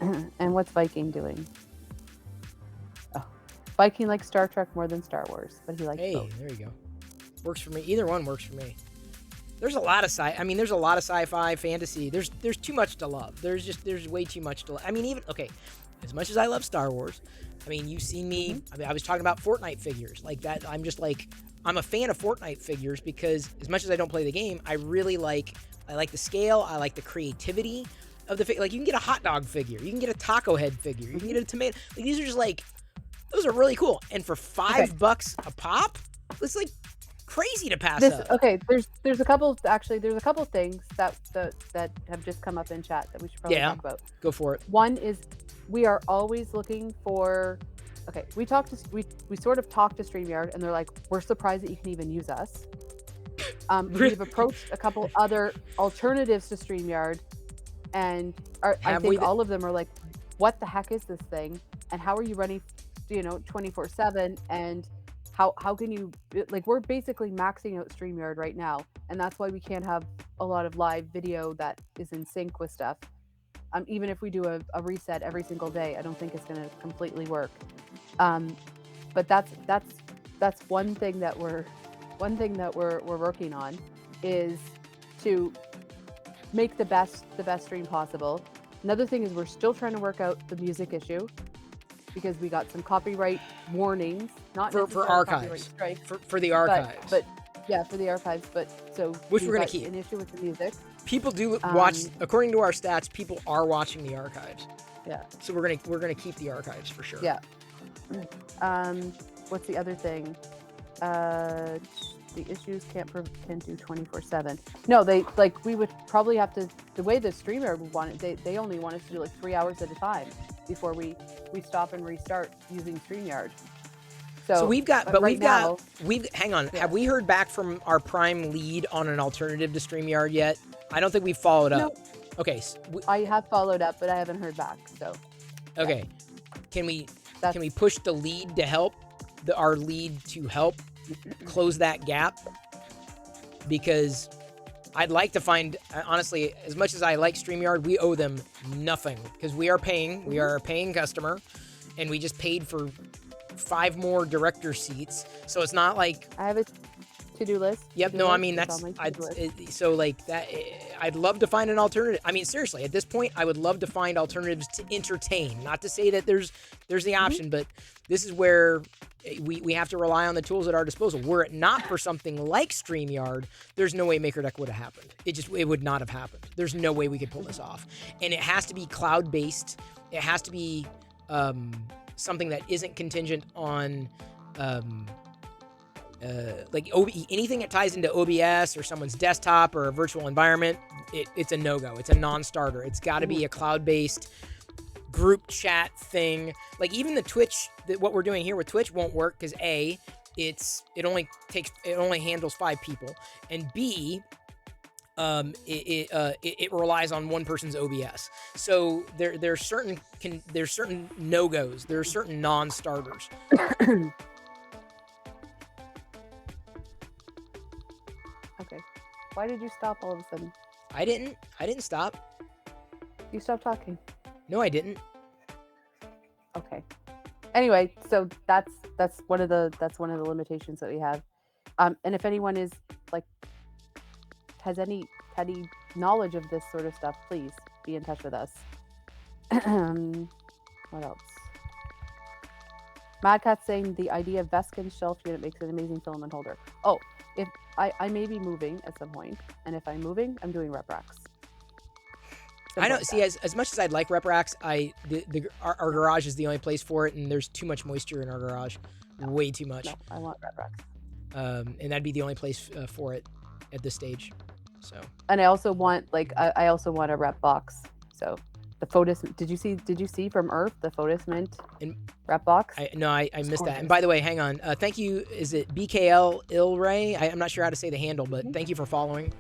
Speaker 2: and what's Viking doing? Oh, Viking likes Star Trek more than Star Wars, but he likes both.
Speaker 1: There you go. Works for me. Either one works for me. There's a lot of there's a lot of sci-fi, fantasy. There's too much to love. There's way too much to love. I mean, even as much as I love Star Wars, I mean, you've seen me. I mean, I was talking about Fortnite figures like that. I'm a fan of Fortnite figures because as much as I don't play the game, I like the scale. I like the creativity of the figure. Like you can get a hot dog figure, you can get a taco head figure, you can get a tomato. Like these are just like, those are really cool. And for $5 a pop, it's like crazy to pass up.
Speaker 2: Okay, there's a couple things that have just come up in chat that we should probably talk about.
Speaker 1: Go for it.
Speaker 2: One is we are always looking for. Okay, we sort of talk to StreamYard and they're like, we're surprised that you can even use us. We've approached a couple other alternatives to StreamYard, and I think all of them are like, what the heck is this thing? And how are you running, 24/7? And how can you, like, we're basically maxing out StreamYard right now, and that's why we can't have a lot of live video that is in sync with stuff. Even if we do a reset every single day, I don't think it's going to completely work. But that's one thing that we're working on, is to make the best stream possible. Another thing is we're still trying to work out the music issue because we got some copyright warnings, not
Speaker 1: for archives, for the archives.
Speaker 2: But yeah, for the archives. But so
Speaker 1: which we're gonna keep
Speaker 2: an issue with the music.
Speaker 1: People do watch, according to our stats, people are watching the archives.
Speaker 2: Yeah.
Speaker 1: So we're gonna keep the archives for sure.
Speaker 2: Yeah. What's the other thing? The issues can't do 24/7. No, we would probably have to, the way the streamer would want it, they only want us to do like 3 hours at a time before we stop and restart using StreamYard. So hang on. Yeah. Have we heard back from our prime lead on an alternative to StreamYard yet? I don't think we've followed up.
Speaker 1: No. Okay.
Speaker 2: I have followed up, but I haven't heard back. So.
Speaker 1: Okay. Can we push the lead to help our lead to help close that gap? Because I'd like to find, honestly, as much as I like StreamYard, we owe them nothing because we are a paying customer, and we just paid for 5 more director seats. So it's not like
Speaker 2: I have a to-do list.
Speaker 1: Yep. No, I mean so like that. I'd love to find an alternative. I mean, seriously, at this point, I would love to find alternatives to entertain. Not to say that there's the option, but this is where we have to rely on the tools at our disposal. Were it not for something like StreamYard, there's no way MakerDeck would have happened. It would not have happened. There's no way we could pull this off. And it has to be cloud-based. It has to be something that isn't contingent on anything that ties into OBS or someone's desktop or a virtual environment. It's a no-go. It's a non-starter. It's got to be a cloud-based group chat thing. Like even the Twitch, what we're doing here with Twitch won't work because A, it only handles 5 people, and B, it relies on one person's OBS. So there's certain no-goes. There are certain non-starters.
Speaker 2: Okay. Why did you stop all of a sudden?
Speaker 1: I didn't stop.
Speaker 2: You stopped talking.
Speaker 1: No, I didn't.
Speaker 2: Okay. Anyway, so that's one of the limitations that we have. And if anyone is like has any knowledge of this sort of stuff, please be in touch with us. What else? Mad Cat's saying the idea of Veskin's shelf unit makes an amazing filament holder. Oh, if I may be moving at some point, and if I'm moving, I'm doing rep racks.
Speaker 1: I don't see as much as I'd like rep racks. Our garage is the only place for it, and there's too much moisture in our garage, way too much.
Speaker 2: No, I want rep racks.
Speaker 1: And that'd be the only place for it at this stage. So.
Speaker 2: And I also want I also want a rep box. So the Photos. Did you see from Earth the Photos Mint rep box?
Speaker 1: I missed that. And by the way, hang on. Thank you. Is it BKL Ilray? I'm not sure how to say the handle, but thank you for following.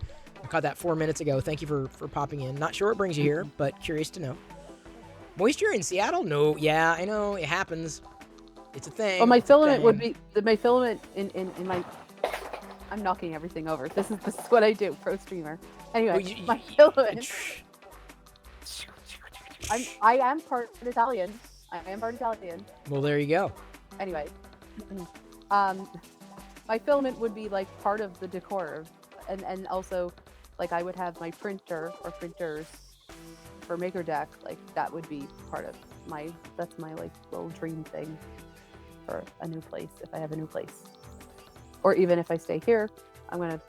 Speaker 1: I caught that 4 minutes ago. Thank you for popping in. Not sure what brings you here, but curious to know. Moisture in Seattle? No. Yeah, I know it happens. It's a thing.
Speaker 2: Well, my filament would be my filament in my. I'm knocking everything over. This is what I do, pro streamer. Anyway, my filament. I am part Italian. I am part Italian.
Speaker 1: Well, there you go.
Speaker 2: Anyway, my filament would be like part of the decor, and also, like I would have my printer or printers for MakerDeck. Like that would be part of that's my like little dream thing for a new place if I have a new place, or even if I stay here, I'm gonna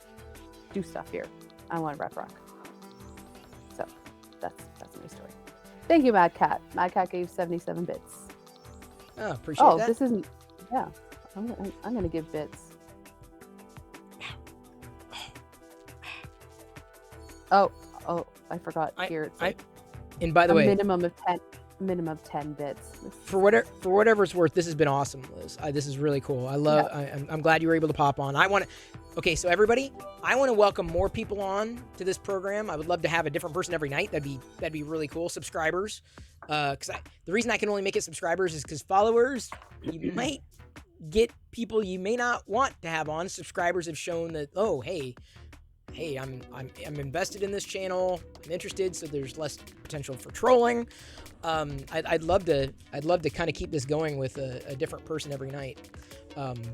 Speaker 2: do stuff here. I want a rep rack. So that's my story. Thank you, Mad Cat. Mad Cat gave 77 bits.
Speaker 1: Oh, appreciate that.
Speaker 2: This isn't. Yeah, I'm gonna give bits. Oh, I forgot. Here it's like
Speaker 1: and by the way,
Speaker 2: minimum of 10 bits.
Speaker 1: For whatever it's worth, this has been awesome, Liz. This is really cool. I love. Yeah. I'm glad you were able to pop on. Okay, so everybody, I want to welcome more people on to this program. I would love to have a different person every night. That'd be really cool. Subscribers, because the reason I can only make it subscribers is because followers, you might get people you may not want to have on. Subscribers have shown that, oh, hey, I'm invested in this channel. I'm interested, so there's less potential for trolling. I'd love to kind of keep this going with a different person every night,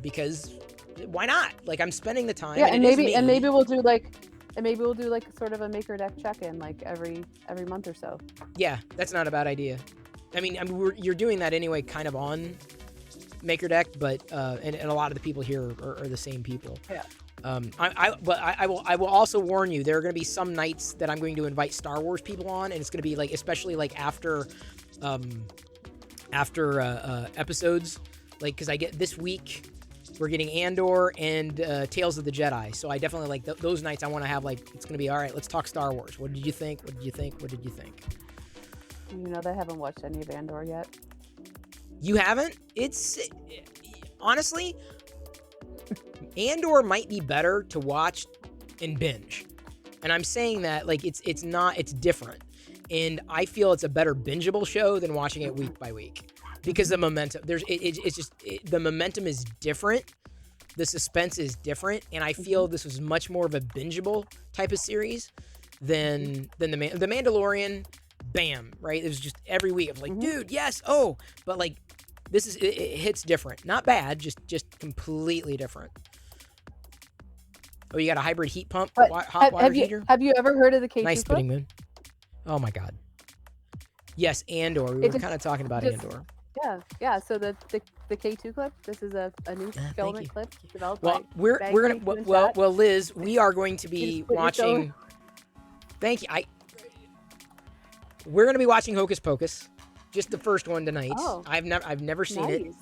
Speaker 1: because why not? Like I'm spending the time.
Speaker 2: Yeah, and maybe we'll do like sort of a MakerDeck check-in like every month or so. Yeah,
Speaker 1: that's not a bad idea. I mean, you're doing that anyway, kind of on MakerDeck, but and a lot of the people here are the same people.
Speaker 2: Yeah.
Speaker 1: I will also warn you, there are going to be some nights that I'm going to invite Star Wars people on, and it's going to be like, especially like after episodes, like, because I get this week we're getting Andor and Tales of the Jedi, so I definitely like those nights. I want to have like, it's going to be all right. Let's talk Star Wars. What did you think? What did you think? What did you think?
Speaker 2: You know, they haven't watched any of Andor yet.
Speaker 1: You haven't? It's honestly. Andor might be better to watch and binge. And I'm saying that like it's different. And I feel it's a better bingeable show than watching it week by week. Because the momentum, the momentum is different. The suspense is different, and I feel this was much more of a bingeable type of series than the Mandalorian. Bam, right? It was just every week. I'm like, dude, yes, oh, but like this is it hits different. Not bad, just completely different. Oh, you got a hybrid heat pump, hot water heater?
Speaker 2: Have you ever heard of the K2
Speaker 1: Nice Spinning Moon. Oh my God. Yes, Andor. We were kind of talking about Andor.
Speaker 2: Yeah. So the K2 clip. This is a new filament clip developed
Speaker 1: by. We're gonna Liz, we are going to be watching. Thank you. We're gonna be watching Hocus Pocus, just the first one tonight.
Speaker 2: Oh,
Speaker 1: I've never seen it,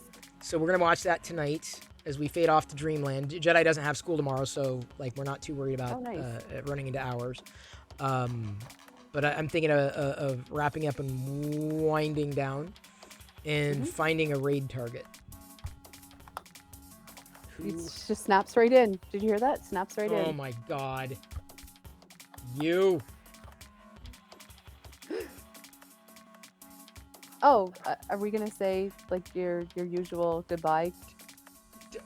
Speaker 1: so we're gonna watch that tonight as we fade off to Dreamland. Jedi doesn't have school tomorrow, so like we're not too worried about running into hours. But I'm thinking of wrapping up and winding down and finding a raid target.
Speaker 2: It just snaps right in. Did you hear that? Snaps right in.
Speaker 1: Oh my God. You.
Speaker 2: Oh, are we gonna say like your usual goodbye?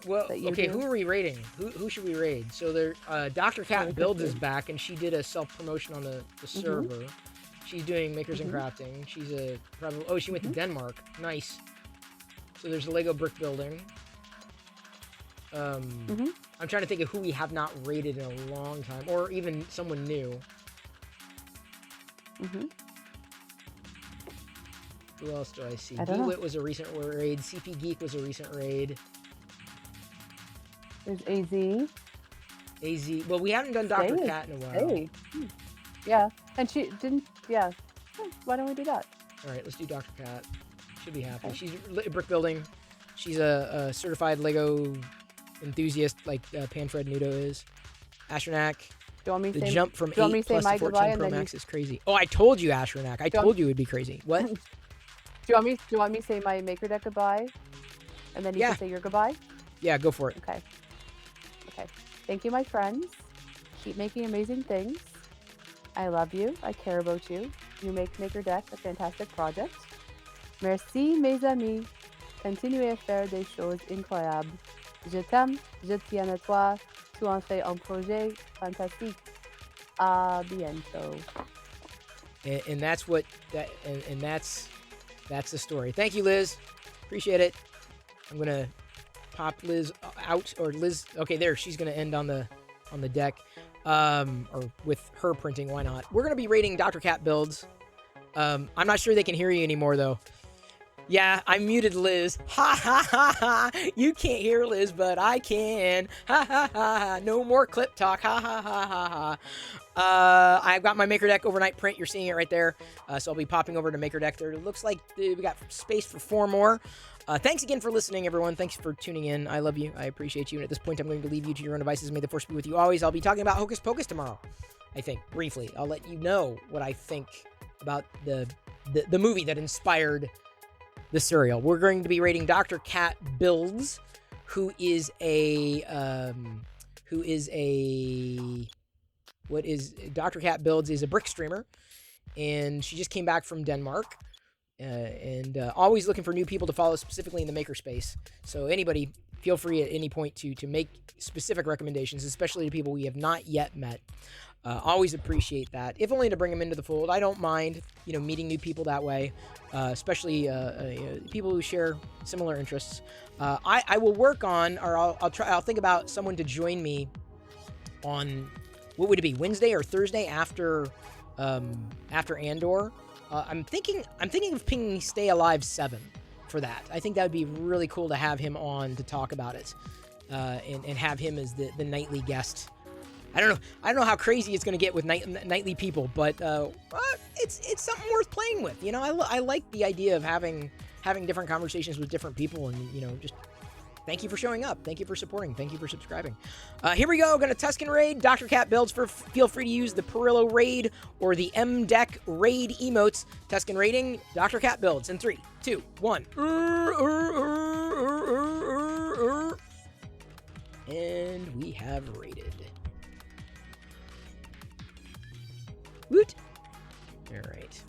Speaker 1: Well, okay. Who are we raiding? Who should we raid? So there, Dr. Cat Builds is back, and she did a self promotion on the server. She's doing makers and crafting. She's she went to Denmark. Nice. So there's a Lego brick building. I'm trying to think of who we have not raided in a long time, or even someone new. Who else do I see? DeWitt was a recent raid. CP Geek was a recent raid.
Speaker 2: There's AZ.
Speaker 1: AZ. Well, we haven't done Dr. Cat in a while.
Speaker 2: Yeah, and she didn't. Yeah, Why don't we do that?
Speaker 1: All right, let's do Dr. Cat. Should be happy.
Speaker 2: Okay.
Speaker 1: She's brick building. She's a certified Lego enthusiast like Panfred Nudo is. Astronac.
Speaker 2: Do you want me to
Speaker 1: The
Speaker 2: say,
Speaker 1: jump from
Speaker 2: do you want me
Speaker 1: 8
Speaker 2: to say
Speaker 1: plus
Speaker 2: my
Speaker 1: to 14
Speaker 2: goodbye
Speaker 1: Pro
Speaker 2: and then
Speaker 1: Max is crazy. Oh, I told you, Astronac. I told you it would be crazy. What?
Speaker 2: Do you want me to say my maker deck goodbye? And then you can say your goodbye?
Speaker 1: Yeah, go for it.
Speaker 2: Okay. Okay. Thank you, my friends. Keep making amazing things. I love you. I care about you. You make Maker Deck a fantastic project. Merci, mes amis. Continuez à faire des choses incroyables. Je t'aime. Je tiens à toi. Tu en fais un projet fantastique. À bientôt.
Speaker 1: And that's what that and that's the story. Thank you, Liz. Appreciate it. I'm gonna pop Liz out, or Liz. Okay, there. She's gonna end on the deck, or with her printing. Why not? We're gonna be rating Dr. Cat builds. I'm not sure they can hear you anymore though. Yeah, I muted Liz. Ha ha ha ha. You can't hear Liz, but I can. Ha ha ha ha. No more clip talk. Ha ha ha ha ha. I've got my Maker Deck overnight print. You're seeing it right there. So I'll be popping over to Maker Deck. There looks like we got space for 4 more. Thanks again for listening, everyone. Thanks for tuning in. I love you. I appreciate you. And at this point, I'm going to leave you to your own devices. May the force be with you always. I'll be talking about Hocus Pocus tomorrow, I think, briefly. I'll let you know what I think about the movie that inspired the serial. We're going to be rating Dr. Cat Builds, who is Dr. Cat Builds is a brick streamer, and she just came back from Denmark, and always looking for new people to follow, specifically in the makerspace. So anybody, feel free at any point to make specific recommendations, especially to people we have not yet met. Always appreciate that, if only to bring them into the fold. I don't mind, meeting new people that way, especially people who share similar interests. I will work on, or I'll think about someone to join me on, what would it be, Wednesday or Thursday after Andor. I'm thinking of pinging Stay Alive 7 for that. I think that would be really cool to have him on to talk about it, and have him as the nightly guest. I don't know how crazy it's going to get with nightly people, but it's something worth playing with. I like the idea of having different conversations with different people, and just thank you for showing up, thank you for supporting, thank you for subscribing. Here we go. Going to Tuscan raid Dr. Cat builds. Feel free to use the Perillo raid or the M deck raid emotes. Tuscan raiding Dr. Cat builds in 3, 2, 1. And we have raided. Woot. All right.